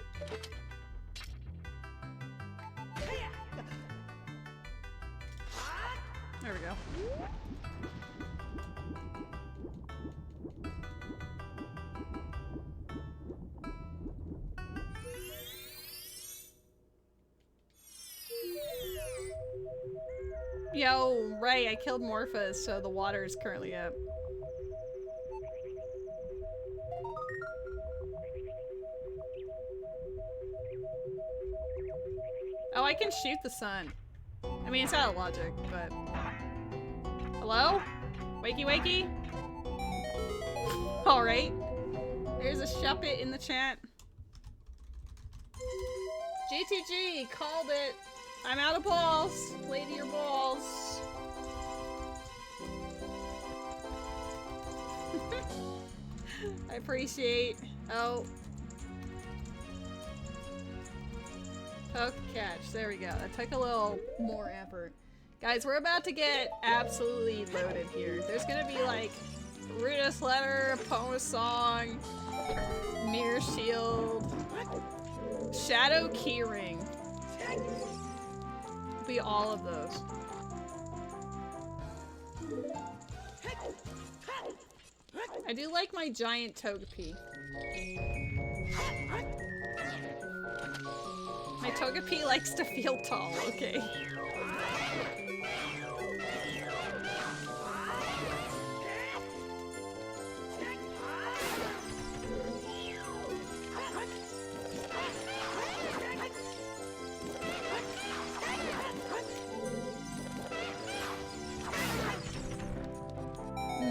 There we go. Yo, Ray, I killed Morphos, so the water is currently up. Oh, I can shoot the sun. I mean, it's out of logic, but... Hello? Wakey wakey? Alright. There's a shuppet in the chat. GTG, called it. I'm out of balls. Play to your balls. I appreciate. Oh. Poke catch. There we go. That took a little more effort. Guys, we're about to get absolutely loaded here. There's gonna be like Rudis Letter, Poem Song, Mirror Shield, Shadow Keyring. Be all of those. I do like my giant Togepi. My Togepi likes to feel tall, okay.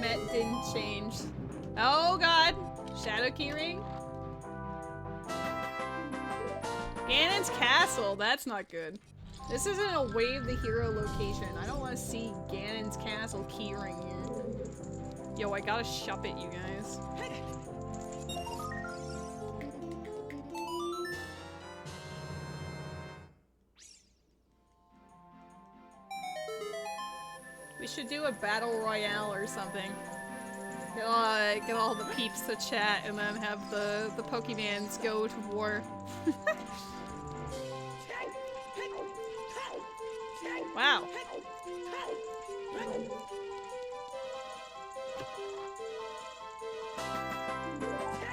Met didn't change. Oh god! Shadow Keyring? Ganon's Castle, that's not good. This isn't a Wave the Hero location. I don't want to see Ganon's Castle keyring here. Yo, I gotta shop it, you guys. We should do a battle royale or something. Get all the peeps to chat and then have the Pokemans go to war. Wow.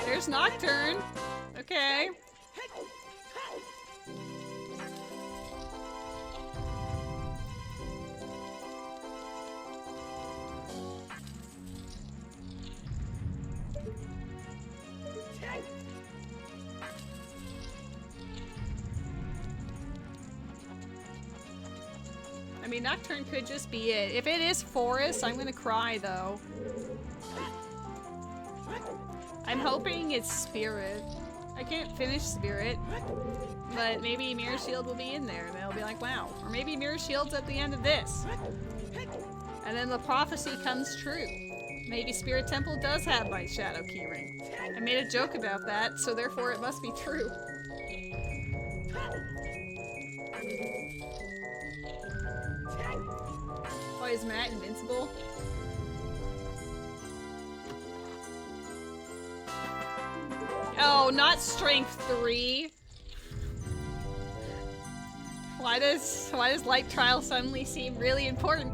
There's Nocturne. Okay. I mean, Nocturne could just be it. If it is Forest, I'm gonna cry, though. I'm hoping it's Spirit. I can't finish Spirit, but maybe Mirror Shield will be in there, and they'll be like, wow. Or maybe Mirror Shield's at the end of this. And then the prophecy comes true. Maybe Spirit Temple does have my Shadow Keyring. I made a joke about that, so therefore it must be true. Why is Matt invincible? Oh, not strength 3. Why does Light Trial suddenly seem really important?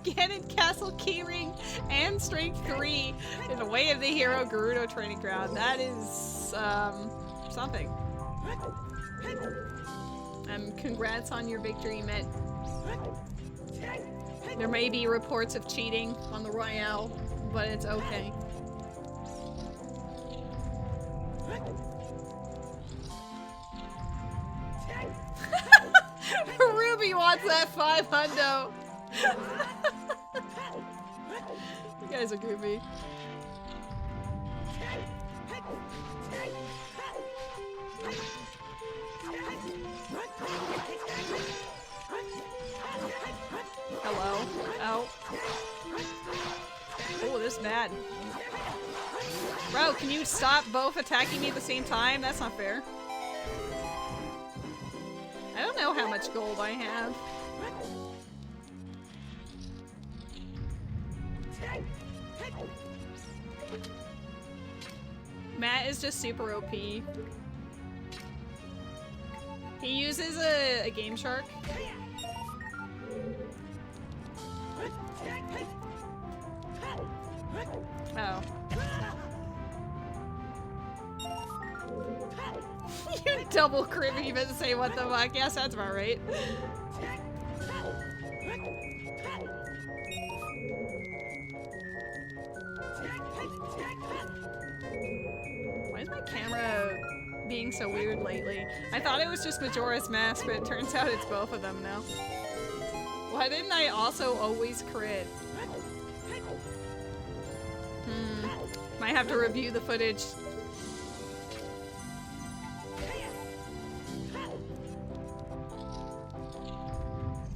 Ganon Castle Keyring and strength 3 in the Way of the Hero Gerudo training ground. That is something. Congrats on your victory, Met. There may be reports of cheating on the Royale, but it's okay. Ruby wants that 5 hundo. You guys are goofy. Hello. Oh. Oh, this is bad. Bro, can you stop both attacking me at the same time? That's not fair. I don't know how much gold I have. Matt is just super OP. He uses a Game Shark. Oh. You double crit me even say what the fuck. Yeah, sounds about right. Why is my camera being so weird lately? I thought it was just Majora's Mask, but it turns out it's both of them now. Why didn't I also always crit? Might have to review the footage.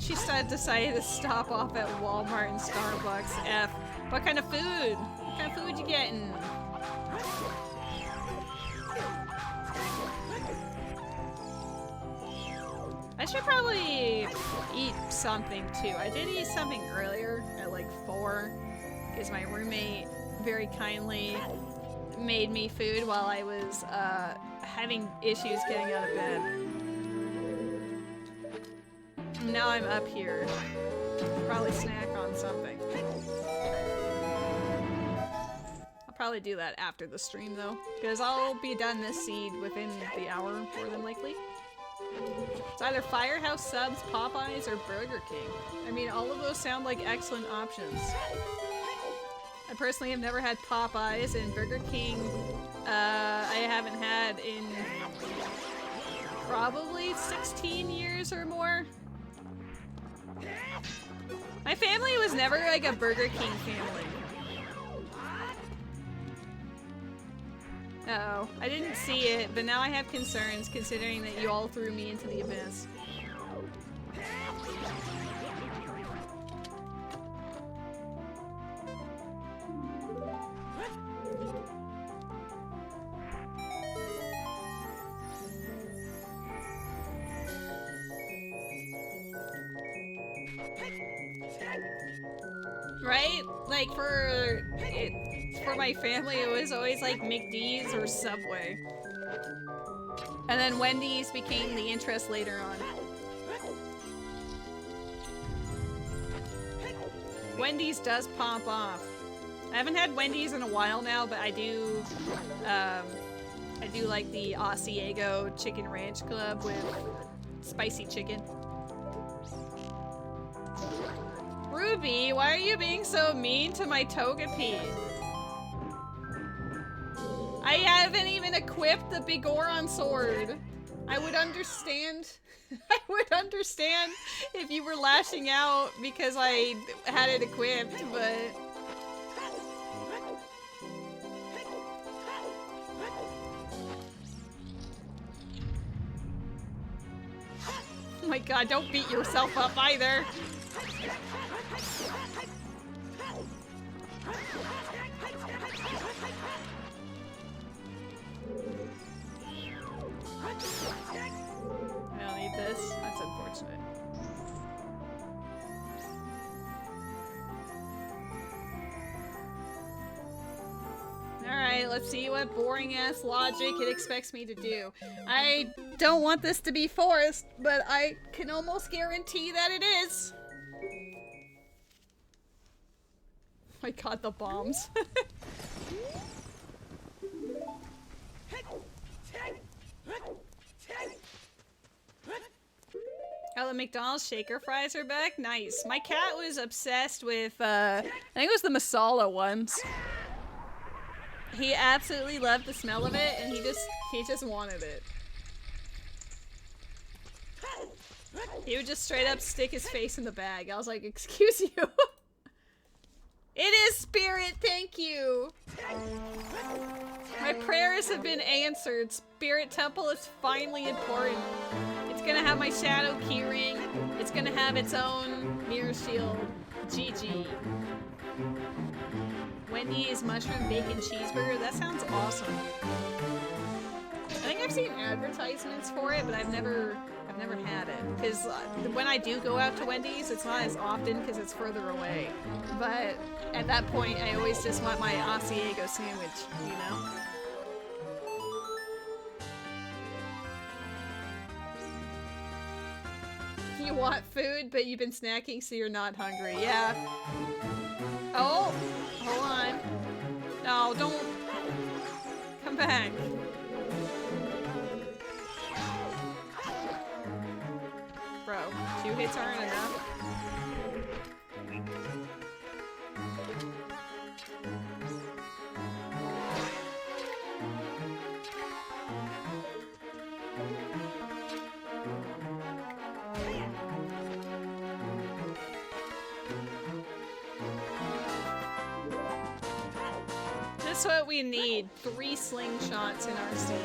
She decided to stop off at Walmart and Starbucks. F. What kind of food? What kind of food you getting? I should probably eat something too. I did eat something earlier at like 4 because my roommate very kindly made me food while I was having issues getting out of bed. Now I'm up here. Probably snack on something. I'll probably do that after the stream though, because I'll be done this seed within the hour more than likely. It's either Firehouse Subs, Popeyes, or Burger King. I mean, all of those sound like excellent options. I personally have never had Popeyes, and Burger King I haven't had in probably 16 years or more. My family was never like a Burger King family. Uh-oh, I didn't see it, but now I have concerns considering that you all threw me into the abyss. Right? Like for my family, it was always like McD's or Subway. And then Wendy's became the interest later on. Wendy's does pop off. I haven't had Wendy's in a while now, but I do like the Asiago Chicken Ranch Club with spicy chicken. Ruby, why are you being so mean to my Togepi? I haven't even equipped the Bigoron sword. I would understand. I would understand if you were lashing out because I had it equipped, but... Oh my god, don't beat yourself up either. I don't need this. That's unfortunate. Alright, let's see what boring-ass logic it expects me to do. I don't want this to be forced, but I can almost guarantee that it is. Oh my god, the bombs. Oh, the McDonald's shaker fries are back? Nice. My cat was obsessed with, I think it was the masala ones. He absolutely loved the smell of it, and he just wanted it. He would just straight up stick his face in the bag. I was like, excuse you? It is Spirit, thank you! My prayers have been answered. Spirit Temple is finally important. It's gonna have my shadow keyring. It's gonna have its own mirror shield. GG. Wendy's mushroom bacon cheeseburger. That sounds awesome. I think I've seen advertisements for it, but I've never had it. Because when I do go out to Wendy's, it's not as often because it's further away. But at that point, I always just want my Asiago sandwich, you know? You want food, but you've been snacking, so you're not hungry. Yeah. Oh, hold on. No, don't. Come back. Bro, 2 hits aren't enough. That's what we need. 3 slingshots in our seed.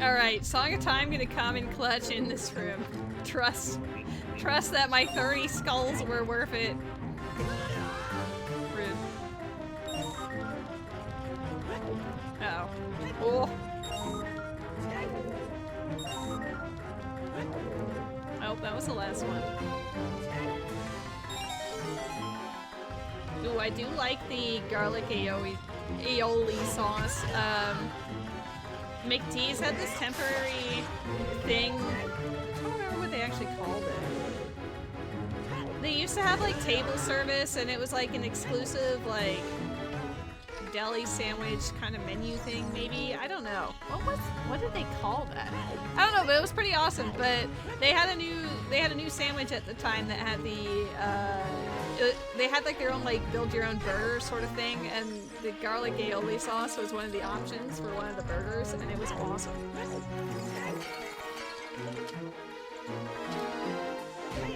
Alright, Song of Time gonna come in clutch in this room. Trust that my 30 skulls were worth it. Rude. Uh-oh. Oh. Oh, that was the last one. Ooh, I do like the garlic aioli sauce. McDee's had this temporary thing. I don't remember what they actually called it. They used to have like table service, and it was like an exclusive like deli sandwich kind of menu thing, maybe. I don't know. What did they call that? I don't know, but it was pretty awesome. But they had a new sandwich at the time that had they had like their own like build your own burger sort of thing, and the garlic aioli sauce was one of the options for one of the burgers, and it was awesome.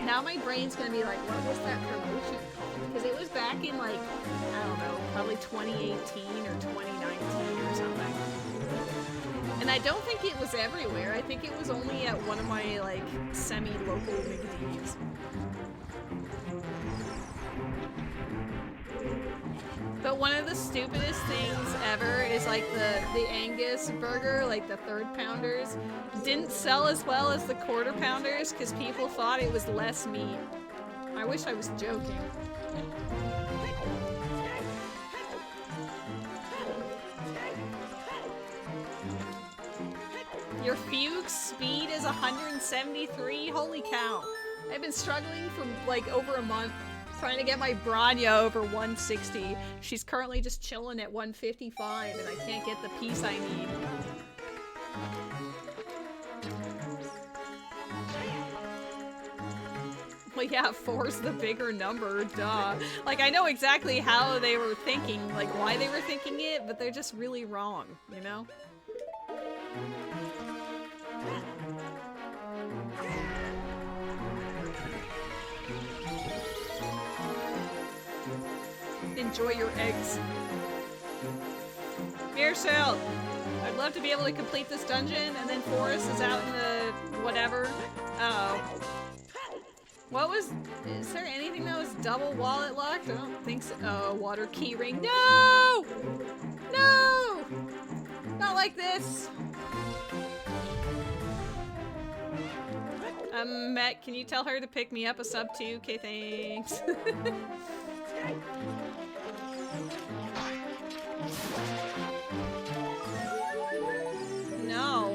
Now my brain's gonna be like, what was that promotion called? Because it was back in like, I don't know, probably 2018 or 2019 or something. And I don't think it was everywhere. I think it was only at one of my like semi-local McDee's. But one of the stupidest things ever is like the Angus burger, like the 3rd pounders, didn't sell as well as the 1/4 pounders because people thought it was less meat. I wish I was joking. Your fugue speed is 173? Holy cow. I've been struggling for like over a month trying to get my Branya over 160. She's currently just chilling at 155 and I can't get the piece I need. Well, yeah, 4's the bigger number, duh. Like, I know exactly how they were thinking, like why they were thinking it, but they're just really wrong, you know? Enjoy your eggs. Mircel, I'd love to be able to complete this dungeon, and then Forrest is out in the whatever. Uh-oh. What was... Is there anything that was double wallet locked? I don't think so. Oh, water key ring. No! No! Not like this. Matt, can you tell her to pick me up a sub 2? Okay, thanks. No.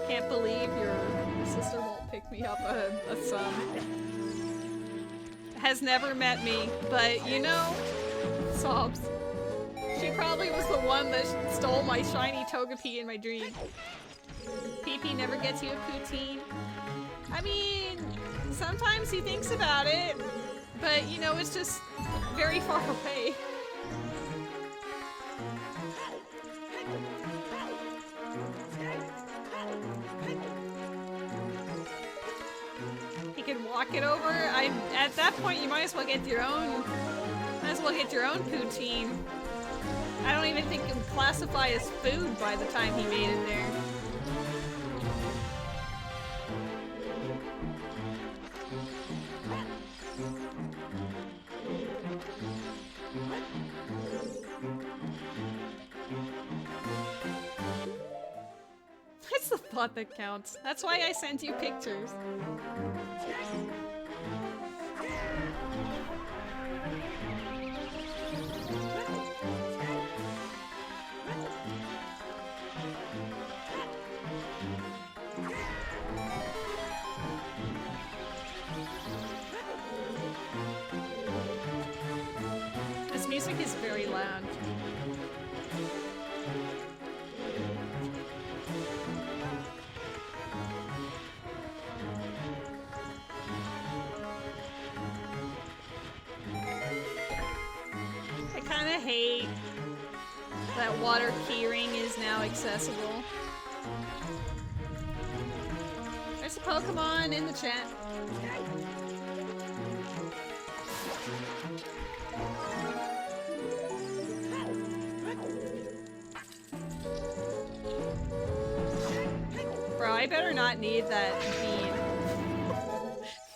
Can't believe your sister won't pick me up a sub. Has never met me, but you know, sobs. She probably was the one that stole my shiny Togepi in my dream. PP never gets you a poutine. I mean, sometimes he thinks about it, but you know, it's just very far away. He can walk it over. At that point, you might as well get your own. Might as well get your own poutine. I don't even think it would classify as food by the time he made it there. It's the thought that counts. That's why I sent you pictures. This music is very loud. I kind of hate that water keyring is now accessible. There's a Pokemon in the chat. Bro, I better not need that bean.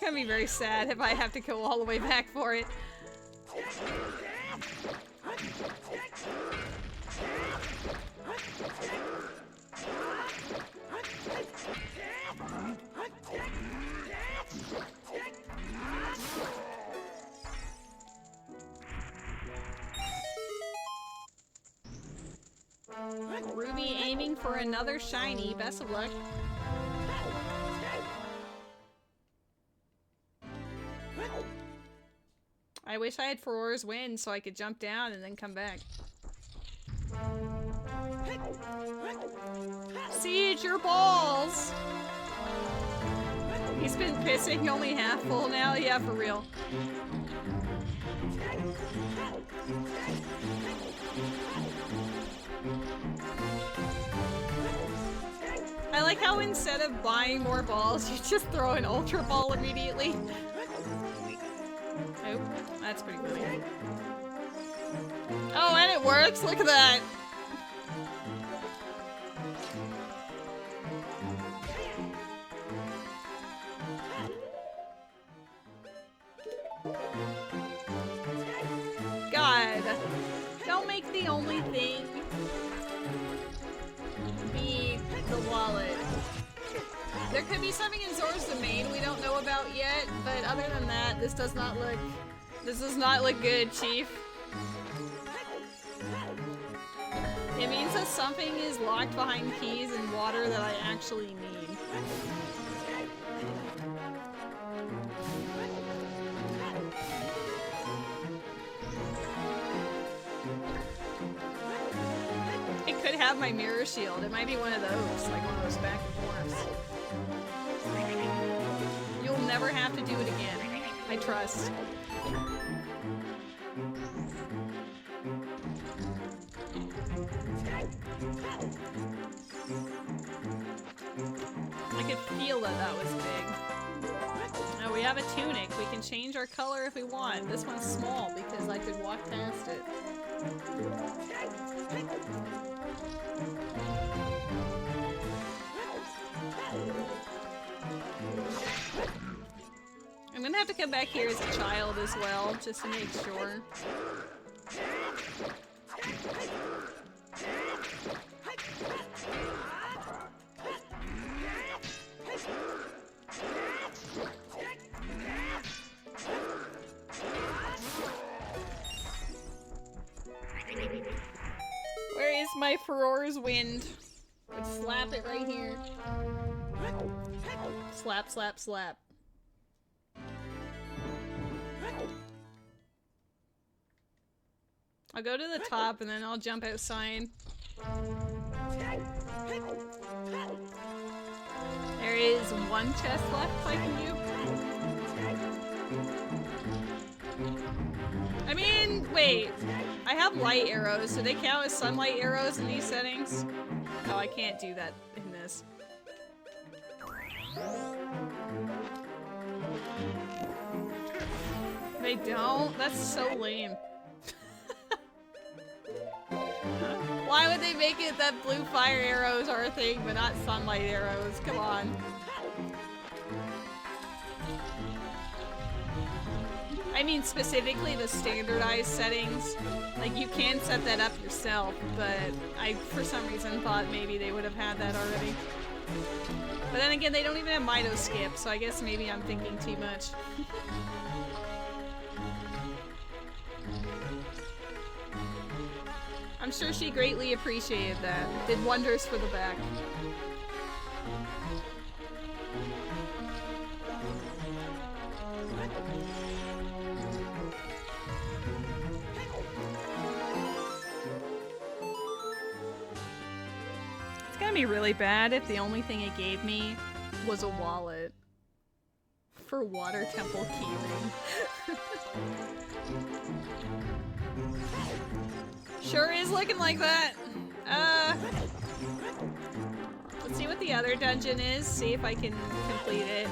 gonna be very sad if I have to go all the way back for it. Ruby aiming for another shiny. Best of luck. I wish I had Aurora's Wind so I could jump down and then come back. Siege your balls! He's been pissing only half full now? Yeah, for real. I like how instead of buying more balls, you just throw an Ultra Ball immediately. Oh, that's pretty funny. Oh, and it works! Look at that! God, don't make the only thing be the wallet. There could be something in Zora's Domain we don't know about yet, but other than that, this does not look good, Chief. It means that something is locked behind keys and water that I actually need. It could have my mirror shield. It might be one of those, like one of those back and forths. You'll never have to do it again. I trust. I could feel that was big. Now we have a tunic. We can change our color if we want. This one's small because I could walk past it. I'm gonna have to come back here as a child as well, just to make sure. Where is my Aurora's Wind? Let's slap it right here. Slap, slap, slap. I'll go to the top and then I'll jump outside. There is one chest left I can do. I mean, wait. I have light arrows. Do they count as sunlight arrows in these settings? Oh, I can't do that in this. They don't? That's so lame. Why would they make it that blue fire arrows are a thing, but not sunlight arrows? Come on. I mean, specifically the standardized settings. Like, you can set that up yourself, but I, for some reason, thought maybe they would have had that already. But then again, they don't even have Mido skip, so I guess maybe I'm thinking too much. I'm sure she greatly appreciated that. Did wonders for the back. It's gonna be really bad if the only thing it gave me was a wallet for Water Temple keyring. Sure is looking like that. Let's see what the other dungeon is, see if I can complete it.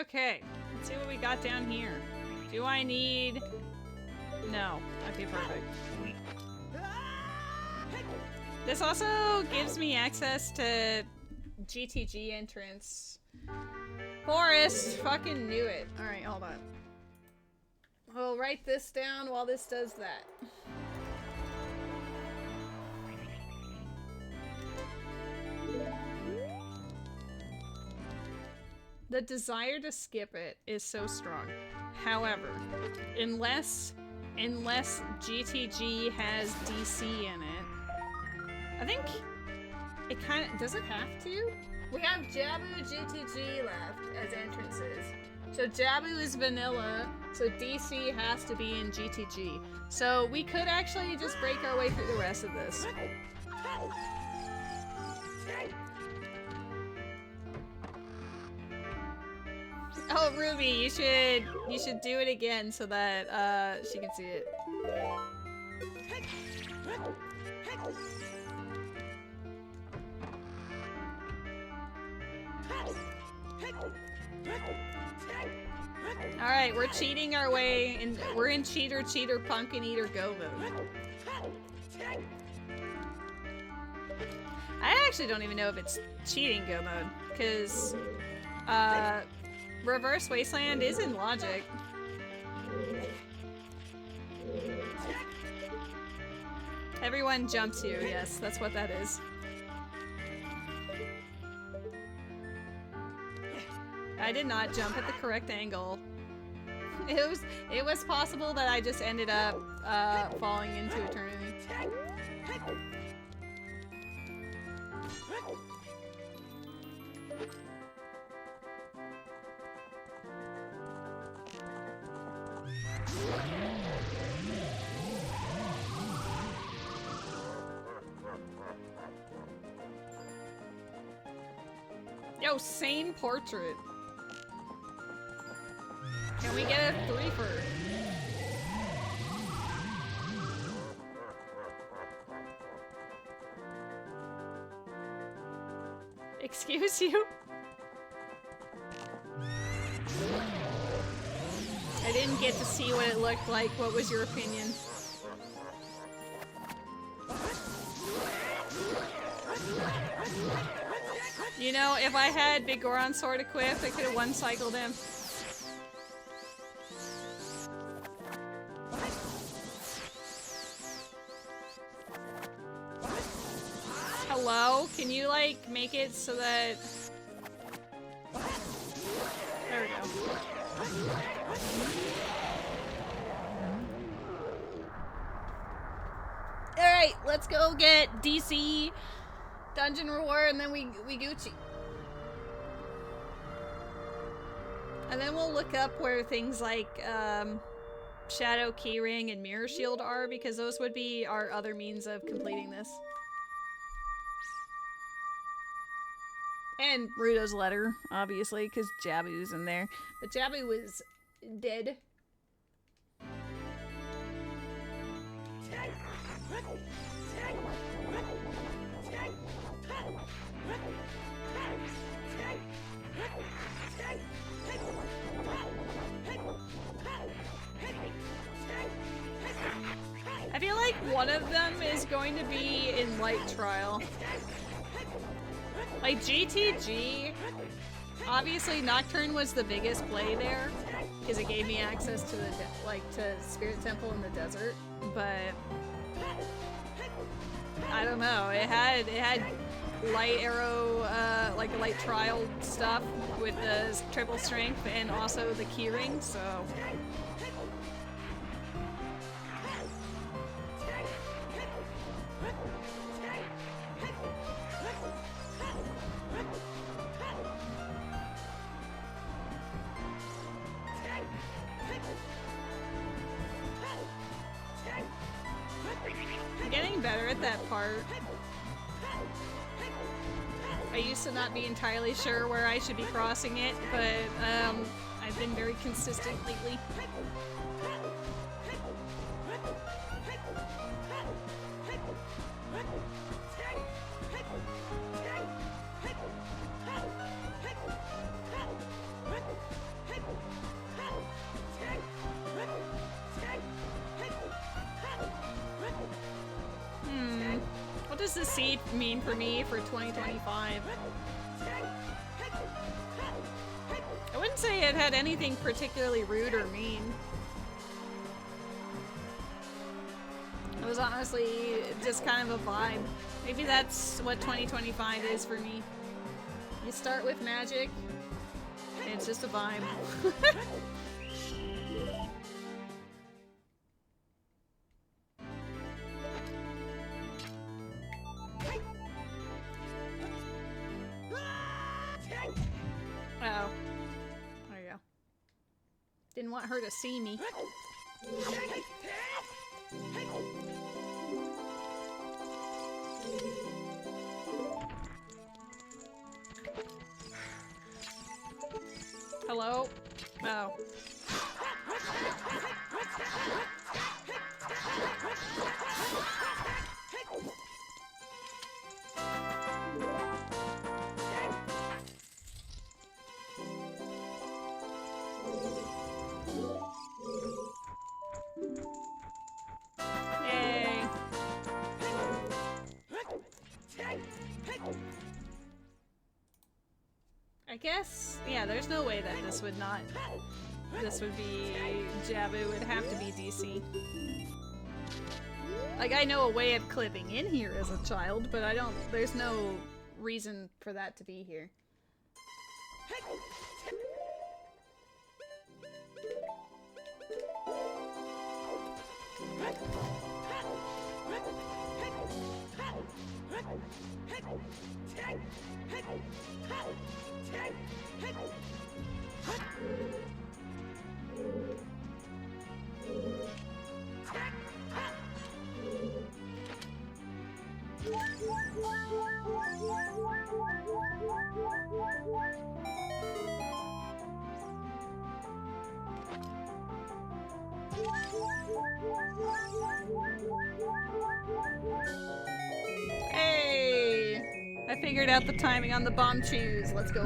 Okay, let's see what we got down here. Do I need... No. Okay, perfect. This also gives me access to GTG entrance. Forest! Fucking knew it. Alright, hold on. We'll write this down while this does that. The desire to skip it is so strong. However, unless GTG has DC in it, I think it kind of... Does it have to? We have Jabu GTG left as entrances. So Jabu is vanilla, so DC has to be in GTG. So we could actually just break our way through the rest of this. Oh, Ruby, you should do it again so that she can see it. Alright, we're cheating our way, and we're in Cheater, Pumpkin Eater, Go mode. I actually don't even know if it's cheating Go mode, because Reverse Wasteland is in logic. Everyone jumps you, yes, that's what that is. I did not jump at the correct angle. It was possible that I just ended up falling into eternity. Yo, sane portrait. Can we get a threefer? Excuse you? I didn't get to see what it looked like. What was your opinion? You know, if I had Big Goron sword equipped, I could have one-cycled him. Hello? Can you, like, make it so that... There we go. Alright, let's go get DC Dungeon Reward, and then we Gucci. And then we'll look up where things like Shadow Keyring and Mirror Shield are, because those would be our other means of completing this. And Ruto's letter, obviously, because Jabu's in there. But Jabu was dead. I feel like one of them is going to be in Light Trial. Like GTG, obviously Nocturne was the biggest play there because it gave me access to the to Spirit Temple in the desert, but I don't know. It had light arrow, like a light trial stuff with the triple strength and also the keyring, so. I'm getting better at that part. I used to not be entirely sure where I should be crossing it, but I've been very consistent lately. What does the seed mean for me for 2025? I wouldn't say it had anything particularly rude or mean. It was honestly just kind of a vibe. Maybe that's what 2025 is for me. You start with magic, and it's just a vibe. Oh. There you go. Didn't want her to see me. Hello? Oh. Yay. I guess, yeah, there's no way that this would not, this would be Jabu, it would have to be DC. Like, I know a way of clipping in here as a child, but I don't, there's no reason for that to be here. Hey! I figured out the timing on the bomb chews. Let's go.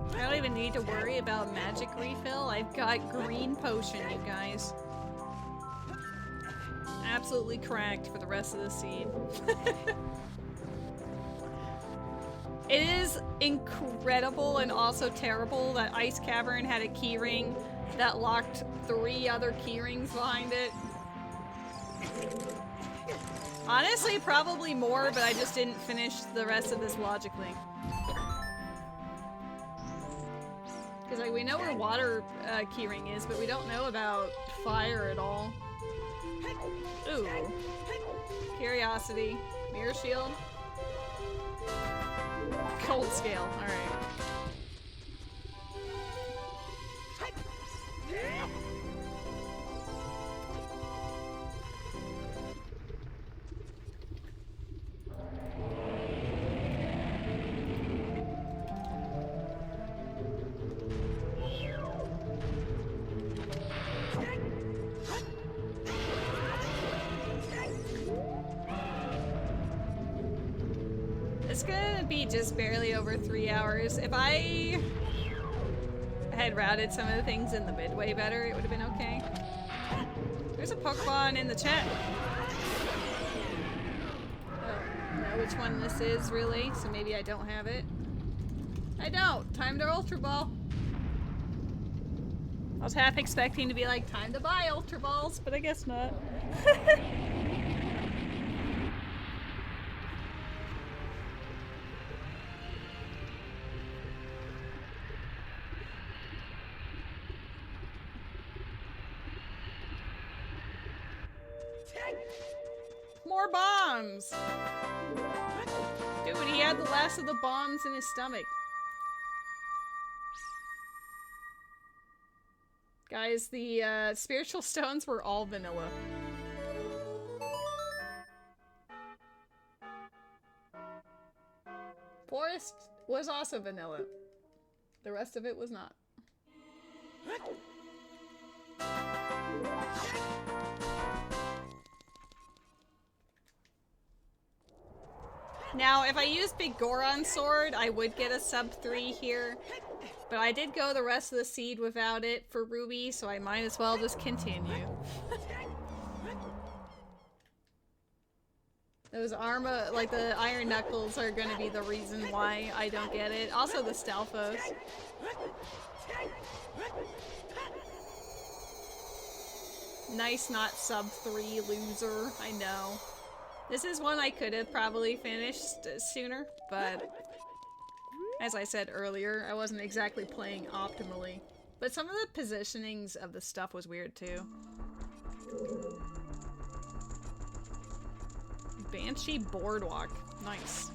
I don't even need to worry about magic refill. I've got green potion, you guys. Absolutely cracked for the rest of the seed. It is incredible and also terrible that Ice Cavern had a keyring that locked 3 other keyrings behind it. Honestly, probably more, but I just didn't finish the rest of this logically. Because like, we know where water keyring is, but we don't know about fire at all. Ooh. Curiosity. Mirror shield. Cold scale. Alright. It's gonna be just barely over 3 hours. If I had routed some of the things in the midway better, it would have been okay. There's a Pokemon in the chat. I don't know which one this is, really, so maybe I don't have it. I don't! Time to Ultra Ball! I was half expecting to be like, time to buy Ultra Balls, but I guess not. More bombs! Dude, he had the last of the bombs in his stomach. Guys, the spiritual stones were all vanilla. Forest was also vanilla. The rest of it was not. Now, if I used Big Goron's sword, I would get a sub 3 here. But I did go the rest of the seed without it for Ruby, so I might as well just continue. Those Arma, like the Iron Knuckles, are gonna be the reason why I don't get it. Also the Stalfos. Nice not sub 3 loser, I know. This is one I could have probably finished sooner, but as I said earlier, I wasn't exactly playing optimally. But some of the positionings of the stuff was weird too. Banshee Boardwalk. Nice.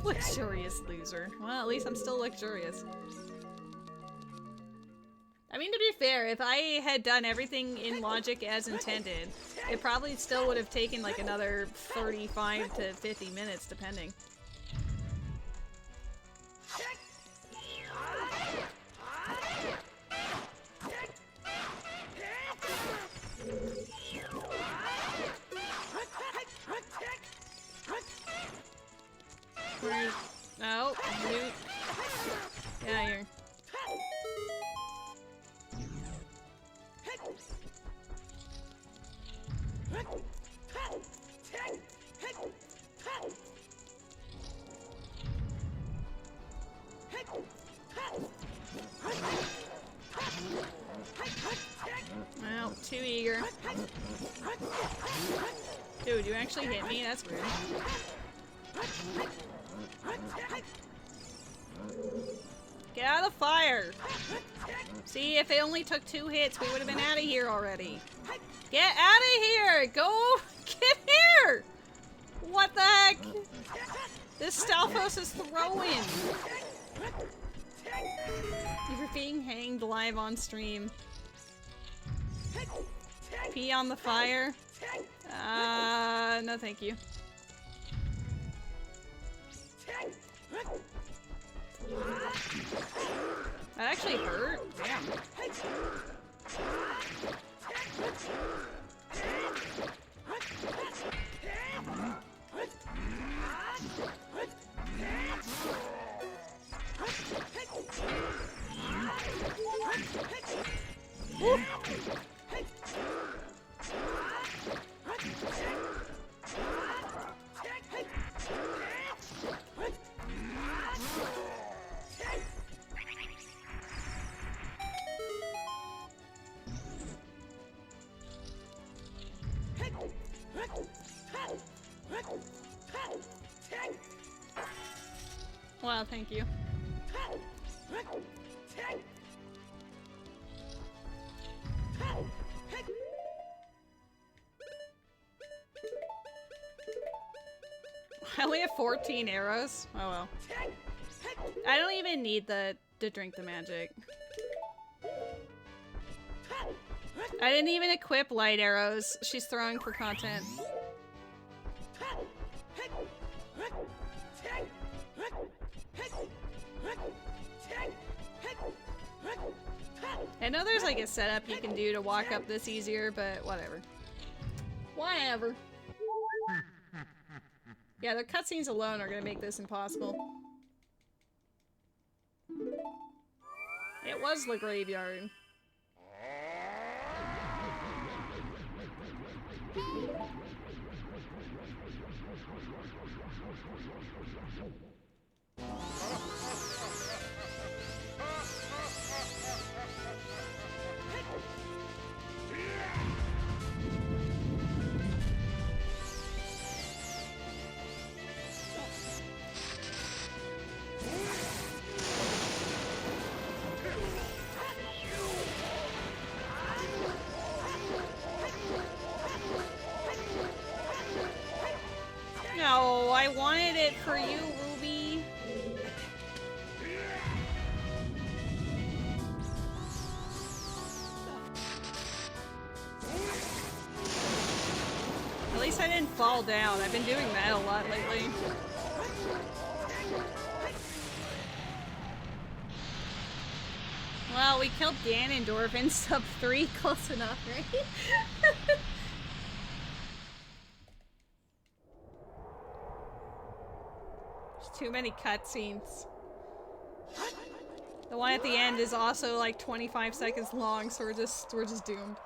Luxurious loser. Well, at least I'm still luxurious. I mean, to be fair, if I had done everything in logic as intended, it probably still would have taken like another 35 to 50 minutes, depending. No, nope. Yeah, here. Well, too eager. Dude, you actually hit me? That's weird. Get out of the fire! See, if it only took 2 hits, we would have been out of here already. Get out of here! Go! Get here! What the heck? This Stalfos is throwing! You're being hanged live on stream. Pee on the fire? No thank you. That actually hurt? Damn. Woo. Wow, thank you. I only have 14 arrows. Oh well. I don't even need to drink the magic. I didn't even equip light arrows. She's throwing for content. I know there's like a setup you can do to walk up this easier, but whatever. Whatever. Yeah, the cutscenes alone are gonna make this impossible. It was the graveyard. No, I wanted it for you, Ruby. least I didn't fall down. I've been doing that a lot lately. Well, we killed Ganondorf in sub 3, close enough, right? There's too many cutscenes. The one at the end is also like 25 seconds long, so we're just doomed.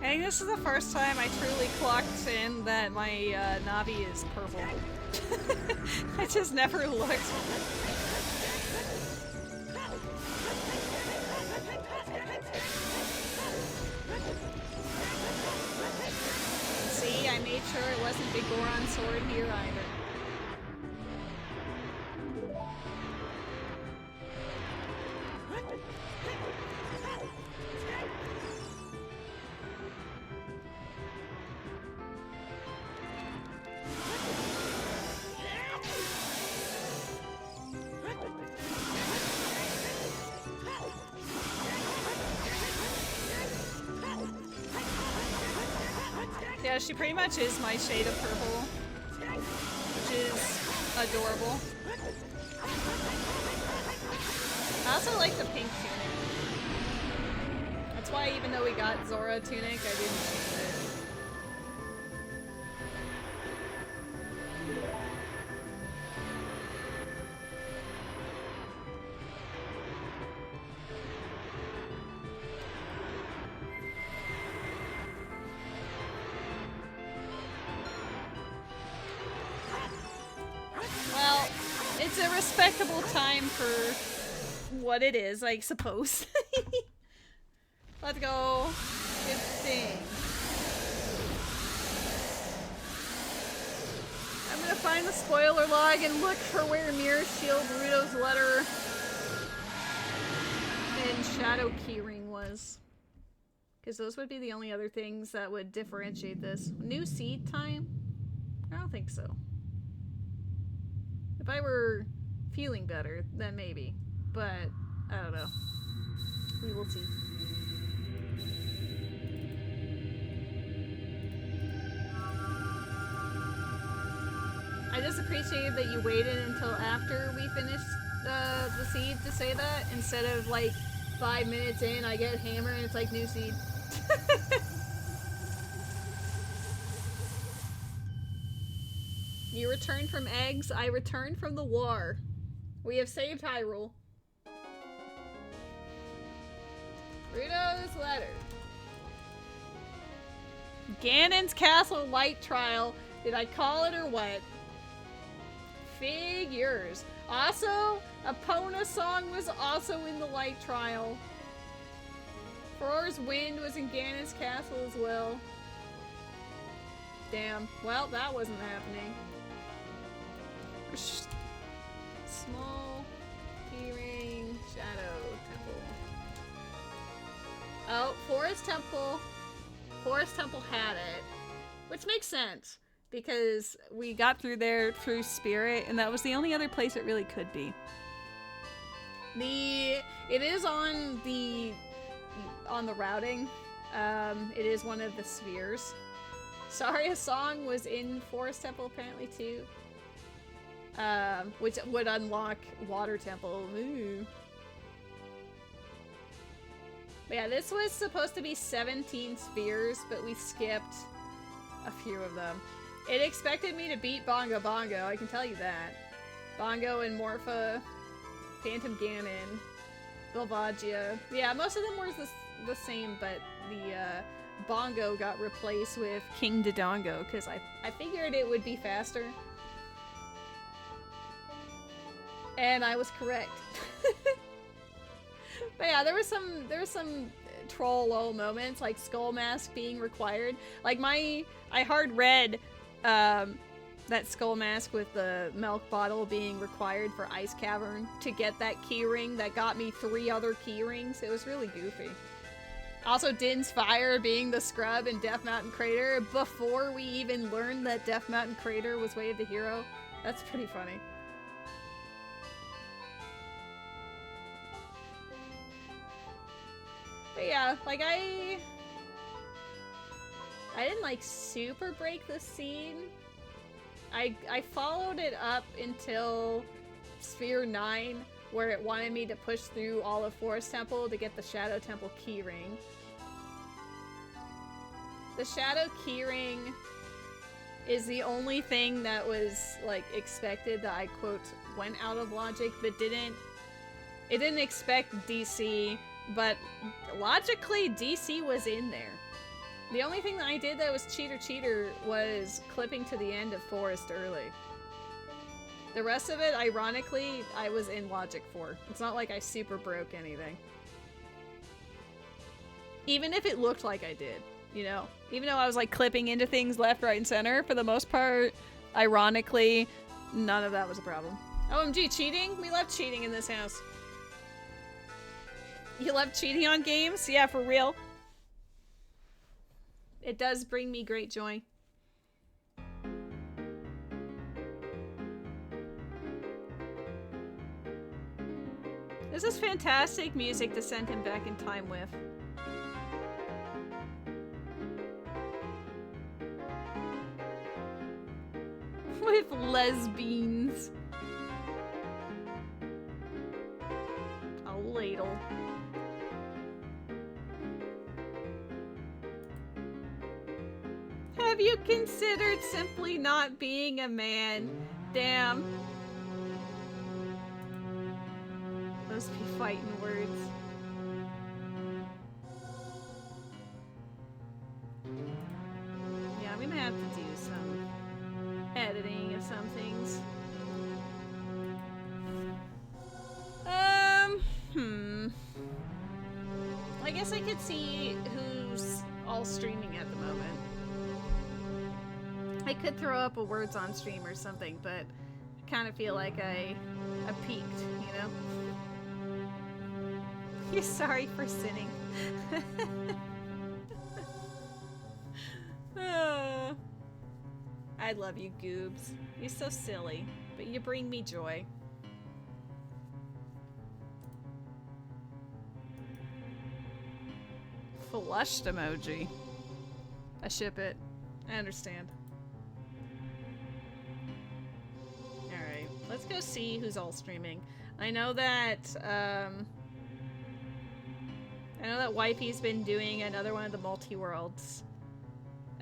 I think this is the first time I truly clocked in that my Navi is purple. I just never looked. See, I made sure it wasn't the Goron sword here either. Yeah, she pretty much is my shade of purple, which is adorable. I also like the pink tunic. That's why even though we got Zora tunic, I didn't choose it. Well, it's a respectable time for what it is, I suppose. Let's go. Good thing. I'm gonna find the spoiler log and look for where Mirror Shield, Ruto's letter, and Shadow Keyring was. Because those would be the only other things that would differentiate this. New seed time? I don't think so. If I were feeling better, then maybe. But, I don't know. We will see. I just appreciated that you waited until after we finished the seed to say that, instead of like 5 minutes in, I get hammer and it's like new seed. You returned from eggs, I returned from the war. We have saved Hyrule. Ruto's letter. Ganon's Castle light trial. Did I call it or what? Figures. Also, Epona song was also in the light trial. Fauror's Wind was in Ganon's Castle as well. Damn. Well, that wasn't happening. Small keyring shadow temple. Oh, Forest Temple. Forest Temple had it, which makes sense because we got through there through Spirit, and that was the only other place it really could be. It is on the routing. It is one of the spheres. Saria's song was in Forest Temple apparently too. Which would unlock Water Temple. Ooh. But yeah, this was supposed to be 17 spheres, but we skipped a few of them. It expected me to beat Bongo Bongo, I can tell you that. Bongo and Morpha, Phantom Ganon, Belvagia. Yeah, most of them were the same, but the Bongo got replaced with King Dodongo, because I figured it would be faster. And I was correct. But yeah, there was some troll lol moments, like skull mask being required. Like I hard read that skull mask with the milk bottle being required for Ice Cavern to get that key ring that got me 3 other key rings. It was really goofy. Also, Din's Fire being the scrub in Death Mountain Crater before we even learned that Death Mountain Crater was Way of the Hero. That's pretty funny. But yeah, like I didn't like super break the scene. I followed it up until Sphere 9, where it wanted me to push through all of Forest Temple to get the Shadow Temple keyring. The Shadow keyring is the only thing that was, like, expected that I, quote, went out of logic, but it didn't expect DC, but logically, DC was in there. The only thing that I did that was cheater was clipping to the end of Forest early. The rest of it, ironically, I was in logic for. It's not like I super broke anything. Even if it looked like I did, you know? Even though I was like clipping into things left, right, and center, for the most part, ironically, none of that was a problem. OMG, cheating? We love cheating in this house. You love cheating on games? Yeah, for real. It does bring me great joy. This is fantastic music to send him back in time with. With lesbians. A ladle. Have you considered simply not being a man? Damn. Those be fighting words. Yeah, I'm gonna have to do some editing of some things. I guess I could see who's all streaming at the moment. I could throw up a words on stream or something, but I kind of feel like I peaked, you know? You're sorry for sinning. Oh, I love you, Goobs. You're so silly, but you bring me joy. Flushed emoji. I ship it. I understand. Alright, let's go see who's all streaming. I know that Wifey's been doing another one of the multi-worlds.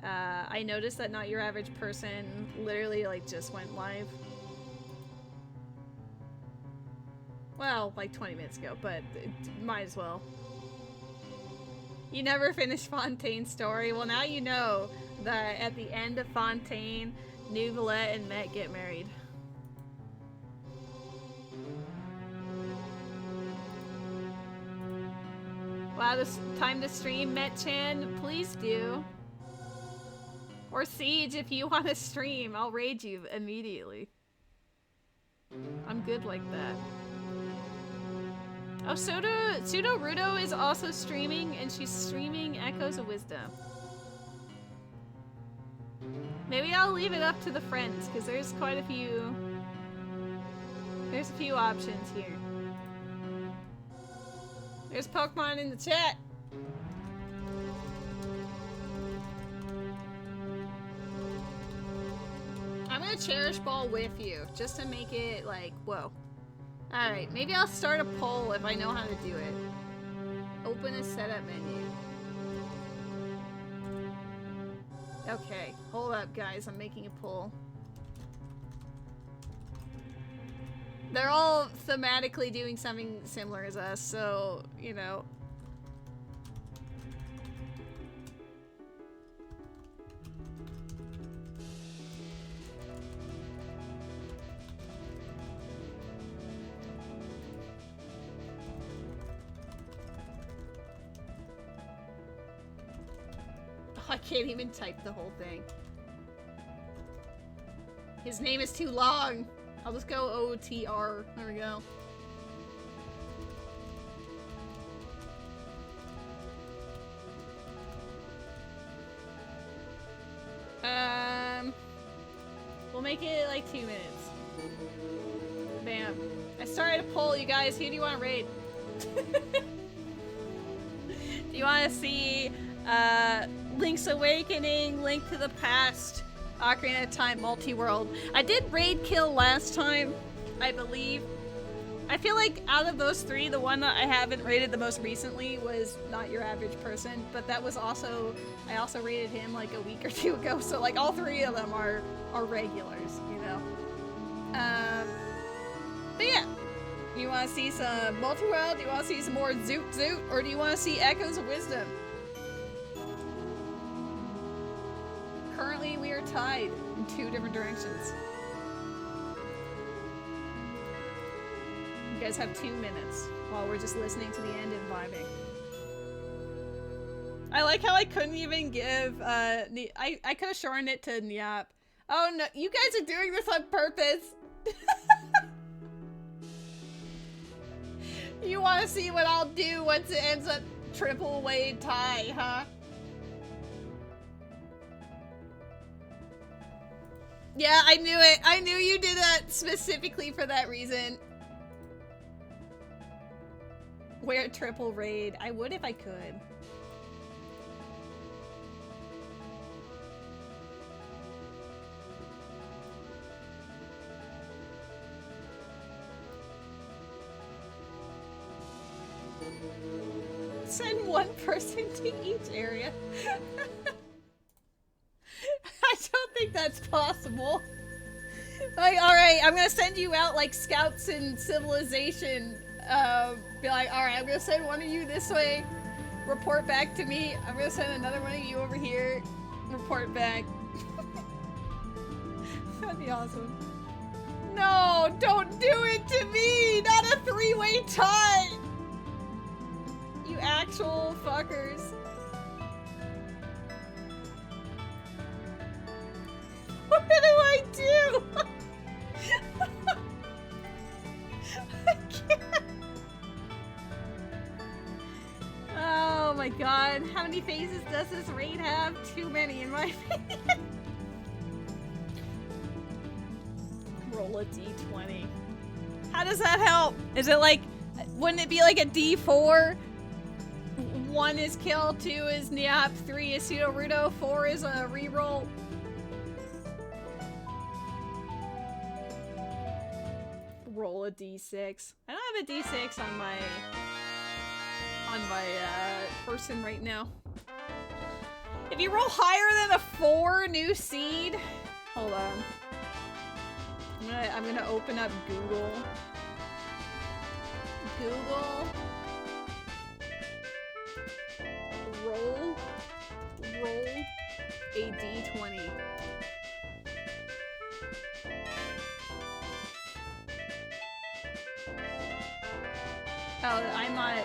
I noticed that Not Your Average Person literally like just went live. Well, like 20 minutes ago, but might as well. You never finished Fontaine's story? Well, now you know that at the end of Fontaine, Nuvolette and Met get married. Wow, this time to stream, Met-chan, please do. Or Siege, if you want to stream, I'll raid you immediately. I'm good like that. Oh, Pseudo Rudo is also streaming, and she's streaming Echoes of Wisdom. Maybe I'll leave it up to the friends, because there's quite a few... There's a few options here. There's Pokemon in the chat! I'm gonna Cherish Ball with you, just to make it, like, whoa. Alright, maybe I'll start a poll if I know how to do it. Open a setup menu. Okay, hold up guys, I'm making a poll. They're all thematically doing something similar as us, so, you know. can't even type the whole thing. His name is too long. I'll just go OTR. There we go. We'll make it like 2 minutes. Bam. I started a poll, you guys. Who do you want to raid? Do you want to see Link's Awakening, Link to the Past, Ocarina of Time, Multi-World? I did raid kill last time, I believe. I feel like out of those three, the one that I haven't raided the most recently was Not Your Average Person, but that was also, I also raided him like a week or two ago, so like all three of them are regulars, you know? But yeah, you want to see some Multi-World, do you want to see some more Zoot Zoot, or do you want to see Echoes of Wisdom? Currently, we are tied in 2 different directions. You guys have 2 minutes while we're just listening to the end and vibing. I like how I couldn't even give, I could have shortened it to Nyap. Oh no, you guys are doing this on purpose! You want to see what I'll do once it ends up triple Wade tie, huh? Yeah, I knew it! I knew you did that specifically for that reason. Wear triple raid. I would if I could. Send 1 person to each area. I don't think that's possible. Like, alright, I'm gonna send you out like scouts in Civilization. Be like, alright, I'm gonna send one of you this way. Report back to me. I'm gonna send another one of you over here. Report back. That'd be awesome. No, don't do it to me! Not a 3-way tie! You actual fuckers. What do I do? I can't. Oh my god. How many phases does this raid have? Too many in my opinion. Roll a d20. How does that help? Is it like, wouldn't it be like a d4? 1 is kill, 2 is Nyap, 3 is Pseudo-Rudo, 4 is a reroll. Roll a d6. I don't have a d6 on my person right now. If you roll higher than a 4, new seed. Hold on. I'm gonna open up Google. Google. Roll a d20. Oh, I'm not.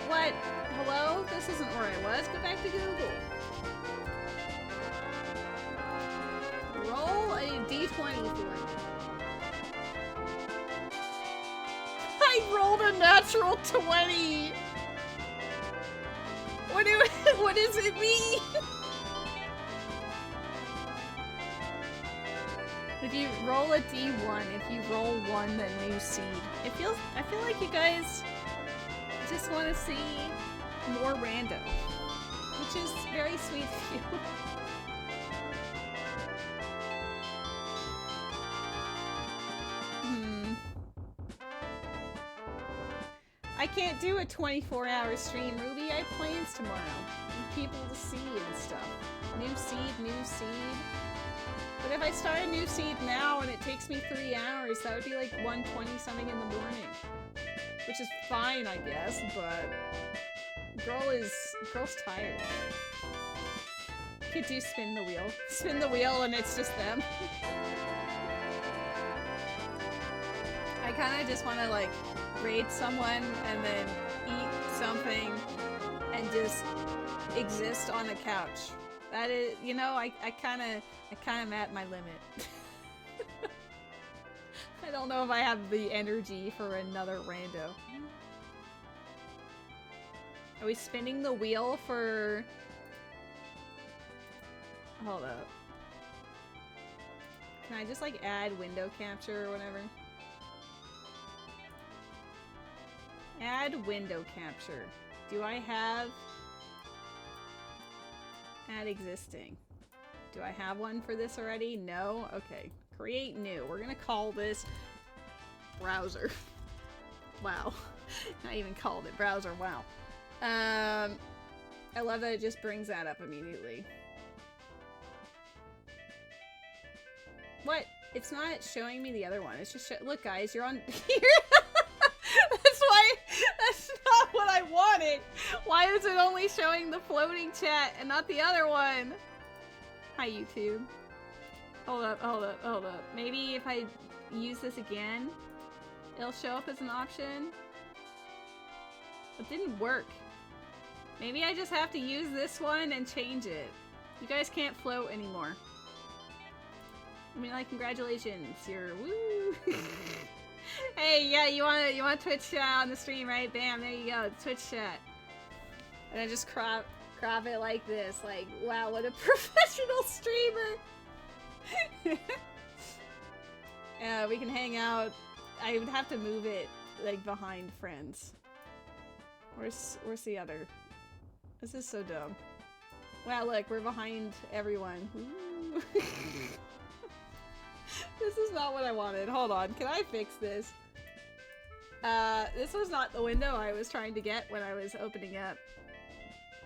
What? Hello? This isn't where I was. Go back to Google. Roll a d20 for me. I rolled a natural 20! What does it mean? If you roll a d1, if you roll 1, then new seed. I feel like you guys just want to see more rando, which is very sweet of you. I can't do a 24-hour stream, Ruby. I have plans tomorrow. And people to see and stuff. New seed. But if I start a new seed now and it takes me 3 hours, that would be like 1:20 something in the morning. Which is fine, I guess, but girl's tired. Could do spin the wheel. Spin the wheel and it's just them. I kinda just wanna like raid someone and then eat something and just exist on the couch That is, you know, I kind of am at my limit. I don't know if I have the energy for another rando. Are we spinning the wheel for... Hold up. Can I just, like, add window capture or whatever? Add window capture. Do I have... Add existing. Do I have one for this already? No? Okay. Create new. We're gonna call this browser. Wow. I even called it browser. Wow. I love that it just brings that up immediately. What? It's not showing me the other one. It's just look, guys, you're on here. That's why. That's not what I wanted. Why is it only showing the floating chat and not the other one? Hi, YouTube. Hold up, hold up, hold up. Maybe if I use this again, it'll show up as an option. It didn't work. Maybe I just have to use this one and change it. You guys can't float anymore. I mean, like, congratulations, you're woo. Hey, yeah, you want Twitch chat on the stream, right? Bam, there you go, Twitch chat. And I just crop it like this, like, wow, what a professional streamer. Yeah, we can hang out. I would have to move it, like, behind friends. Where's the other? This is so dumb. Wow, look, we're behind everyone. Ooh. This is not what I wanted. Hold on, can I fix this? This was not the window I was trying to get when I was opening up.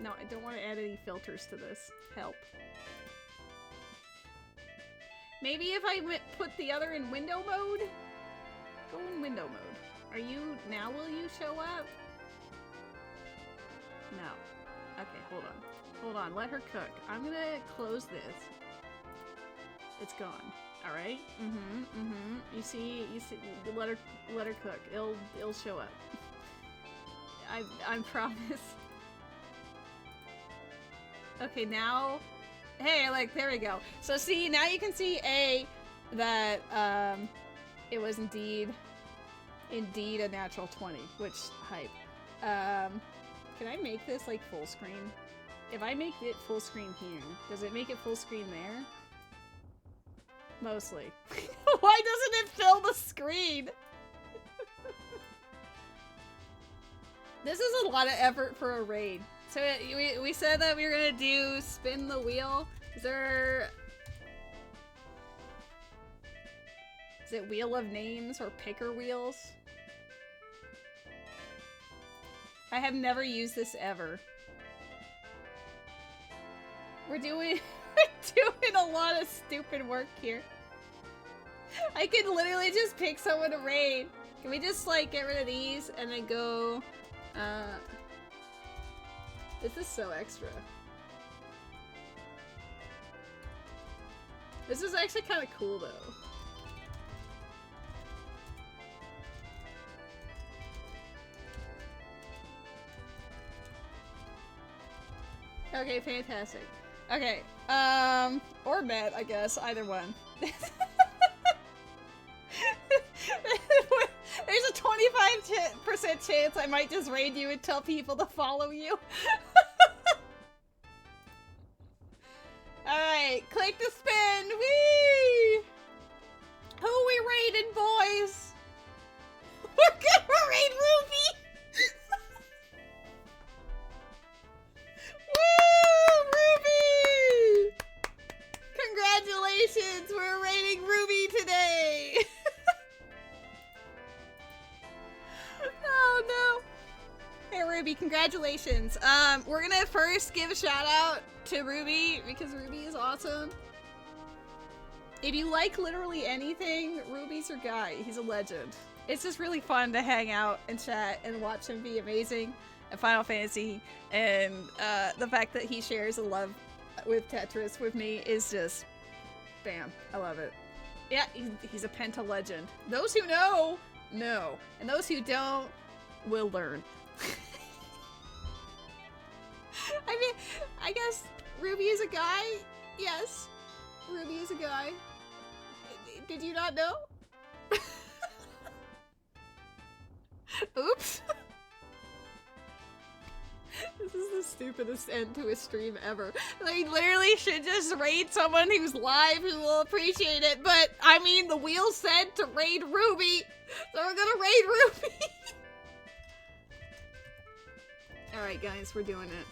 No, I don't want to add any filters to this. Help. Maybe if I put the other in window mode? Go in window mode. Are you... now will you show up? No. Okay, hold on. Hold on, let her cook. I'm gonna close this. It's gone. Alright? You see, let her cook. It'll show up. I promise. Okay, now... Hey, like, there we go. So see, now you can see, that, it was indeed a natural 20, which, hype. Can I make this, like, full screen? If I make it full screen here, does it make it full screen there? Mostly. Why doesn't it fill the screen? This is a lot of effort for a raid. So we said that we were gonna do spin the wheel. Is it Wheel of Names or Picker Wheels? I have never used this ever. We're doing a lot of stupid work here. I could literally just pick someone to raid. Can we just, like, get rid of these and then go, this is so extra. This is actually kind of cool, though. Okay, fantastic. Okay, or Matt, I guess, either one. There's a 25% chance I might just raid you and tell people to follow you. Alright, click to spin! Whee! Who we raiding, boys? We're gonna raid Ruby! Woo! Ruby! Congratulations! We're raiding Ruby today! Oh no! Hey Ruby, congratulations. We're gonna first give a shout out to Ruby because Ruby is awesome. If you like literally anything, Ruby's your guy. He's a legend. It's just really fun to hang out and chat and watch him be amazing at Final Fantasy, and the fact that he shares a love with Tetris with me is just bam. I love it. Yeah, he's a Penta legend. Those who know, know. And those who don't, will learn. I mean, I guess Ruby is a guy? Yes. Ruby is a guy. Did you not know? Oops. This is the stupidest end to a stream ever. They literally should just raid someone who's live who will appreciate it, but I mean, the wheel said to raid Ruby, so we're gonna raid Ruby. Alright guys, we're doing it.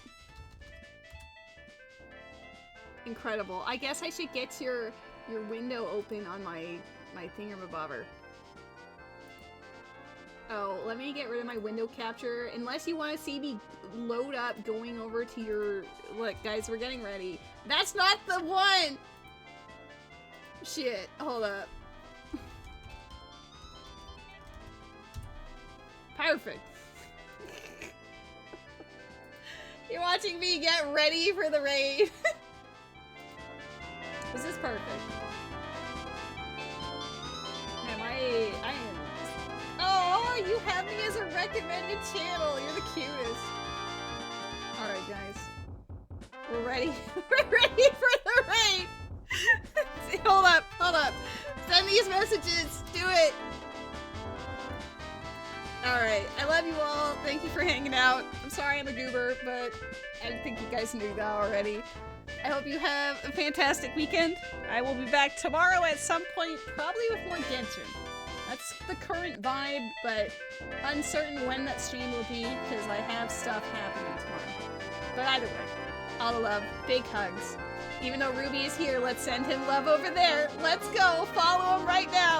Incredible. I guess I should get your window open on my thingamabobber. Oh, let me get rid of my window capture. Unless you want to see me load up going over to your... Look, guys, we're getting ready. That's not the one! Shit, hold up. Perfect. You're watching me get ready for the raid. This is perfect. Man, I am... Oh, you have me as a recommended channel. You're the cutest. Alright, guys. We're ready. We're ready for the raid. Hold up, hold up. Send these messages. Do it. Alright, I love you all. Thank you for hanging out. I'm sorry I'm a goober, but I think you guys knew that already. I hope you have a fantastic weekend. I will be back tomorrow at some point, probably with more Genshin. That's the current vibe, but uncertain when that stream will be because I have stuff happening tomorrow. But either way, all the love, big hugs. Even though Ruby is here, let's send him love over there. Let's go, follow him right now.